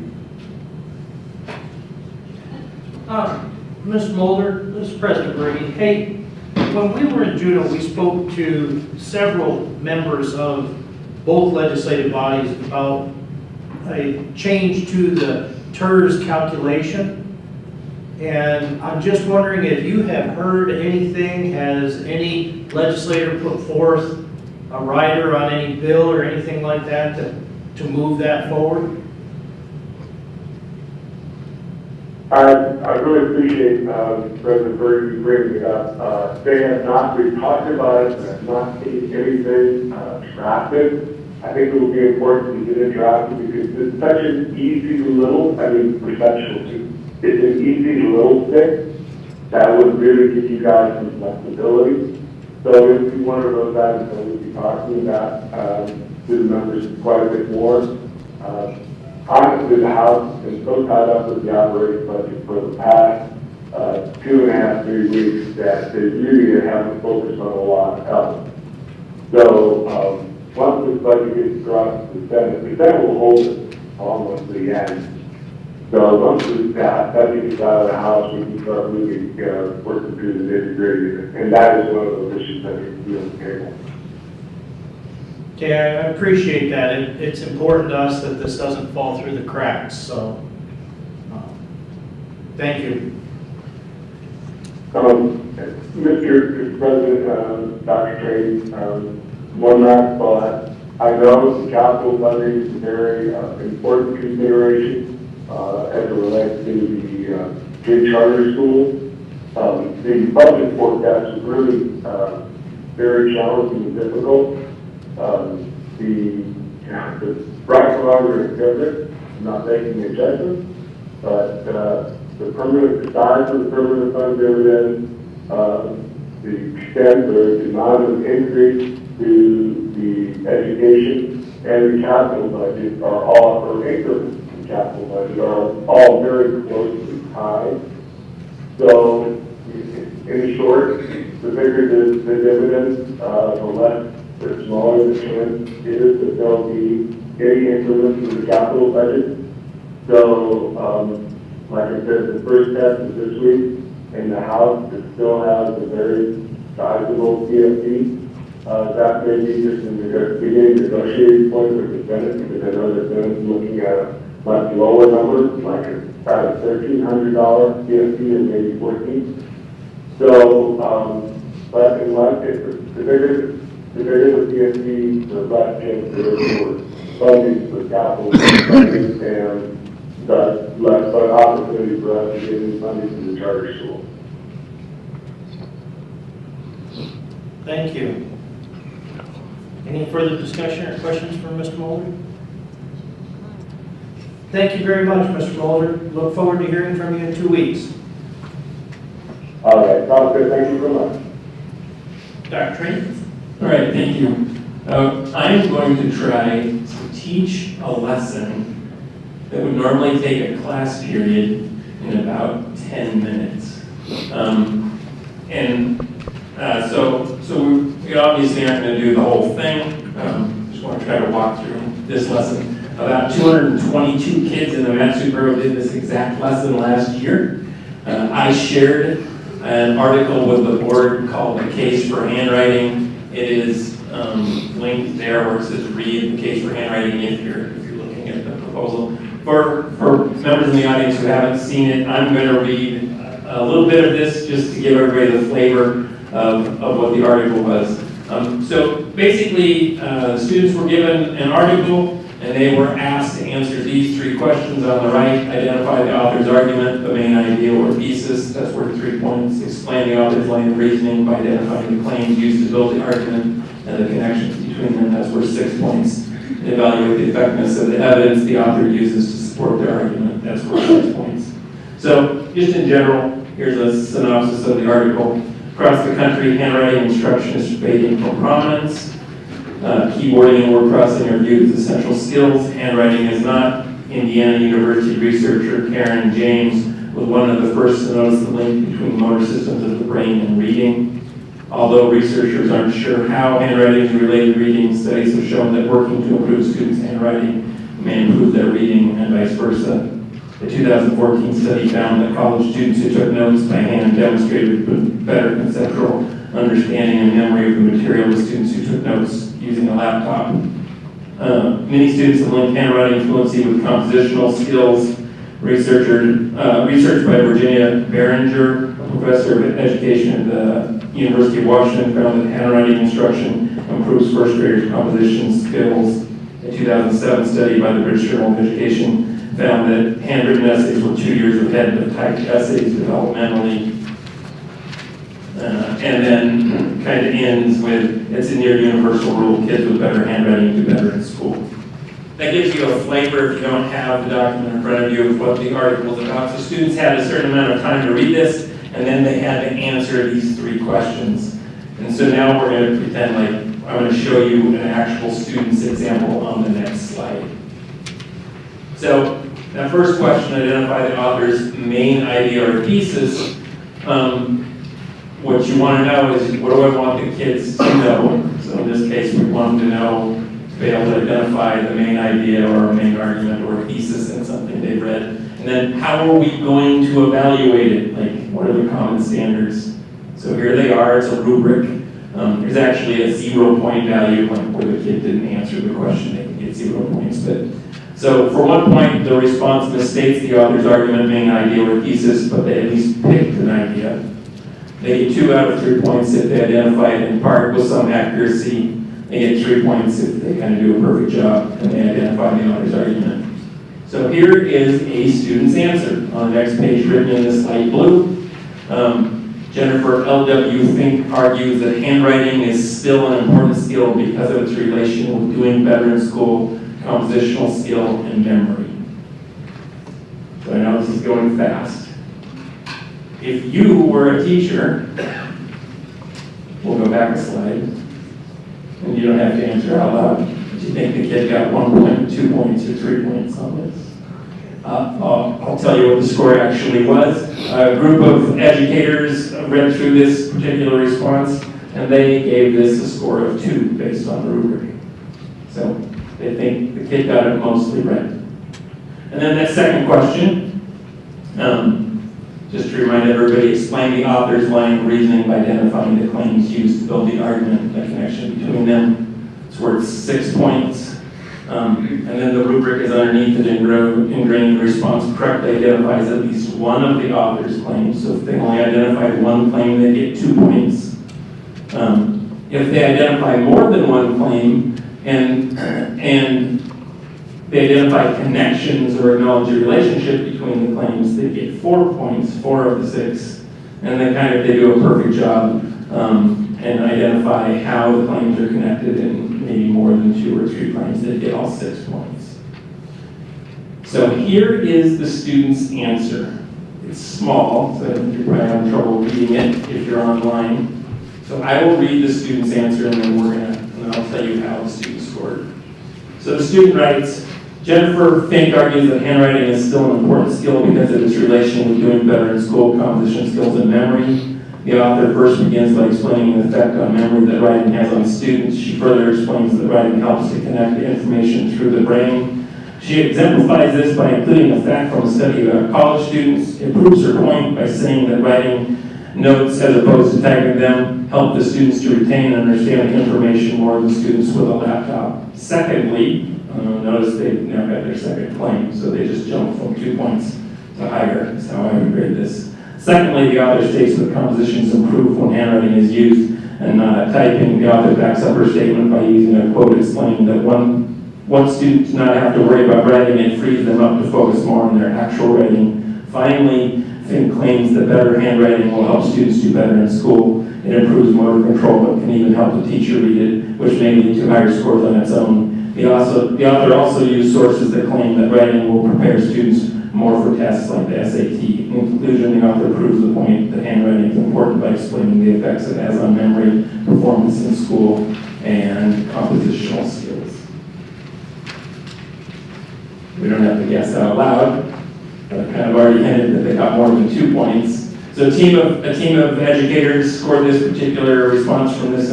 Ms. Mulder, this is President Brady. Hey, when we were in Juneau, we spoke to several members of both legislative bodies about a change to the TERS calculation. And I'm just wondering if you have heard anything, has any legislator put forth a rider on any bill or anything like that to move that forward? I really appreciate President Berg bringing it up. They have not, we've talked about it, but have not seen anything drafted. I think it will be important to get interactive because it's such an easy little, perceptual, it's an easy little fix that would really give you guys some flexibility. So it would be one of those items that we'll be talking about to the members quite a bit more. Honestly, the House has been so tied up with the operating budget for the past 2.5, 3 weeks that they really haven't focused on a lot else. So once this budget gets crossed to the Senate will hold it almost to the end. So once that gets out of the House, we can start really working through the nitty-gritty, and that is one of those issues that needs to be on the table. Okay, I appreciate that. It's important to us that this doesn't fall through the cracks, so thank you. Mr. President, Dr. Trady, one last thought. I know the capital funding is a very important consideration as it relates to the big charter schools. The budget forecast is really very challenging and difficult. The right provider is different, I'm not making a judgment, but the size of the permanent fund dividend, the extent or the amount of increase to the education and the capital budget are all, or increments in capital budget are all very closely tied. So, in short, the bigger the dividend, the less, the smaller the chance is that there'll be any increments to the capital budget. So, like I said, the first test is this week in the House. It still has a very sizable CFP. That may be just in the beginning negotiating point with the Senate, because I know the Senate is looking at a much lower number, like about a $1,300 CFP and maybe $1,400. So, but in my case, the bigger the CFP, the less chance there is for funding for capital funding and thus less opportunity for us to get any funding from the charter school. Thank you. Any further discussion or questions for Mr. Mulder? Thank you very much, Mr. Mulder. Look forward to hearing from you in 2 weeks. All right, sounds good. Thank you very much. Dr. Trady? All right, thank you. I'm going to try to teach a lesson that would normally take a class period in about 10 minutes. So we obviously aren't going to do the whole thing. Just want to try to walk through this lesson. About 222 kids in the Matsu Borough did this exact lesson last year. I shared an article with the board called The Case for Handwriting. It is linked there where it says read the case for handwriting if you're looking at the proposal. For members in the audience who haven't seen it, I'm going to read a little bit of this just to give everybody the flavor of what the article was. So basically, the students were given an article and they were asked to answer these 3 questions on the right. Identify the author's argument, the main idea or thesis, that's worth 3 points. Explain the author's line of reasoning by identifying the claims used to build the argument and the connections between them, that's worth 6 points. And evaluate the effectiveness of the evidence the author uses to support their argument, that's worth 6 points. So, just in general, here's a synopsis of the article. Across the country, handwriting instruction is fading from prominence. Keyboarding and word processing are viewed as essential skills. Handwriting is not. Indiana University researcher Karen James was one of the first to notice the link between motor systems of the brain and reading. Although researchers aren't sure how handwriting is related to reading, studies have shown that working to improve students' handwriting may improve their reading and vice versa. The 2014 study found that college students who took notes by hand demonstrated better conceptual understanding and memory of the material than students who took notes using a laptop. Many students have linked handwriting fluency with compositional skills. Research by Virginia Behringer, a professor of education at the University of Washington, found that handwriting instruction improves first graders' composition skills. A 2007 study by the British Journal of Education found that handwritten essays were 2 years ahead of typed essays developmentally. and then kind of ends with, it's a near universal rule, kids with better handwriting do better in school. That gives you a flavor, if you don't have the document in front of you, of what the article is about. So students had a certain amount of time to read this, and then they had to answer these 3 questions. And so now we're going to pretend like I'm going to show you an actual student's example on the next slide. So that first question, identify the author's main idea or thesis. What you want to know is, what do I want the kids to know? So in this case, we want them to know, to be able to identify the main idea or main argument or thesis in something they've read. And then how are we going to evaluate it? Like, what are the common standards? So here they are, it's a rubric. There's actually a 0-point value, like where the kid didn't answer the question, they can get 0 points. But so for 1 point, the response misstates the author's argument, main idea, or thesis, but they at least picked an idea. They get 2 out of 3 points if they identify it in part with some accuracy. They get 3 points if they kind of do a perfect job and they identify the author's argument. So here is a student's answer on the next page, written in this light blue. Jennifer L.W. Fink argues that handwriting is still an important skill because of its relation with doing better in school, compositional skill, and memory. So I know this is going fast. If you were a teacher, we'll go back a slide, and you don't have to answer out loud. Do you think the kid got 1 point, 2 points, or 3 points on this? I'll tell you what the score actually was. A group of educators read through this particular response, and they gave this a score of 2 based on the rubric. So they think the kid got it mostly right. And then that second question, just to remind everybody, explain the author's line of reasoning by identifying the claims used to build the argument, the connection between them. It's worth 6 points. And then the rubric is underneath it, ingrained response correctly identifies at least one of the author's claims. So if they only identified 1 claim, they get 2 points. If they identify more than 1 claim and they identify connections or acknowledge a relationship between the claims, they get 4 points, 4 of the 6. And they do a perfect job and identify how the claims are connected, and maybe more than 2 or 3 claims, they get all 6 points. So here is the student's answer. It's small, so you're probably having trouble reading it if you're online. So I will read the student's answer, and then I'll tell you how the student scored. So the student writes, Jennifer Fink argues that handwriting is still an important skill because of its relation with doing better in school, composition skills, and memory. The author first begins by explaining the effect on memory that writing has on students. She further explains that writing helps to connect the information through the brain. She exemplifies this by including a fact from a study about college students. It proves her point by saying that writing notes, as opposed to typing them, help the students to retain and understand the information more than students with a laptop. Secondly, notice they've now got their second claim, so they just jumped from 2 points to higher. That's how I would grade this. Secondly, the author states that compositions improve when handwriting is used and not typing. The author backs up her statement by using a quote explaining that one student does not have to worry about writing, it frees them up to focus more on their actual writing. Finally, Fink claims that better handwriting will help students do better in school. It improves motor control, but can even help the teacher read it, which may lead to higher scores on its own. The author also used sources that claim that writing will prepare students more for tests like the SAT. In conclusion, the author proves the point that handwriting is important by explaining the effects it has on memory, performance in school, and compositional skills. We don't have to guess out loud, but I kind of already hinted that they got more than 2 points. So a team of educators scored this particular response from this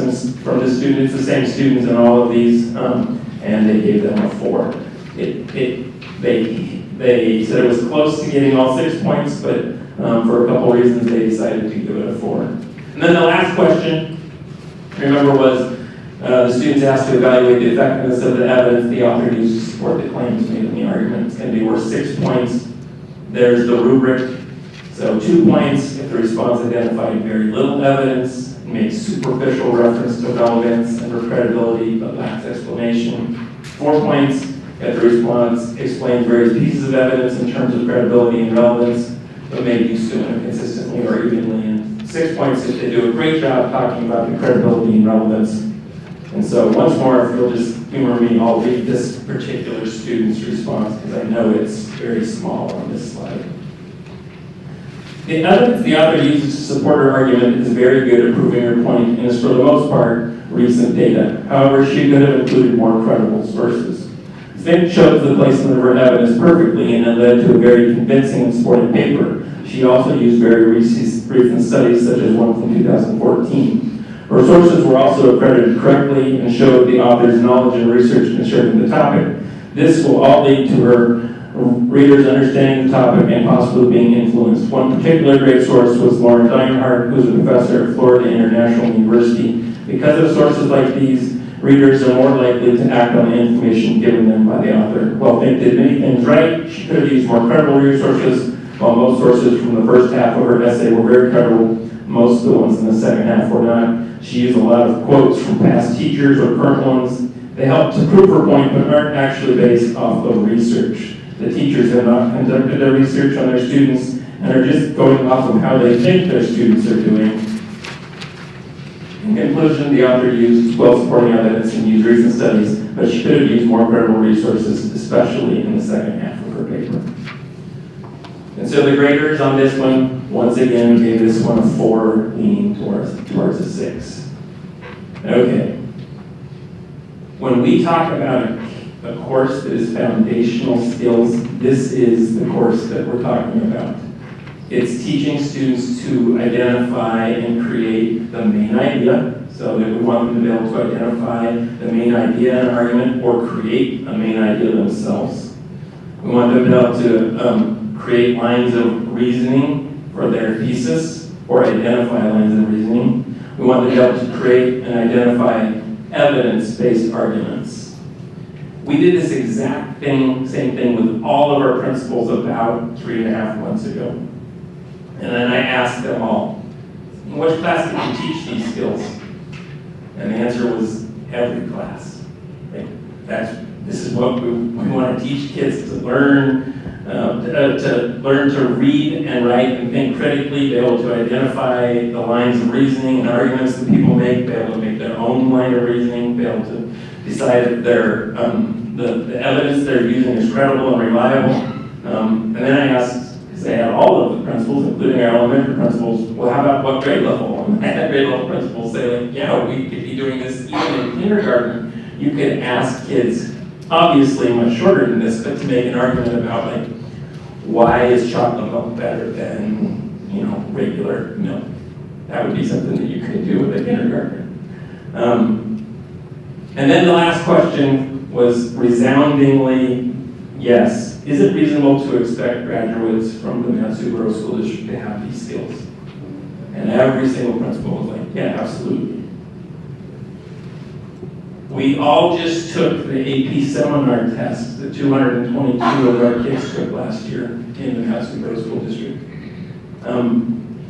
student. It's the same students in all of these, and they gave them a 4. They said it was close to getting all 6 points, but for a couple reasons they decided to give it a 4. And then the last question, remember, was the students asked to evaluate the effectiveness of the evidence the author used to support the claims made in the argument. It's going to be worth 6 points. There's the rubric. So 2 points if the response identified very little evidence, makes superficial reference to relevance and or credibility, but lacks explanation. 4 points if the response explains various pieces of evidence in terms of credibility and relevance, but may do so inconsistently or evenly. And 6 6 points that they do a great job talking about the credibility and relevance. And so once more, if you'll just humor me, I'll read this particular student's response because I know it's very small on this slide. The evidence the author uses to support her argument is very good at proving her point and is for the most part recent data. However, she could have included more credible sources. Fink chose the placement of her evidence perfectly and it led to a very convincing and supporting paper. She also used very recent studies such as one from 2014. Her sources were also accredited correctly and showed the author's knowledge and research concerning the topic. This will all lead to her readers understanding the topic and possibly being influenced. One particular great source was Lauren Deinhardt, who is a professor at Florida International University. Because of sources like these, readers are more likely to act on the information given them by the author. While Fink did many things right, she could have used more credible resources. While most sources from the first half of her essay were very credible, most of the ones in the second half were not. She used a lot of quotes from past teachers or current ones. They help to prove her point, but aren't actually based off of research. The teachers have not conducted their research on their students and are just going off of how they think their students are doing. In conclusion, the author used well-supporting evidence and used recent studies, but she could have used more credible resources, especially in the second half of her paper. And so the graders on this one, once again, gave this one a 4, leaning towards a 6. Okay. When we talk about a course that is foundational skills, this is the course that we're talking about. It's teaching students to identify and create the main idea, so that we want them to be able to identify the main idea in an argument or create a main idea themselves. We want them to be able to create lines of reasoning for their thesis or identify lines of reasoning. We want them to be able to create and identify evidence-based arguments. We did this exact thing, same thing with all of our principals about 3.5 months ago. And then I asked them all, in which class did you teach these skills? And the answer was every class. This is what we want to teach kids to learn, to read and write and think critically, be able to identify the lines of reasoning and arguments that people make, be able to make their own line of reasoning, be able to decide if the evidence they're using is credible and reliable. And then I asked, because they had all of the principals, including our elementary principals, well, how about what grade level? And I had grade level principals say, like, yeah, we could be doing this even in kindergarten. You could ask kids, obviously much shorter than this, but to make an argument about, like, why is chocolate milk better than, regular milk? That would be something that you could do with a kindergartner. And then the last question was resoundingly yes. Is it reasonable to expect graduates from the Matsu Borough School District to have these skills? And every single principal was like, yeah, absolutely. We all just took the AP seminar test that 222 of our kids took last year in the Matsu Borough School District.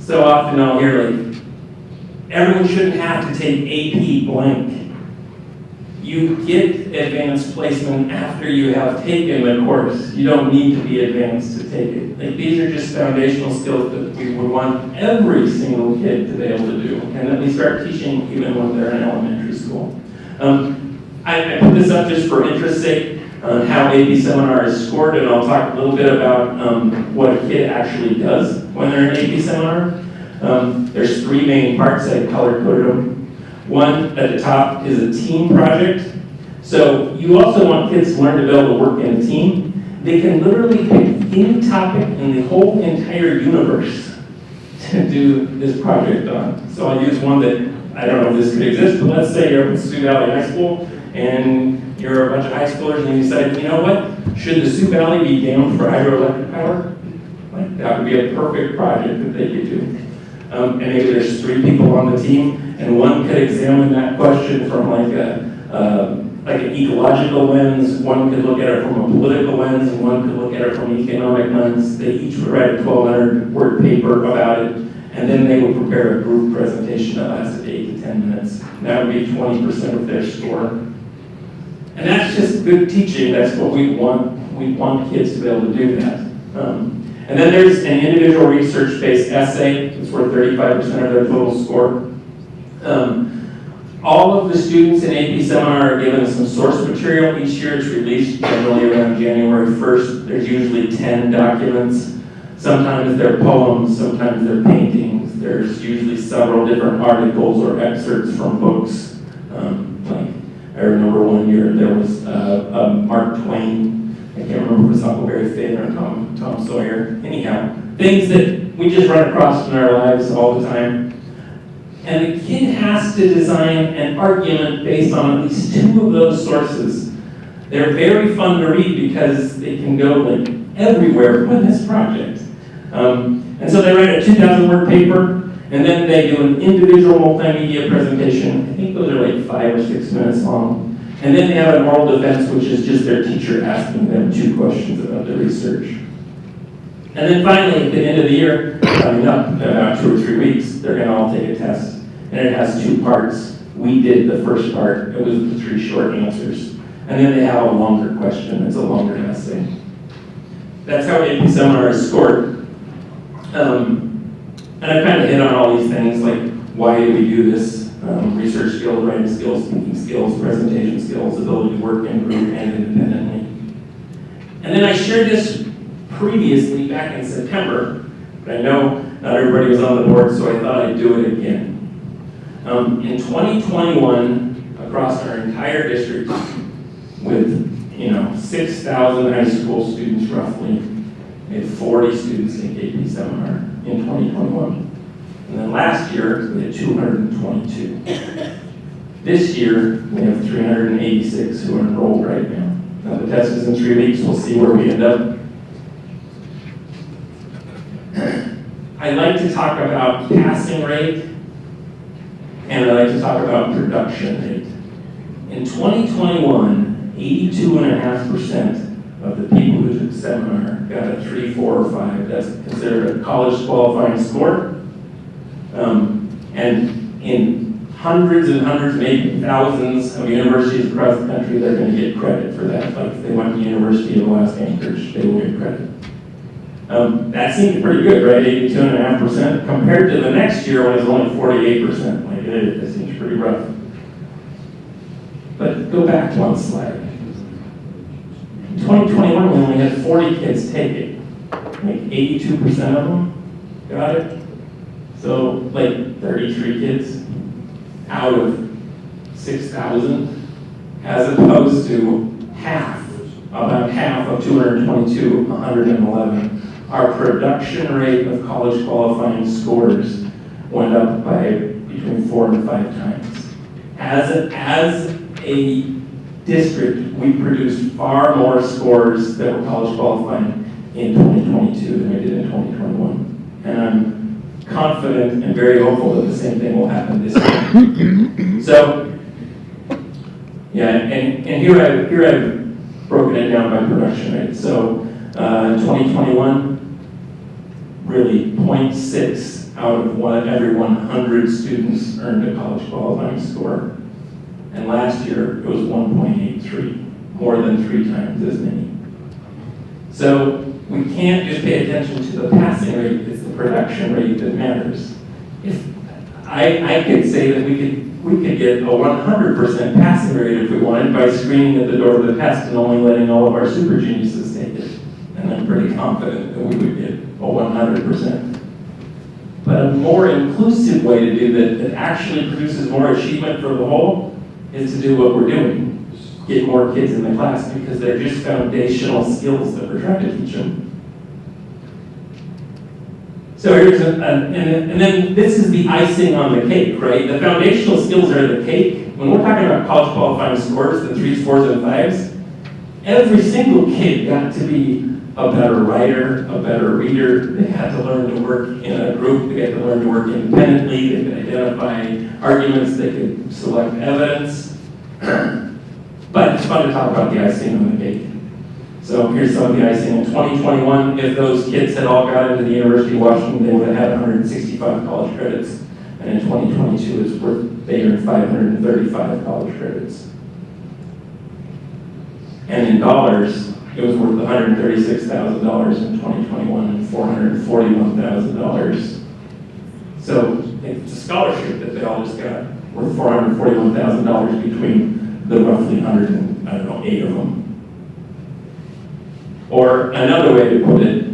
So often I'll hear, like, everyone shouldn't have to take AP blank. You get advanced placement after you have taken the course. You don't need to be advanced to take it. Like, these are just foundational skills that we would want every single kid to be able to do, and that we start teaching even when they're in elementary school. I put this up just for interest's sake on how AP Seminar is scored, and I'll talk a little bit about what a kid actually does when they're in AP Seminar. There's 3 main parts. I color-coded them. One at the top is a team project. So you also want kids to learn to be able to work in a team. They can literally pick any topic in the whole entire universe to do this project on. So I'll use one that, I don't know if this could exist, but let's say you're up at Sioux Valley High School and you're a bunch of high schoolers and you decide, you know what, should the Sioux Valley be dammed for hydroelectric power? Like, that would be a perfect project that they could do. And maybe there's 3 people on the team, and one could examine that question from like an ecological lens, one could look at it from a political lens, and one could look at it from an economic lens. They each would write a 1,200-word paper about it, and then they would prepare a group presentation that lasted 8 to 10 minutes. And that would be 20% of their score. And that's just good teaching. That's what we want. We want kids to be able to do that. And then there's an individual research-based essay. It's worth 35% of their total score. All of the students in AP Seminar are given some source material. Each year it's released generally around January 1st. There's usually 10 documents. Sometimes they're poems, sometimes they're paintings. There's usually several different articles or excerpts from books. Like I remember one year there was Mark Twain. I can't remember if it was Huckleberry Finn or Tom Sawyer. Anyhow, things that we just run across in our lives all the time. And the kid has to design an argument based on at least 2 of those sources. They're very fun to read because they can go like everywhere with this project. And so they write a 2,000-word paper, and then they do an individual multimedia presentation. I think those are like 5 or 6 minutes long. And then they have an oral defense, which is just their teacher asking them 2 questions about their research. And then finally, at the end of the year, coming up in about 2 or 3 weeks, they're going to all take a test. And it has 2 parts. We did the first part. It was the 3 short answers. And then they have a longer question. It's a longer essay. That's how AP Seminar is scored. And I kind of hit on all these things, like why do we do this? Research skills, writing skills, speaking skills, presentation skills, ability to work in group and independently. And then I shared this previously back in September, but I know not everybody was on the board, so I thought I'd do it again. In 2021, across our entire district, with 6,000 high school students roughly, we had 40 students take AP Seminar in 2021. And then last year, we had 222. This year, we have 386 who are enrolled right now. Now the test is in 3 weeks, we'll see where we end up. I like to talk about passing rate, and I like to talk about production rate. In 2021, 82.5% of the people who took seminar got a 3, 4, or 5. That's considered a college qualifying score. And in hundreds and hundreds, maybe thousands of universities across the country, they're going to get credit for that. Like if they went to the University of Alaskan Schools, they will get credit. That seemed pretty good, right? 82.5% compared to the next year when it was only 48%. Like it seems pretty rough. But go back to one slide. In 2021, we only had 40 kids take it. Like 82% of them got it. So like 33 kids out of 6,000, as opposed to about half of 222, 111. Our production rate of college qualifying scores went up by between 4 and 5 times. As a district, we produced far more scores that were college qualifying in 2022 than we did in 2021. And I'm confident and very hopeful that the same thing will happen this year. So, yeah, and here I've broken it down by production rate. So, in 2021, really 0.6 out of every 100 students earned a college qualifying score. And last year, it was 1.83, more than 3 times as many. So we can't just pay attention to the passing rate, it's the production rate that matters. If I could say that we could get a 100% passing rate if we wanted by screening at the door of the test and only letting all of our super geniuses take it. And I'm pretty confident that we would get a 100%. But a more inclusive way to do that actually produces more achievement for the whole is to do what we're doing. Get more kids in the class because they're just foundational skills that we're trying to teach them. So here's and then this is the icing on the cake, right? The foundational skills are the cake. When we're talking about college qualifying scores, the 3s, 4s, and 5s, every single kid got to be a better writer, a better reader. They had to learn to work in a group. They had to learn to work independently. They could identify arguments. They could select evidence. But it's fun to talk about the icing on the cake. So here's some of the icing. In 2021, if those kids had all got into the University of Washington, they would have had 165 college credits. And in 2022, they earned 535 college credits. And in dollars, it was worth $136,000 in 2021 and $441,000. So it's a scholarship that they all just got, worth $441,000 between the roughly 8 of them. Or another way to put it,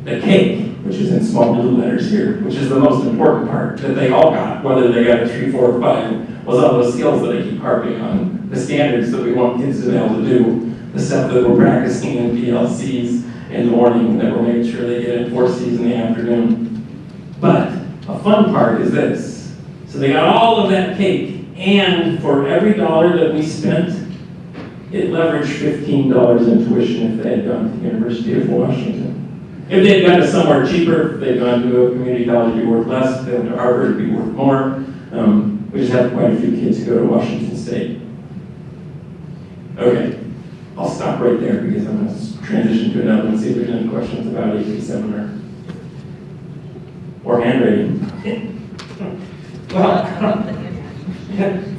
the cake, which is in small blue letters here, which is the most important part that they all got, whether they got a 3, 4, or 5, was all those skills that I keep harping on, the standards that we want kids to be able to do, the stuff that we're practicing in PLCs in the morning, that we're making sure they get in 4Cs in the afternoon. But a fun part is this. So they got all of that cake, and for every dollar that we spent, it leveraged $15 in tuition if they had gone to the University of Washington. If they'd gone to somewhere cheaper, if they'd gone to a community college, it'd be worth less. If they went to Harvard, it'd be worth more. We just have quite a few kids who go to Washington State. Okay, I'll stop right there because I'm going to transition to another one and see if there's any questions about AP seminar. Or handwriting. Well,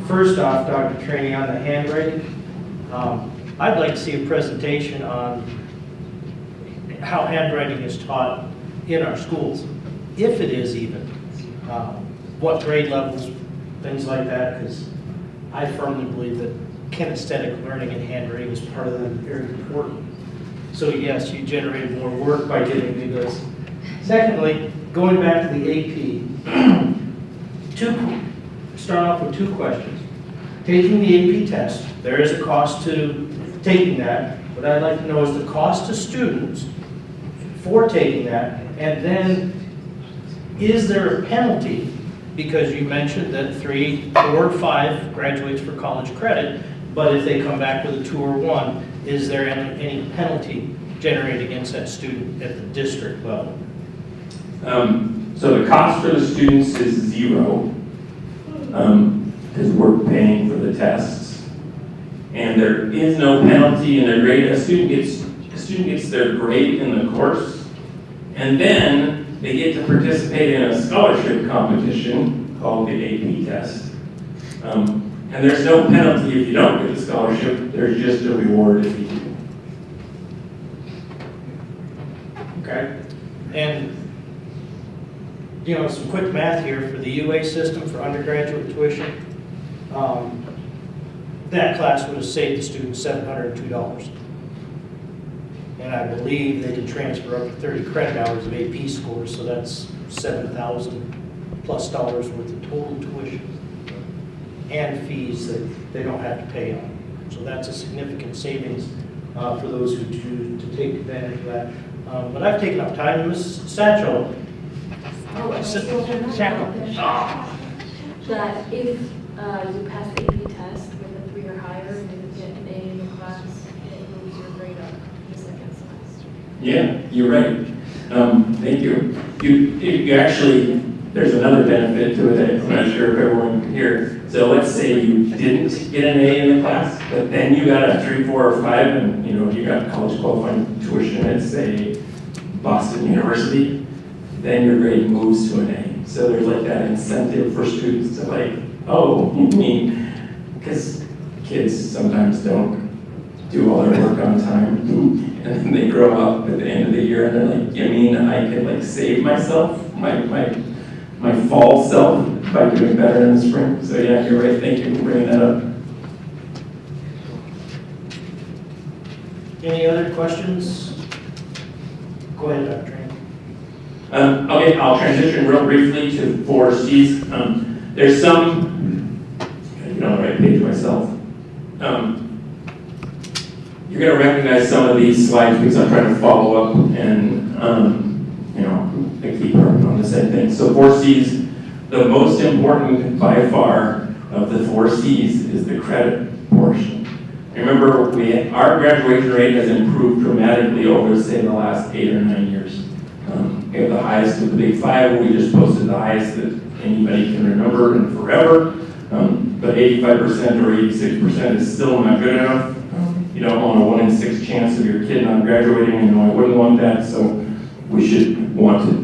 first off, Dr. Trainee, on the handwriting, I'd like to see a presentation on how handwriting is taught in our schools, if it is even. What grade levels, things like that, because I firmly believe that kinesthetic learning and handwriting is part of that, very important. So yes, you generated more work by giving me this. Secondly, going back to the AP, start off with 2 questions. Taking the AP test, there is a cost to taking that. What I'd like to know is the cost to students for taking that, and then is there a penalty? Because you mentioned that 3, 4, or 5 graduates for college credit, but if they come back with a 2 or 1, is there any penalty generated against that student at the district level? So the cost for the students is 0, because we're paying for the tests. And there is no penalty in their grade. A student gets their grade in the course, and then they get to participate in a scholarship competition called the AP test. And there's no penalty if you don't get the scholarship, there's just a reward if you do. Okay. And, you know, some quick math here for the UA system for undergraduate tuition. That class would have saved the student $702. And I believe they can transfer up to 30 credit hours of AP scores, so that's $7,000+ worth of total tuition and fees that they don't have to pay on. So that's a significant savings for those who choose to take advantage of that. But I've taken up time. Ms. Satchel. That if you pass the AP test with a 3 or higher and you get an A in the class, it moves your grade up the second semester. Yeah, you're right. Thank you. You actually, there's another benefit to it. I'm not sure if everyone can hear. So let's say you didn't get an A in the class, but then you got a 3, 4, or 5, and you got college qualifying tuition at, say, Boston University, then your grade moves to an A. So there's like that incentive for students to because kids sometimes don't do all their work on time, and then they grow up at the end of the year and they're like, you mean I can save myself, my fall self by doing better in the spring? So yeah, you're right, thank you for bringing that up. Any other questions? Go ahead, Dr. Trainee. Okay, I'll transition real briefly to 4Cs. There's some, I'm on the right page myself. You're going to recognize some of these slides because I'm trying to follow up and, I keep working on the same thing. So 4Cs, the most important by far of the 4Cs is the credit portion. Remember, our graduation rate has improved dramatically over, say, the last 8 or 9 years. We have the highest of the big 5. We just posted the highest that anybody can remember and forever. But 85% or 86% is still not good enough. You don't want a 1 in 6 chance of your kid not graduating, and I wouldn't want that. So we should want to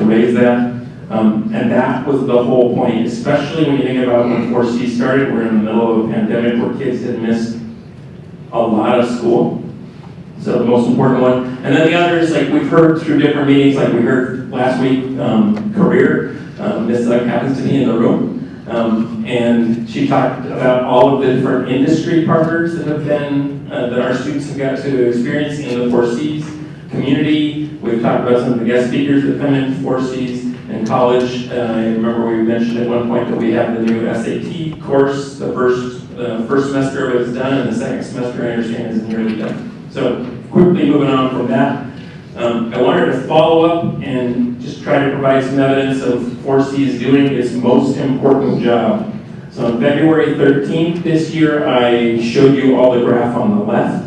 raise that. And that was the whole point, especially when you think about when 4C started. We're in the middle of a pandemic where kids had missed a lot of school. So the most important one. And then the others, like we've heard through different meetings, like we heard last week, career. Ms. Doug happens to be in the room. And she talked about all of the different industry partners that have been, that our students have got to experience in the 4Cs community. We've talked about some of the guest speakers that come in 4Cs and college. I remember we mentioned at one point that we have the new SAT course. The first semester of it is done, and the second semester, I understand, is nearly done. So quickly moving on from that, I wanted to follow up and just try to provide some evidence of 4C's doing its most important job. So on February 13th this year, I showed you all the graph on the left.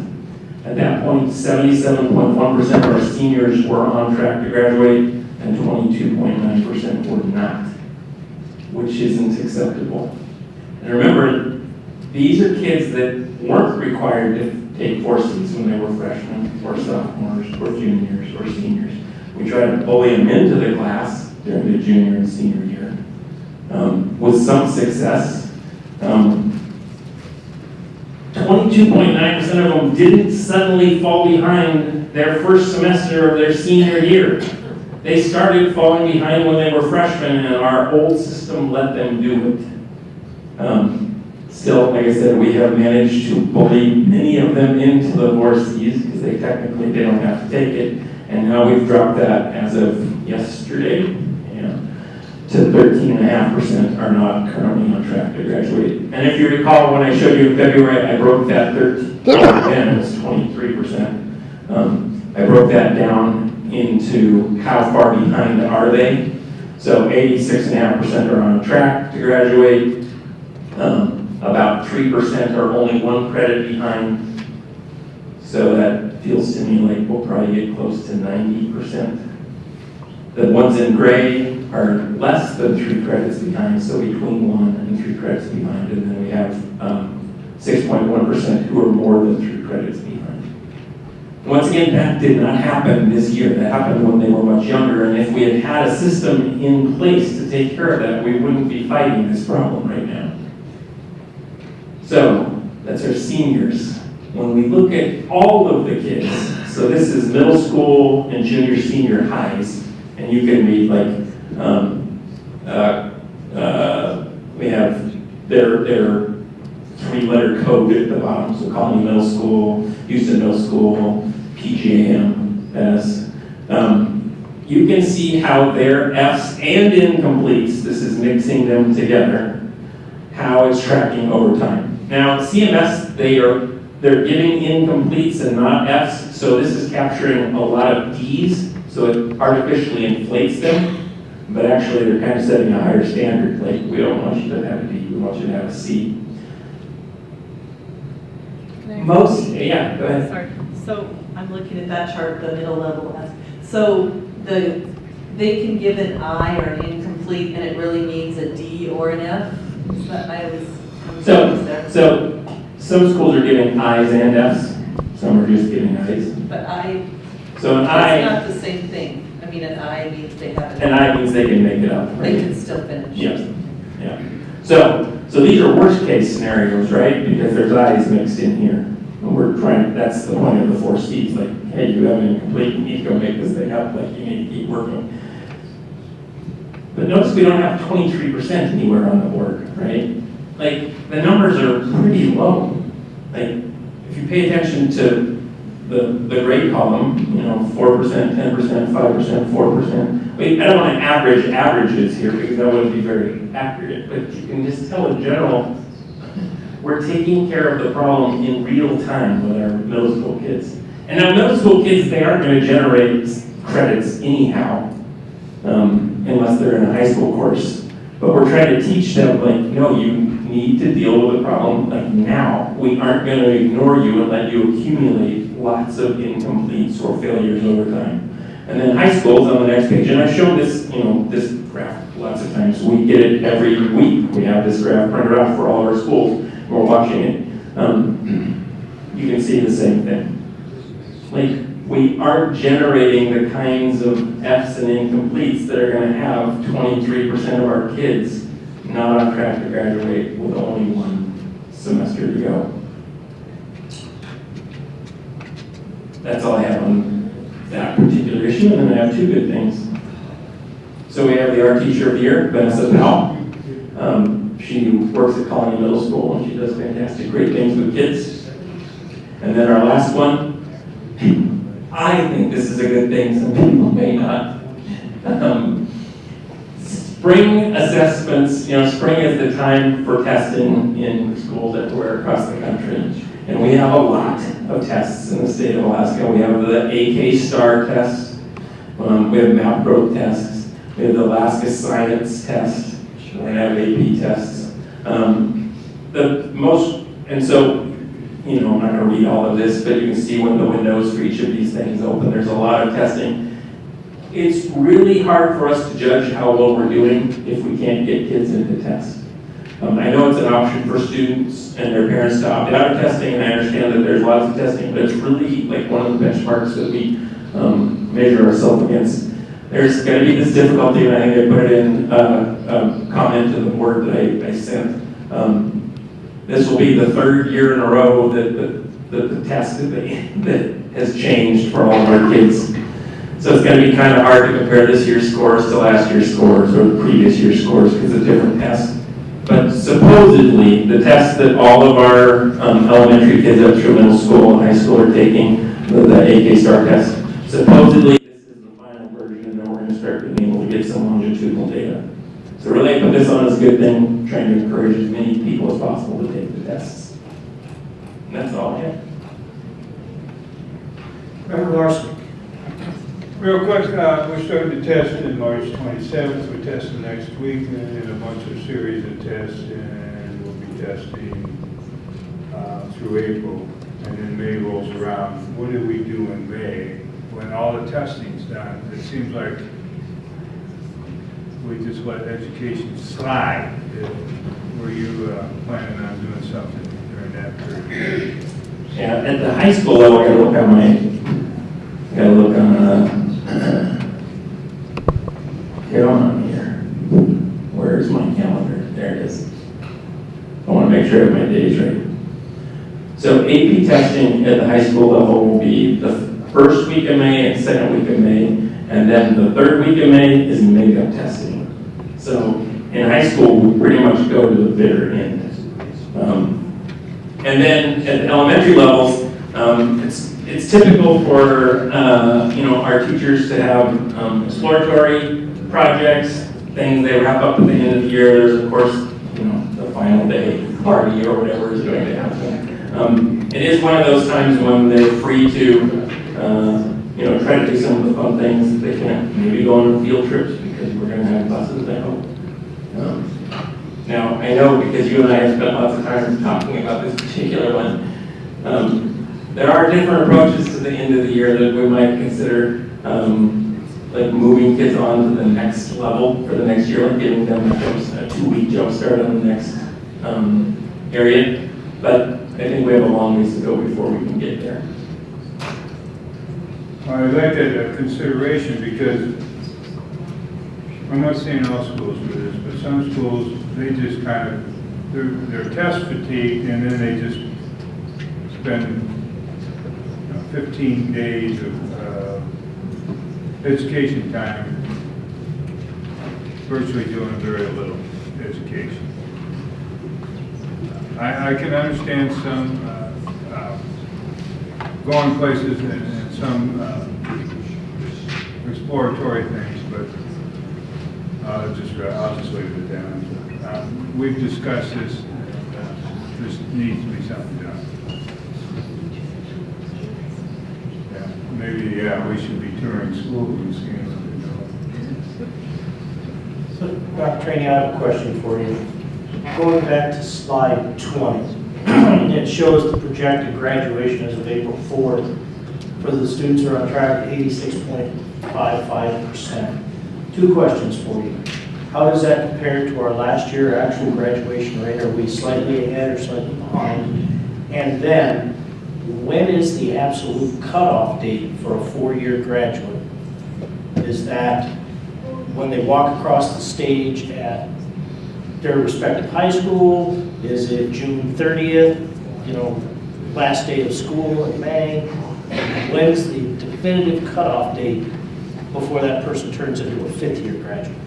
At that point, 77.1% of our seniors were on track to graduate and 22.9% were not, which isn't acceptable. And remember, these are kids that weren't required to take 4Cs when they were freshmen or sophomores or juniors or seniors. We tried to bully them into the class during the junior and senior year with some success. 22.9% of them didn't suddenly fall behind their first semester of their senior year. They started falling behind when they were freshmen, and our old system let them do it. Still, like I said, we have managed to bully many of them into the 4Cs because they don't have to take it. And now we've dropped that as of yesterday, to 13.5% are not currently on track to graduate. And if you recall, when I showed you in February, I broke that 13, it was 23%. I broke that down into how far behind are they. So 86.5% are on track to graduate. About 3% are only one credit behind. So that feels to me like we'll probably get close to 90%. The ones in gray are less than 3 credits behind, so between 1 and 3 credits behind. And then we have 6.1% who are more than 3 credits behind. Once again, that did not happen this year. That happened when they were much younger. And if we had had a system in place to take care of that, we wouldn't be fighting this problem right now. So that's our seniors. When we look at all of the kids, so this is middle school and junior, senior highs, and you can read like, we have their 3-letter code at the bottom, so Colony Middle School, Houston Middle School, PJM, you can see how their Fs and incompletes, this is mixing them together, how it's tracking over time. Now, CMS, they're giving incompletes and not Fs, so this is capturing a lot of Ds, so it artificially inflates them, but actually they're kind of setting a higher standard. Like, we don't want you to have a D, we want you to have a C. Yeah, go ahead. Sorry. So I'm looking at that chart, the middle level. So they can give an I or an incomplete, and it really means a D or an F. Is that So some schools are giving I's and F's. Some are just giving I's. But I. So an it's I. not the same thing. I mean, an I means they have. An I means they can make it up, right? They can still finish. Yes. Yeah. So these are worst case scenarios, right? Because there's I's mixed in here. And we're trying, that's the point of the 4Cs, like, hey, you have an incomplete, you need to go make this thing up, like, you need to keep working. But notice we don't have 23% anywhere on the board, right? Like, the numbers are pretty low. Like, if you pay attention to the grade column, 4%, 10%, 5%, 4%. I don't want to average averages here because that wouldn't be very accurate, but you can just tell in general, we're taking care of the problem in real time with our middle school kids. And now middle school kids, they aren't going to generate credits anyhow, unless they're in a high school course. But we're trying to teach them, like, no, you need to deal with the problem, like, now. We aren't going to ignore you and let you accumulate lots of incompletes or failures over time. And then high schools on the next page, and I've shown this, this graph lots of times. We get it every week. We have this graph printed out for all our schools. We're watching it. You can see the same thing. Like, we aren't generating the kinds of Fs and incompletes that are going to have 23% of our kids not on track to graduate with only one semester to go. that's all I have on that particular issue, and then I have two good things. So we have the art teacher of the year, Vanessa Powell. She works at Colony Middle School, and she does fantastic, great things with kids. And then our last one, I think this is a good thing, some people may not. Spring assessments, spring is the time for testing in schools everywhere across the country. And we have a lot of tests in the state of Alaska. We have the AK STAR test, we have map growth tests, we have the Alaska Science test, we have AP tests. I'm not going to read all of this, but you can see when the windows for each of these things open. There's a lot of testing. It's really hard for us to judge how well we're doing if we can't get kids into tests. I know it's an option for students and their parents to opt out of testing, and I understand that there's lots of testing, but it's really like one of the benchmarks that we measure ourselves against. There's going to be this difficulty, and I think I put it in a comment to the board that I sent. This will be the third year in a row that the test that has changed for all of our kids. So it's going to be kind of hard to compare this year's scores to last year's scores or the previous year's scores because of different tests. But supposedly, the test that all of our elementary kids up through middle school and high school are taking, the AK STAR test, supposedly this is the final version, and then we're going to start being able to get some longitudinal data. So really, I put this on as a good thing, trying to encourage as many people as possible to take the tests. And that's all I have. Member Larson. Real quick, we're starting to test in March 27th. We're testing next week, and then a bunch of series of tests, and we'll be testing through April. And then May rolls around. What do we do in May when all the testing's done? It seems like we just let education slide. Were you planning on doing something during that period? Yeah, at the high school level, I gotta look on get on here. Where's my calendar? There it is. I want to make sure I have my days right. So AP testing at the high school level will be the first week of May and second week of May, and then the third week of May is makeup testing. So in high school, we pretty much go to the bitter end. And then at the elementary levels, it's typical for our teachers to have exploratory projects, things they wrap up at the end of the year. There's of course the final day party or whatever is going to happen. It is one of those times when they're free to try to do some of the fun things. They can maybe go on field trips because we're going to have buses, I hope. Now, I know because you and I have spent lots of time talking about this particular one, there are different approaches to the end of the year that we might consider, like moving kids on to the next level for the next year, like giving them a 2-week jump start on the next area. But I think we have a long ways to go before we can get there. I like that consideration because I'm not saying all schools do this, but some schools, they just kind of, they're test fatigued, and then they just spend 15 days of education time virtually doing very little education. I can understand some going places and some exploratory things, but I'll just leave it down. We've discussed this, and this needs to be something done. Maybe, we should be touring schools and seeing what they're doing. So, Dr. Trainee, I have a question for you. Going back to slide 20, it shows the projected graduation as of April 4th for the students who are on track at 86.55%. Two questions for you. How does that compare to our last year actual graduation rate? Are we slightly ahead or slightly behind? And then, when is the absolute cutoff date for a 4-year graduate? Is that when they walk across the stage at their respective high school? Is it June 30th, last day of school in May? When's the definitive cutoff date before that person turns into a fifth-year graduate?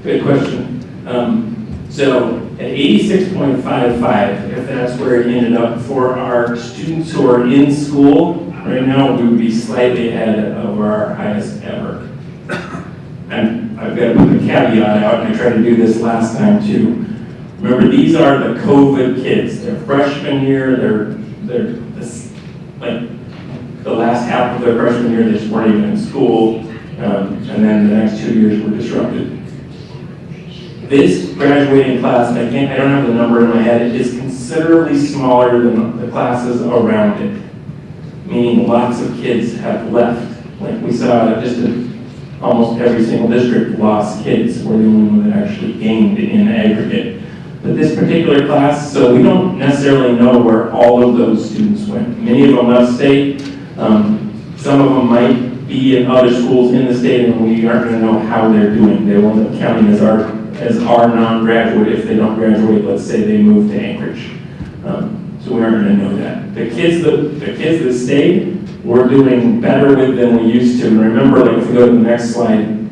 Good question. So at 86.55, if that's where it ended up for our students who are in school, right now we would be slightly ahead of our highest ever. And I've got to put the caveat out, and I tried to do this last time too. Remember, these are the COVID kids. They're freshman year, they're this, like the last half of their freshman year, they just weren't even in school, and then the next 2 years were disrupted. This graduating class, I don't have the number in my head, it is considerably smaller than the classes around it. Meaning lots of kids have left. Like we saw just almost every single district lost kids. We're the only one that actually gained in aggregate. But this particular class, so we don't necessarily know where all of those students went. Many of them left state. Some of them might be in other schools in the state, and we aren't going to know how they're doing. They will end up counting as our non-graduate if they don't graduate. Let's say they move to Anchorage. So we aren't going to know that. The kids that stayed, we're doing better with than we used to. And remember, like if we go to the next slide,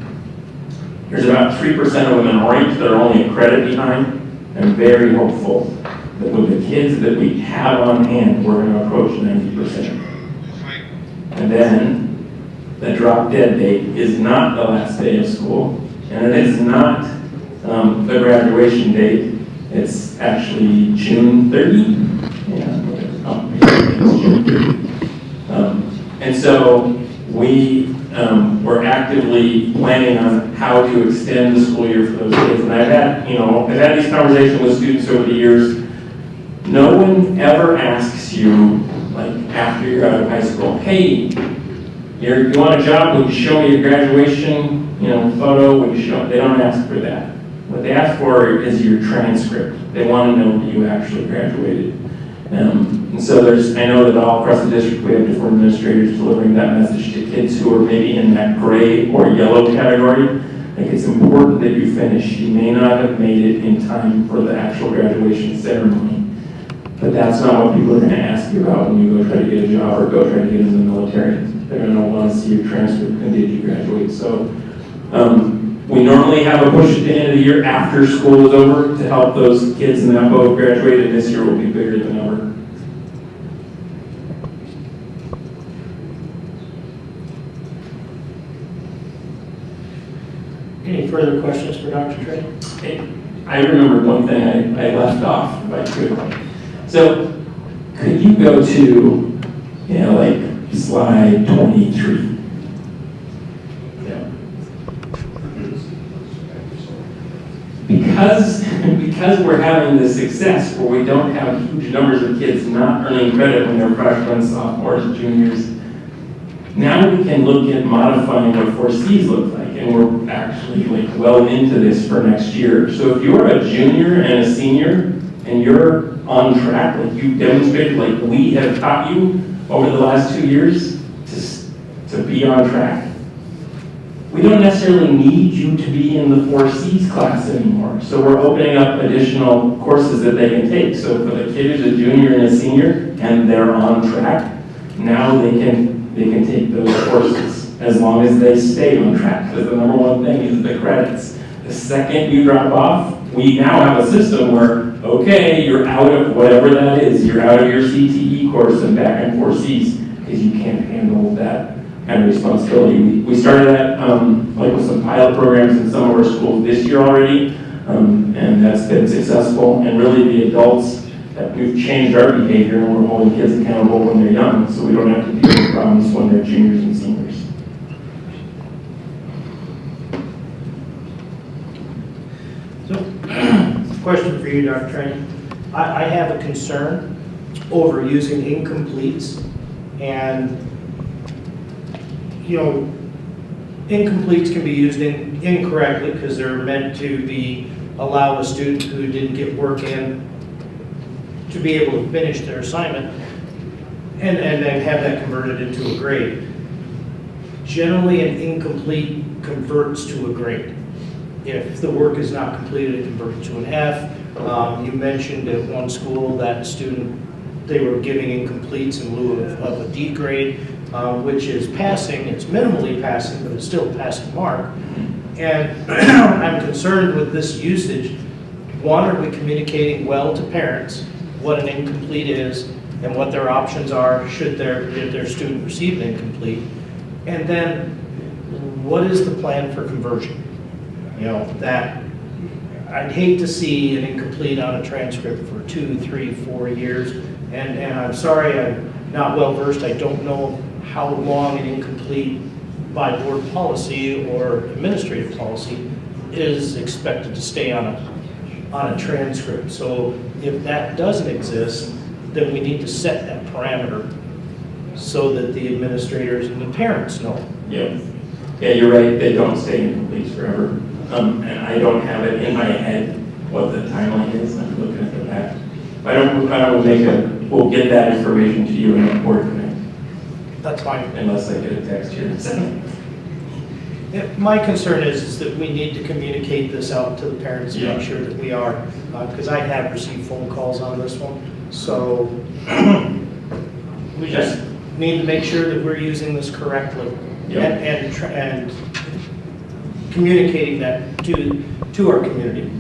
there's about 3% of them in orange that are only a credit behind. I'm very hopeful that with the kids that we have on hand, we're going to approach 90%. And then the drop dead date is not the last day of school, and it is not the graduation date. It's actually June 30. And so we're actively planning on how to extend the school year for those kids. And I've had these conversations with students over the years. No one ever asks you, like after you're out of high school, hey, you want a job? Would you show me your graduation, photo? Would you show? They don't ask for that. What they ask for is your transcript. They want to know that you actually graduated. And so I know that all across the district we have different administrators delivering that message to kids who are maybe in that gray or yellow category. Like it's important that you finish. You may not have made it in time for the actual graduation ceremony, but that's not what people are going to ask you about when you go try to get a job or go try to get into the military. They're going to want to see your transcript and did you graduate. So we normally have a push at the end of the year after school is over to help those kids in that boat graduate, and this year will be bigger than ever. Any further questions for Dr. Trey? Hey, I remembered one thing I left off, if I could. So, could you go to, like slide 23? Yeah. Because we're having this success where we don't have huge numbers of kids not earning credit when they're freshmen, sophomores, juniors, now we can look at modifying what 4Cs look like, and we're actually well into this for next year. So if you're a junior and a senior, and you're on track, like you demonstrated, like we have taught you over the last 2 years to be on track, we don't necessarily need you to be in the 4Cs class anymore. So we're opening up additional courses that they can take. So for the kid who's a junior and a senior, and they're on track, now they can take those courses as long as they stay on track. Because the number one thing is the credits. The second you drop off, we now have a system where, okay, you're out of whatever that is. You're out of your CTE course and back in 4Cs because you can't handle that kind of responsibility. We started that with some pilot programs in some of our schools this year already, and that's been successful. And really the adults, we've changed our behavior and we're holding kids accountable when they're young, so we don't have to deal with problems when they're juniors and seniors. So, question for you, Dr. Train. I have a concern over using incompletes, and incompletes can be used incorrectly because they're meant to allow a student who didn't get work in to be able to finish their assignment and then have that converted into a grade. Generally, an incomplete converts to a grade. If the work is not completed, it converts to an F. You mentioned at one school that student they were giving incompletes in lieu of a D grade, which is passing. It's minimally passing, but it's still a passing mark. And I'm concerned with this usage. One, are we communicating well to parents what an incomplete is and what their options are should their student receive an incomplete? And then, what is the plan for conversion? You know, that I'd hate to see an incomplete on a transcript for 2, 3, 4 years. And I'm sorry, I'm not well versed. I don't know how long an incomplete by board policy or administrative policy is expected to stay on a transcript. So if that doesn't exist, then we need to set that parameter so that the administrators and the parents know. Yeah, yeah, you're right, they don't stay incomplete forever. And I don't have it in my head what the timeline is, I'm looking at the back. We'll get that information to you in the board tonight. That's fine. Unless I get a text here. My concern is that we need to communicate this out to the parents and make sure that we are, because I have received phone calls on this one. So we just need to make sure that we're using this correctly and communicating that to our community.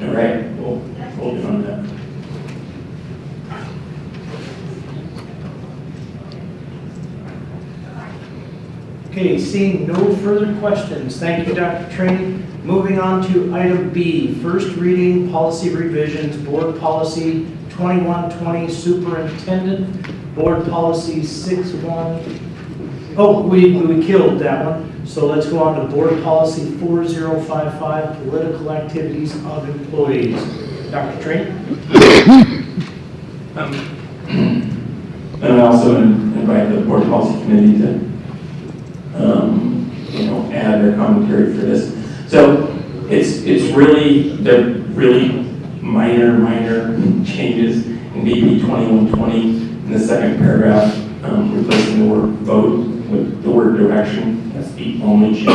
All right, we'll hold it on that. Okay, seeing no further questions, thank you, Dr. Train. Moving on to item B, first reading policy revisions, board policy 2120, superintendent, board policy 61. Oh, we killed that one. So let's go on to board policy 4055, political activities of employees. Dr. Train? And I also invite the board policy committee to add their commentary for this. So they're really minor changes in BP 2120 in the second paragraph, replacing the word vote with the word direction. That's the only change.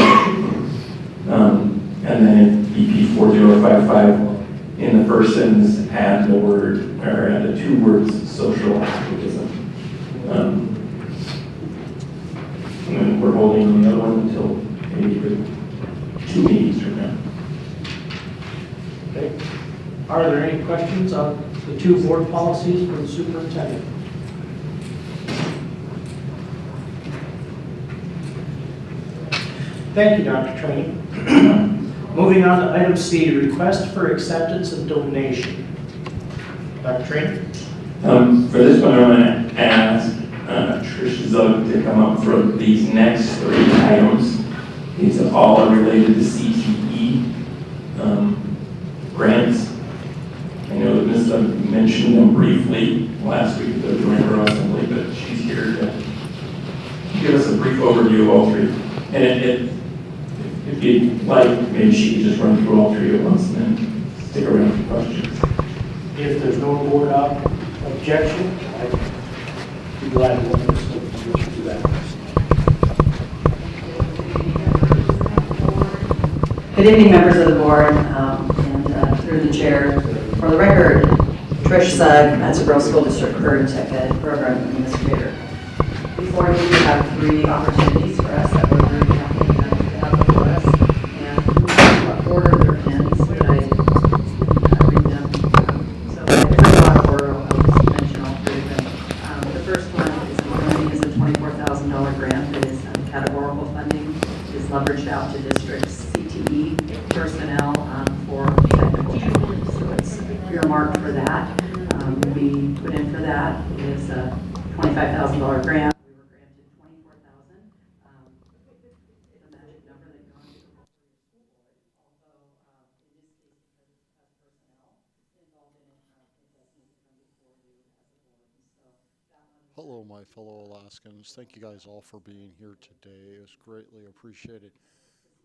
And then in BP 4055, in the first sentence, add the two words social activism. And then we're holding the other one until maybe 2 meetings from now. Okay. Are there any questions on the two board policies for the superintendent? Thank you, Dr. Train. Moving on to item C, request for acceptance of donation. Dr. Train? For this one, I'm going to ask Trish Zug to come up for these next 3 items. These are all related to CTE grants. I know that Ms. Zug mentioned them briefly last week at the joint borough assembly, but she's here to give us a brief overview of all 3. And if you'd like, maybe she could just run through all 3 at once and then stick around for questions. If there's no board objection, I'd be glad to do that. Good evening, members of the board, and through the chair. For the record, Trish Sugg, Matsu Borough School District Current Tech Ed Program Administrator. Before you, we have 3 opportunities for us that we're really happy to have before us. And what order they're in, so that I read them. So there's a lot of order, I'll just mention all 3 of them. The first one is a $24,000 grant that is categorical funding. It is leveraged out to districts CTE personnel for technical training. So it's earmarked for that. We put in for that is a $25,000 grant. We were granted $24,000. The magic number that goes to the school board. Although in this case, because it has personnel involved in it, it does need to come before you as a board. So that one. Hello, my fellow Alaskans. Thank you guys all for being here today. It's greatly appreciated.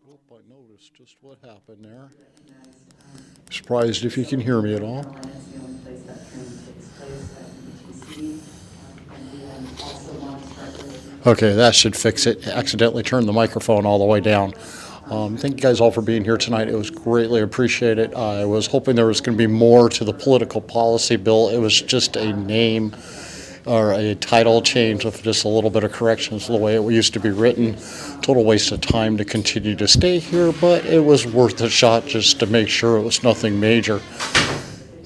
Oop, I noticed just what happened there. Surprised if you can hear me at all. Okay, that should fix it. Accidentally turned the microphone all the way down. Thank you guys all for being here tonight. It was greatly appreciated. I was hoping there was going to be more to the political policy bill. It was just a name or a title change with just a little bit of corrections to the way it used to be written. Total waste of time to continue to stay here, but it was worth a shot just to make sure it was nothing major.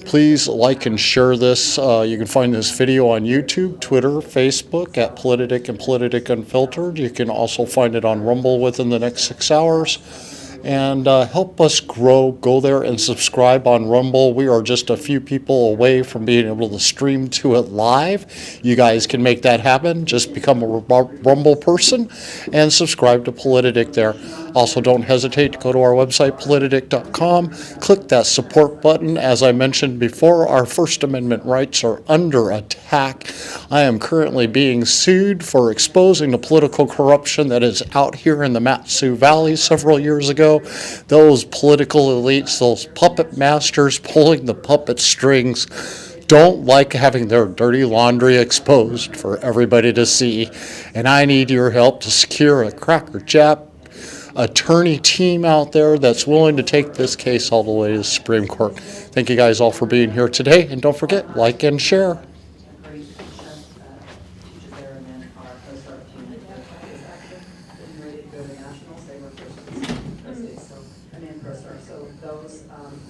Please like and share this. You can find this video on YouTube, Twitter, Facebook at Politadick and Politadick Unfiltered. You can also find it on Rumble within the next 6 hours. And help us grow. Go there and subscribe on Rumble. We are just a few people away from being able to stream to it live. You guys can make that happen. Just become a Rumble person and subscribe to Politadick there. Also, don't hesitate to go to our website, Politadick.com. Click that support button. As I mentioned before, our First Amendment rights are under attack. I am currently being sued for exposing the political corruption that is out here in the Matsu Valley several years ago. Those political elites, those puppet masters pulling the puppet strings, don't like having their dirty laundry exposed for everybody to see. And I need your help to secure a crackerjack attorney team out there that's willing to take this case all the way to the Supreme Court. Thank you guys all for being here today, and don't forget, like and share.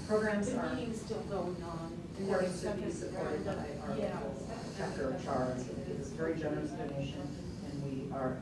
Programs are still going on. They're to be supported by our chapter of CHAR. It's a very generous donation, and we are